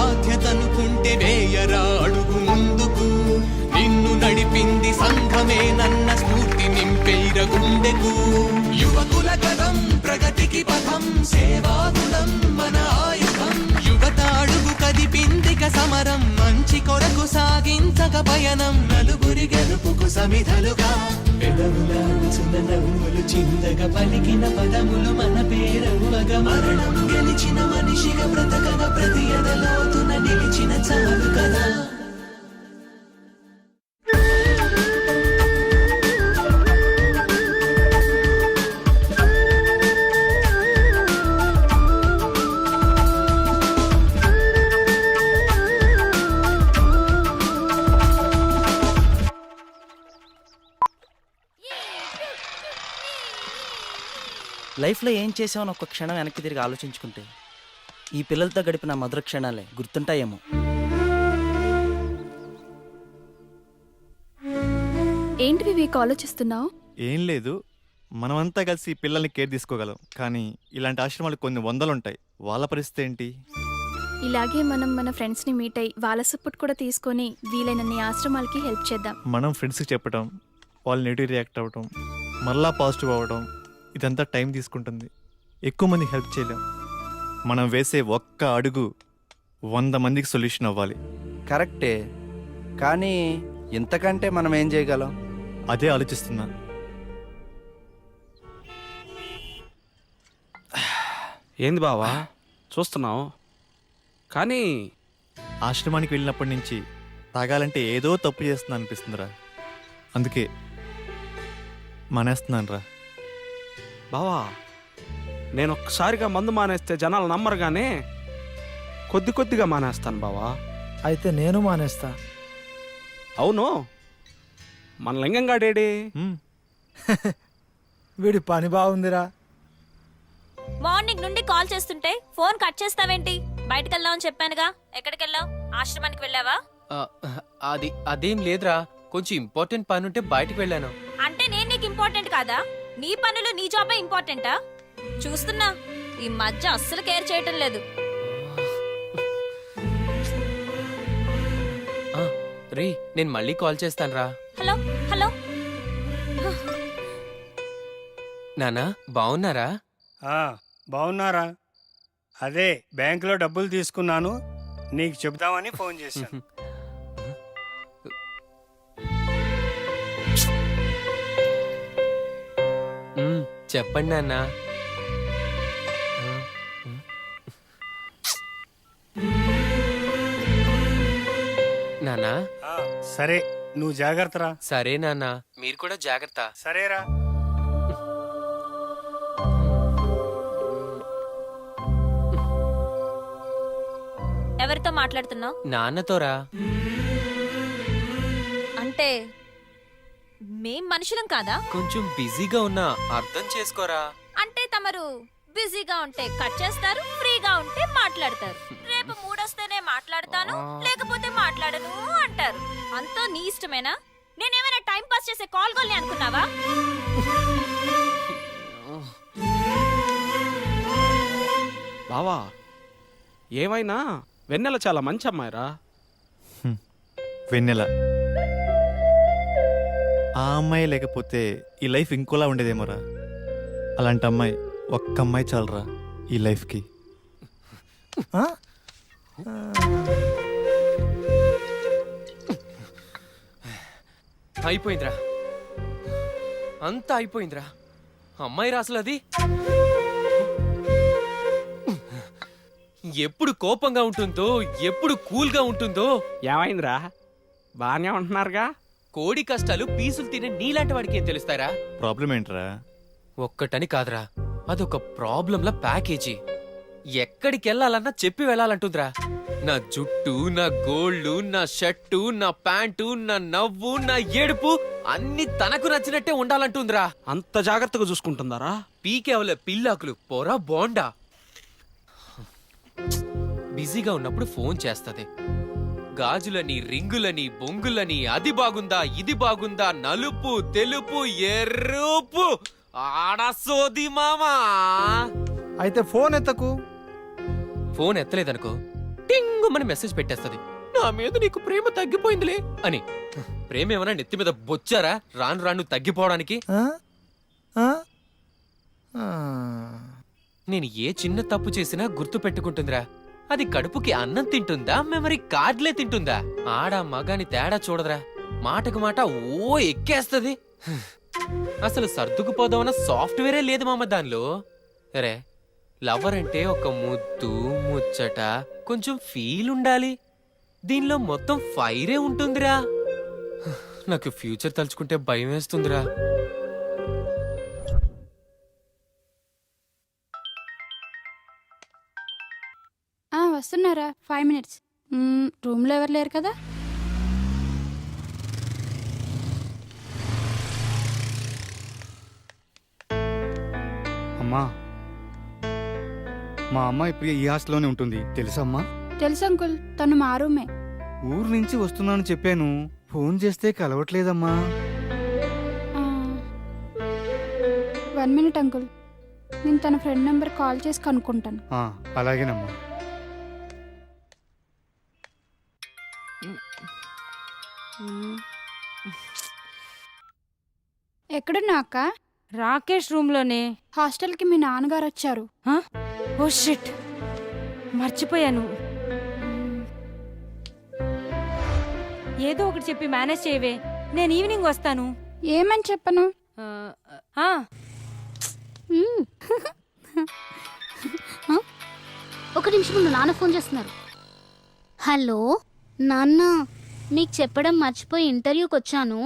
బాధ్యతనుకుంటే వేయరా అడుగు ముందుకు. నిన్ను నడిపింది సంఘమే నన్న స్ఫూర్తి నింపేర గుండెకు. యువకుల కథం ప్రగతికి పథం సేవాగుణం మన ఆయుధం. యువత అడుగు కదిపిందిక సమరం మంచి కొరకు సాగించక పయనం. నలుగురి గెలుపుకు సమిధలుగా పెదవులాడుచున్న నవ్వులు చిందగా పలికిన పదములు మన పేరవ్వగా. మరణం గెలిచిన మనిషిగా బ్రతకగా ప్రతి ఎదలోతున నిలిచిన చాలు కదా. లైఫ్లో ఏం చేసామని ఒక్క క్షణం వెనక్కి తిరిగి ఆలోచించుకుంటే ఈ పిల్లలతో గడిపిన మధుర క్షణాలే గుర్తుంటాయేమో. ఏంటి వివేక్ ఆలోచిస్తున్నావు? ఏం లేదు, మనమంతా కలిసి పిల్లల్ని కేర్ తీసుకోగలం, కానీ ఇలాంటి ఆశ్రమాలు కొన్ని వందలుంటాయి. వాళ్ళ పరిస్థితి ఏంటి? ఇలాగే మనం మన ఫ్రెండ్స్ని మీట్ అయ్యి వాళ్ళ సపోర్ట్ కూడా తీసుకొని వీలైనన్ని ఆశ్రమాలకి హెల్ప్ చేద్దాం. మనం ఫ్రెండ్స్కి చెప్పటం, వాళ్ళు నెగిటివ్ రియాక్ట్ అవ్వటం, మళ్ళా పాజిటివ్ అవ్వడం, ఇదంతా టైం తీసుకుంటుంది. ఎక్కువ మందికి హెల్ప్ చేయలేం. మనం వేసే ఒక్క అడుగు 100 మందికి సొల్యూషన్ అవ్వాలి. కరెక్టే, కానీ ఇంతకంటే మనం ఏం చేయగలం? అదే ఆలోచిస్తున్నా. ఏంది బావా చూస్తున్నావు? కానీ ఆశ్రమానికి వెళ్ళినప్పటి నుంచి తాగాలంటే ఏదో తప్పు చేస్తున్నా అనిపిస్తుందిరా. అందుకే మానేస్తున్నాను రా. బావా నేను ఒక్కసారిగా మందు మానేస్తే జనాలు నమ్మరు, కానీ కొద్ది కొద్దిగా మానేస్తాను బావా. అయితే నేను మానేస్తా. అవును, మన లింగంగాడేడి? వీడి పని బాగుందిరా. మార్నింగ్ నుండి కాల్ చేస్తుంటే ఫోన్ కట్ చేస్తావేంటి? బయటకు వెళ్దామని చెప్పానుగా. ఎక్కడికి వెళ్ళావు? ఆశ్రమానికి వెళ్ళావా? అదేం లేదురా, కొంచెం ఇంపార్టెంట్ పని ఉంటే బయటకు వెళ్ళాను. అంటే నేను నీకు ఇంపార్టెంట్ కాదా? నీ పనులు నీ జాబే ఇంపార్టెంటా? చూస్తున్నా ఈ మధ్య అస్సలు కేర్ చేయటం లేదు. రే నేను మళ్ళీ కాల్ చేస్తాను రా. Hello hello. నానా బాగున్నారా? బాగున్నారా? అదే బ్యాంకులో డబ్బులు తీసుకున్నాను, నీకు చెప్దామని ఫోన్ చేశాను. చెప్పండి నాన్న. నానా సరే, నువ్వు జాగ్రత్తరా. సరే నాన్న, మీరు కూడా జాగ్రత్త. సరేరా. ఎవరితో మాట్లాడుతున్నావు? నాన్నతోరా. అంటే మేం మనుషులం కాదా? కొంచెం బిజీగా ఉన్నా అర్థం చేసుకోరా. అంటే తమరు బిజీగా ఉంటే కట్ చేస్తారు, ఫ్రీగా ఉంటే మాట్లాడతారు. రేపు మూడొస్తేనే మాట్లాడతాను, లేకపోతే మాట్లాడను అంటారు. అంతా నీ ఇష్టమేనా? నేనేమైనా టైం పాస్ చేసే కాల్ గోల్ని అనుకున్నావా? బావా ఏమైనా వెన్నెల చాలా మంచి అమ్మాయిరా. వెన్నెల ఆ అమ్మాయి లేకపోతే ఈ లైఫ్ ఇంకోలా ఉండేదేమోరా. అలాంటి అమ్మాయి, ఒక్క అమ్మాయి చాలరా ఈ లైఫ్కి. అయిపోయిందిరా, అంతా అయిపోయిందిరా. అమ్మాయి రాసులు అది ఎప్పుడు కోపంగా ఉంటుందో, ఎప్పుడు కూల్గా ఉంటుందో. ఏమైందిరా? బాగానే ఉంటున్నారుగా. కోడి కష్టాలు పీసులు తినే నీలాంటి వాడికి ఏం తెలుస్తారా? ప్రాబ్లం ఏంట్రా? ఒక్కటని కాదురా, అదొక ప్రాబ్లంల ప్యాకేజీ. ఎక్కడికి వెళ్ళాలన్నా చెప్పి వెళ్ళాలంటుందిరా. నా జుట్టు, నా గోల్డ్, నా షర్టు, నా ప్యాంటు, నా నవ్వు, నా ఏడుపు అన్ని తనకు నచ్చినట్టే ఉండాలంటుందిరా. అంత జాగ్రత్తగా చూసుకుంటుందారా? పీకేవలే పిల్లాకులు పొరా బోండా. బిజీగా ఉన్నప్పుడు ఫోన్ చేస్తది. గాజులని, రింగులని, బొంగులని, అది బాగుందా, ఇది బాగుందా, నలుపు, తెలుపు, ఎరుపు, ఆడసోది మామా. అయితే ఫోన్ ఎత్తకు. ఫోన్ ఎత్తలేదనుకో, టింగుమని మెసేజ్ పెట్టేస్తది, నా మీద నీకు ప్రేమ తగ్గిపోయిందిలే అని. ప్రేమ ఏమన్నా నెత్తి మీద బొచ్చారా రాను రాను తగ్గిపోవడానికి? నేను ఏ చిన్న తప్పు చేసినా గుర్తు పెట్టుకుంటుందిరా. అది కడుపుకి అన్నం తింటుందా, మెమరీ కార్డులే తింటుందా? ఆడ మగాని తేడా చూడదురా, మాటకు మాట ఓ ఎక్కేస్తది. అసలు సర్దుకుపోదామన్న సాఫ్ట్వేరే లేదు మామ దానిలో. అరే లవర్ అంటే ఒక ముద్దు ముచ్చట కొంచెం ఫీల్ ఉండాలి. దీనిలో మొత్తం ఫైరే ఉంటుందిరా. నాకు ఫ్యూచర్ తలుచుకుంటే భయం వేస్తుందిరా. వస్తున్నారా? 5 minutes. రూమ్లో ఎవరు లేరు కదా? అమ్మా, మా అమ్మ ఇప్పుడు ఈ హాస్టల్లోనే ఉంటుంది తెలుసా అమ్మా? తెలుసు అంకుల్, తను మా రూమే. ఊరు నుంచి వస్తున్నాను చెప్పాను, ఫోన్ చేస్తే కలవట్లేదమ్మా. 1 minute అంకుల్, నేను తన ఫ్రెండ్ నెంబర్ కాల్ చేసి కనుక్కుంటాను. అలాగేనమ్మా. ఎక్కడున్నా అక్క? రాకేష్ రూమ్లోనే. హాస్టల్కి మీ నాన్నగారు వచ్చారు. ఓ షిట్, మర్చిపోయాను. ఏదో ఒకటి చెప్పి మేనేజ్ చేయవే, నేను ఈవినింగ్ వస్తాను. ఏమని చెప్పను? ఒక నిమిషం ముందు నాన్న ఫోన్ చేస్తున్నారు. హలో నాన్న, మీకు చెప్పడం మర్చిపోయి ఇంటర్వ్యూకి వచ్చాను.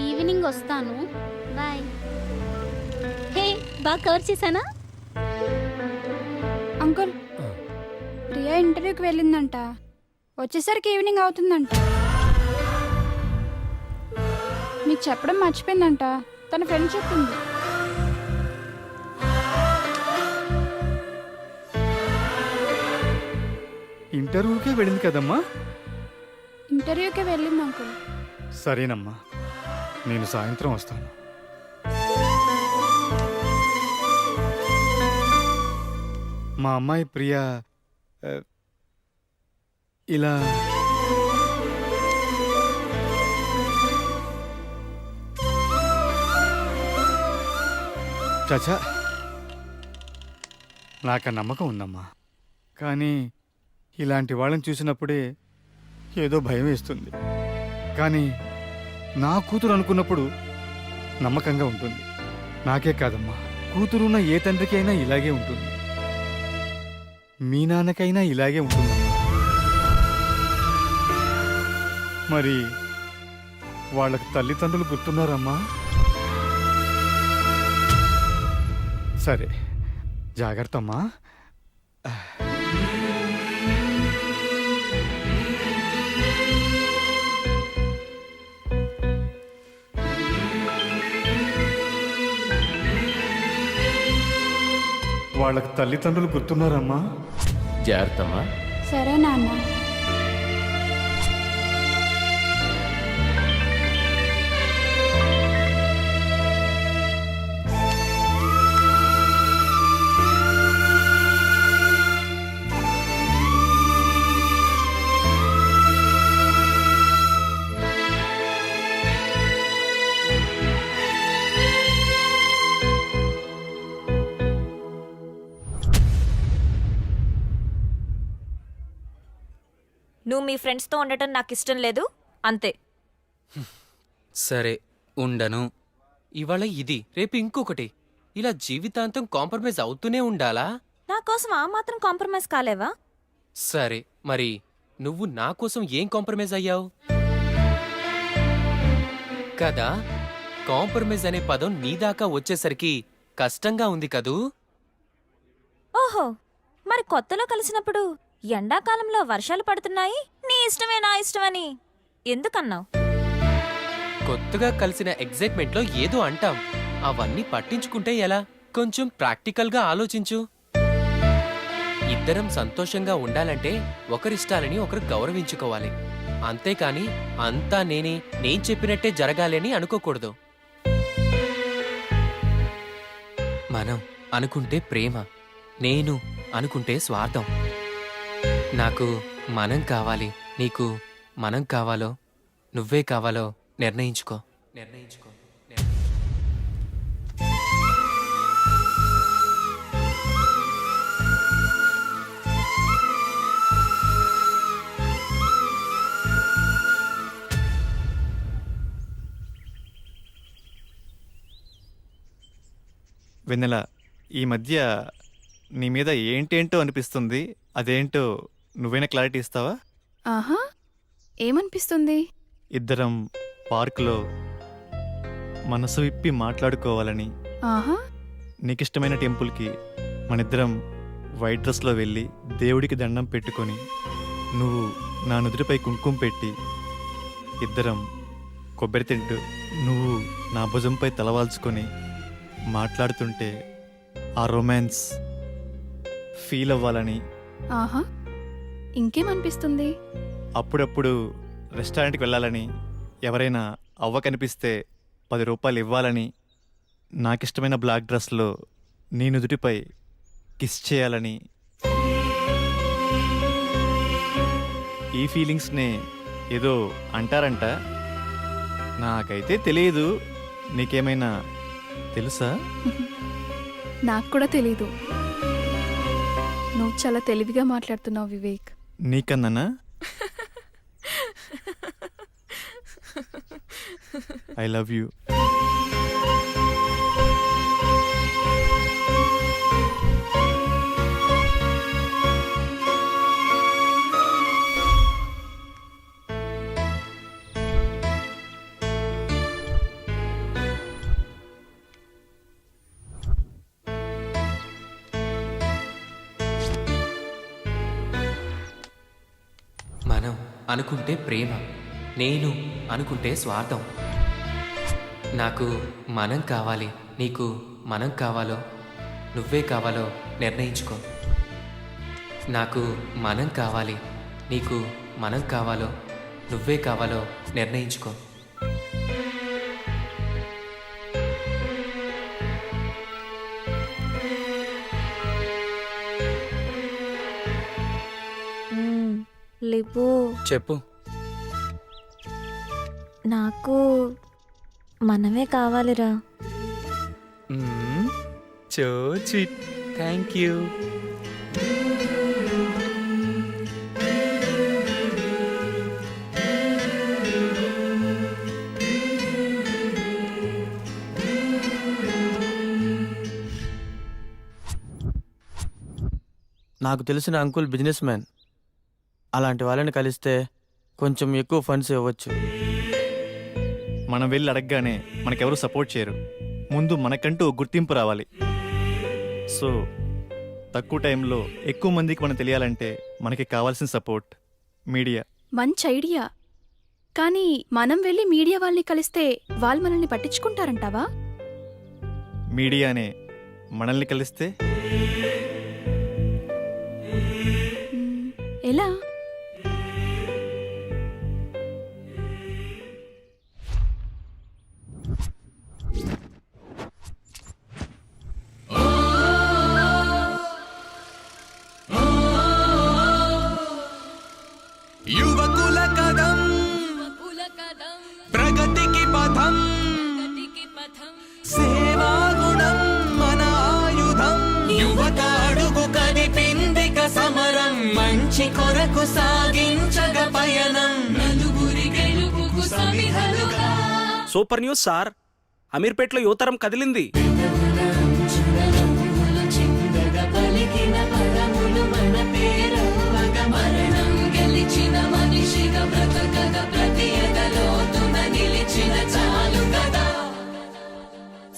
ఈవినింగ్ వస్తాను, బాయ్. హే, బాగా కవర్ చేశానా? అంకుల్, ప్రియా ఇంటర్వ్యూకి వెళ్ళిందంట, వచ్చేసరికి ఈవినింగ్ అవుతుందంట. మీకు చెప్పడం మర్చిపోయిందంట, తన ఫ్రెండ్ చెప్పింది. ఇంటర్వ్యూకే వెళ్ళింది కదమ్మా? ఇంటర్వ్యూకి వెళ్ళింది అంకుల్. సరేనమ్మా, నేను సాయంత్రం వస్తాను. మా అమ్మాయి ప్రియా ఇలా చచా, నాకు నమ్మకం ఉందమ్మా. కానీ ఇలాంటి వాళ్ళని చూసినప్పుడే ఏదో భయం వేస్తుంది. కానీ నా కూతురు అనుకున్నప్పుడు నమ్మకంగా ఉంటుంది. నాకే కాదమ్మా, కూతురున్న ఏ తండ్రికైనా ఇలాగే ఉంటుంది. మీ నాన్నకైనా ఇలాగే ఉంటుంది. మరి వాళ్ళకి తల్లిదండ్రులు గుర్తున్నారమ్మా? సరే, జాగ్రత్త అమ్మా. వాళ్ళకి తల్లిదండ్రులు గుర్తున్నారమ్మా? జాగ్రత్తమ్మా. సరే నాన్న. నువ్వు మీ ఫ్రెండ్స్తో ఉండటం నాకు ఇష్టం లేదు, అంతే. సరే ఉండను. ఇవాళ ఇది, రేపు ఇంకొకటి. ఇలా జీవితాంతం కాంప్రమైజ్ అవుతూనే ఉండాలా? నా కోసం ఆ మాత్రం కాంప్రమైజ్ కాలేవా? సరే మరి నువ్వు నా కోసం ఏం కాంప్రమైజ్ అయ్యావు? కదా, కాంప్రమైజ్ అనే పదం నీ దాకా వచ్చేసరికి కష్టంగా ఉంది కదూ? ఓహో, మరి కొత్తలో కలిసినప్పుడు ఎండాకాలంలో వర్షాలు పడుతున్నాయి, నీ ఇష్టమే నా ఇష్టమని ఎందుకన్నావు? కొత్తగా కలిసిన ఎగ్జైట్మెంట్ లో ఏదో అంటాం, అవన్నీ పట్టించుకుంటే ఎలా? కొంచెం ప్రాక్టికల్ గా ఆలోచించు. ఇద్దరం సంతోషంగా ఉండాలంటే ఒకరిష్టాలని ఒకరు గౌరవించుకోవాలి. అంతేకాని అంతా నేను చెప్పినట్టే జరగాలి అని అనుకోకూడదు. మనం అనుకుంటే ప్రేమ, నేను అనుకుంటే స్వార్థం. నాకు మనం కావాలి, నీకు మనం కావాలో నువ్వే కావాలో నిర్ణయించుకో. వెన్నెల, ఈ మధ్య నీ మీద ఏంటేంటో అనిపిస్తుంది. అదేంటో నువ్వైనా క్లారిటీ ఇస్తావా? ఆహా, ఏమనిపిస్తుంది? ఇద్దరం పార్కులో మనసు విప్పి మాట్లాడుకోవాలని, ఆహా, నీకిష్టమైన టెంపుల్కి మనిద్దరం వైట్ డ్రెస్లో వెళ్ళి దేవుడికి దండం పెట్టుకొని నువ్వు నా నుదుటిపై కుంకుమ పెట్టి ఇద్దరం కొబ్బరి తింటూ నువ్వు నా భుజంపై తలవాల్చుకొని మాట్లాడుతుంటే ఆ రొమాన్స్ ఫీల్ అవ్వాలని, ఆహా, ఇంకేమనిపిస్తుంది? అప్పుడప్పుడు రెస్టారెంట్కి వెళ్ళాలని, ఎవరైనా అవ్వ కనిపిస్తే 10 రూపాయలు ఇవ్వాలని, నాకిష్టమైన బ్లాక్ డ్రెస్లో నీ నుదుటిపై కిస్ చేయాలని. ఈ ఫీలింగ్స్నే ఏదో అంటారంట, నాకైతే తెలియదు. నీకేమైనా తెలుసా? నాకు కూడా తెలీదు. నువ్వు చాలా తెలివిగా మాట్లాడుతున్నావు వివేక్. నీకన్నానా? I love you. మనం అనుకుంటే ప్రేమ, నేను అనుకుంటే స్వార్థం. నాకు మనం కావాలి, నీకు మనం కావాలో నువ్వే కావాలో నిర్ణయించుకో. నాకు మనం కావాలి, నీకు మనం కావాలో నువ్వే కావాలో నిర్ణయించుకో. లిపు, చెప్పు. నాకు మనమే కావాలిరా. So sweet, thank you. నాకు తెలిసిన అంకుల్ బిజినెస్ మ్యాన్. అలాంటి వాళ్ళని కలిస్తే కొంచెం ఎక్కువ ఫండ్స్ ఇవ్వచ్చు. మనం వెళ్ళి అడగగానే మనకెవరు సపోర్ట్ చేయరు. ముందు మనకంటూ ఒక గుర్తింపు రావాలి. సో తక్కువ టైంలో ఎక్కువ మందికి మనం తెలియాలంటే మనకి కావాల్సిన సపోర్ట్ మీడియా. మంచి ఐడియా. కానీ మనం వెళ్ళి మీడియా వాళ్ళని కలిస్తే వాళ్ళు మనల్ని పట్టించుకుంటారంటావా? మీడియానే మనల్ని కలిస్తే ఎలా? యువకుల కదం ప్రగతికి పథం, సేవాగుణం మన ఆయుధం. యువత అడుగు కదిపిందిక సమరం, మంచి కొరకు సాగించగ పయనం. నలుగురి గెలుపుకు సమిధలుగా. సూపర్ న్యూస్ సార్, అమీర్పేటలో యువతరం కదిలింది.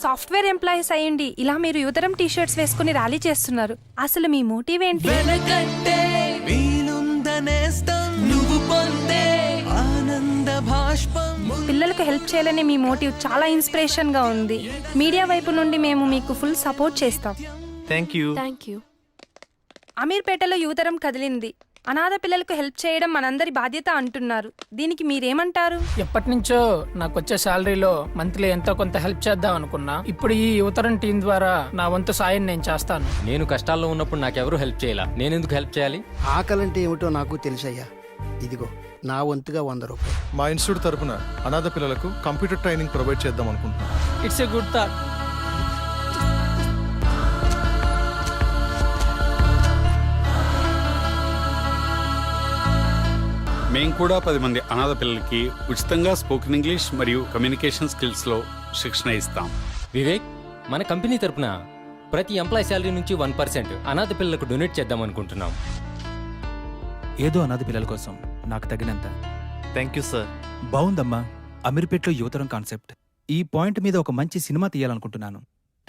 సాఫ్ట్వేర్ ఎంప్లాయీస్ అయ్యండి ఇలా మీరు యువతరం టీషర్ట్స్ వేసుకుని ర్యాలీ చేస్తున్నారు. అసలు మీ మోటివ్ ఏంటి? వెనకట్టే వీలుందనేస్తం, నువ్వు పొందే ఆనంద భాష్పం. పిల్లలకు హెల్ప్ చేయాలని మీ మోటివ్ చాలా ఇన్స్పిరేషన్ గా ఉంది. మీడియా వైపు నుండి మేము మీకు ఫుల్ సపోర్ట్ చేస్తాం. Thank you. Thank you. అమీర్పేటలో యువతరం కదిలింది. అనాథ పిల్లలకు హెల్ప్ చేయడం మనందరి బాధ్యత అంటున్నారు. దీనికి మీరేమంటారు? ఎప్పటి నుంచో నాకు వచ్చే శాలరీలో మంత్లీ ఎంతో కొంత హెల్ప్ చేద్దాం అనుకున్నా. ఇప్పుడు ఈ యువతరం టీం ద్వారా నా వంతు సాయం నేను చేస్తాను. నేను కష్టాల్లో ఉన్నప్పుడు నాకెవరూ హెల్ప్ చేయాల, నేను ఎందుకు హెల్ప్ చేయాలి? ఆకలంటే ఏమిటో నాకు తెలుసయ్యా. ఇదిగో నా వంతుగా 100 రూపాయలు. మా ఇన్స్టిట్యూట్ తరపున అనాథ పిల్లలకు కంప్యూటర్ ట్రైనింగ్ ప్రొవైడ్ చేద్దాం అనుకుంటున్నాం. It's a good thought. మేము కూడా 10 మంది అనాథ పిల్లలకి ఉచితంగా స్పోకెన్ ఇంగ్లీష్ మరియు కమ్యూనికేషన్ స్కిల్స్లో శిక్షణ ఇస్తాం. వివేక్, మన కంపెనీ తరపున ప్రతి ఎంప్లాయ్ శాలరీ నుంచి 1% అనాథ పిల్లలకు డొనేట్ చేద్దాం అనుకుంటున్నాం. ఏదో అనాథ పిల్లల కోసం నాకు తగినంత. Thank you sir. బాగుందమ్మా. అమీర్పేట్లో యువతరం కాన్సెప్ట్. ఈ పాయింట్ మీద ఒక మంచి సినిమా తీయాలనుకుంటున్నాను.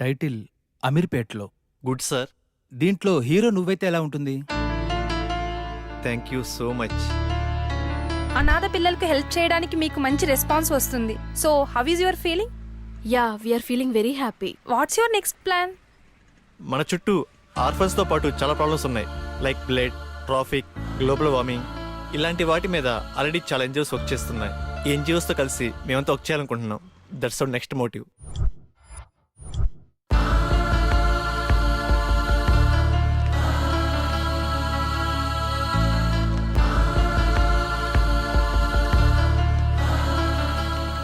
టైటిల్ అమీర్పేట్లో. Good sir. దీంట్లో హీరో నువ్వైతే ఎలా ఉంటుంది? Thank you so much. అనాథ పిల్లలకు హెల్ప్ చేయడానికి మీకు మంచి రెస్పాన్స్ వస్తుంది. So how is your feeling? Yeah, we are feeling very happy. What's your next plan? మన చుట్టూ ఆర్ఫన్స్తో పాటు చాలా ప్రాబ్లమ్స్ ఉన్నాయి. Like blood, traffic, global warming, ఇలాంటి వాటి మీద ఆల్రెడీ చాలా ఎన్జిఓస్ వర్క్ చేస్తున్నాయి. ఈ ఎన్జిఓస్తో కలిసి మేమంతా వర్క్ చేయాలనుకుంటున్నాం. That's our next motive.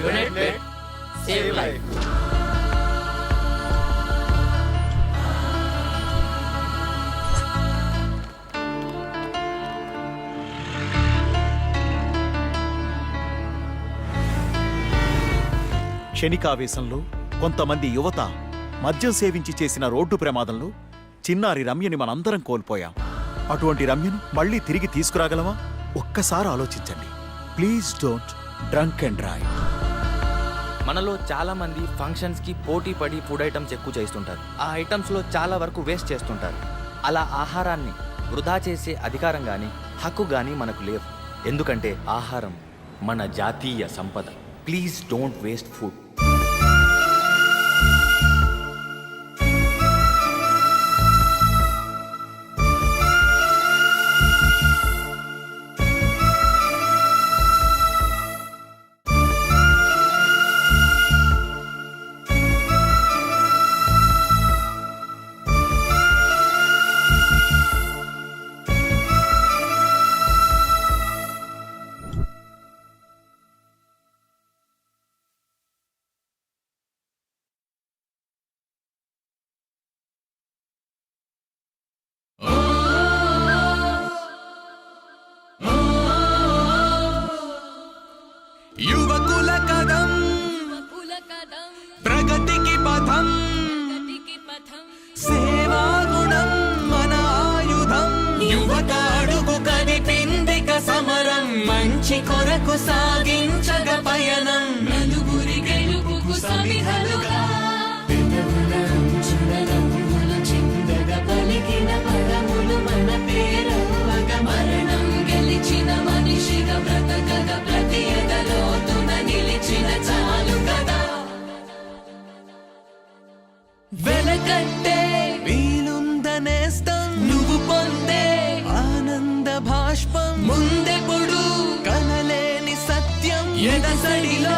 Donate blood, save life. క్షణికావేశంలో కొంతమంది యువత మద్యం సేవించి చేసిన రోడ్డు ప్రమాదంలో చిన్నారి రమ్యని మనందరం కోల్పోయాం. అటువంటి రమ్యను మళ్ళీ తిరిగి తీసుకురాగలమా? ఒక్కసారి ఆలోచించండి. Please don't drunk and drive. మనలో చాలా మంది ఫంక్షన్స్ కి పోటీ పడి ఫుడ్ ఐటమ్స్ ఎక్కువ చేస్తుంటారు. ఆ ఐటమ్స్ లో చాలా వరకు వేస్ట్ చేస్తుంటారు. అలా ఆహారాన్ని వృధా చేసే అధికారం గాని హక్కు గాని మనకు లేవు. ఎందుకంటే ఆహారం మన జాతీయ సంపద. Please don't waste food. యువకుల కదం ప్రగతికి పథం సేవాగుణం మన ఆయుధం. యువత అడుగు కదిపిందిక సమరం మంచి కొరకు సాగించగ పయనం. నలుగురి గెలుపుకు సమిధలుగా పెదవుల అంచుల నవ్వులు చిందగ పలికిన పదములు మన పేరవ్వగ మరణం గెలిచిన మనిషిగా బ్రతకగ ప్రతి ఎదలోతున నిలిచిన చాలు కదా. వెలకట్టే వీలుందనేస్తం నువ్వు పొందే ఆనంద భాష్పం. ముందెప్పుడు కనలేని సత్యం ఎదసడిలో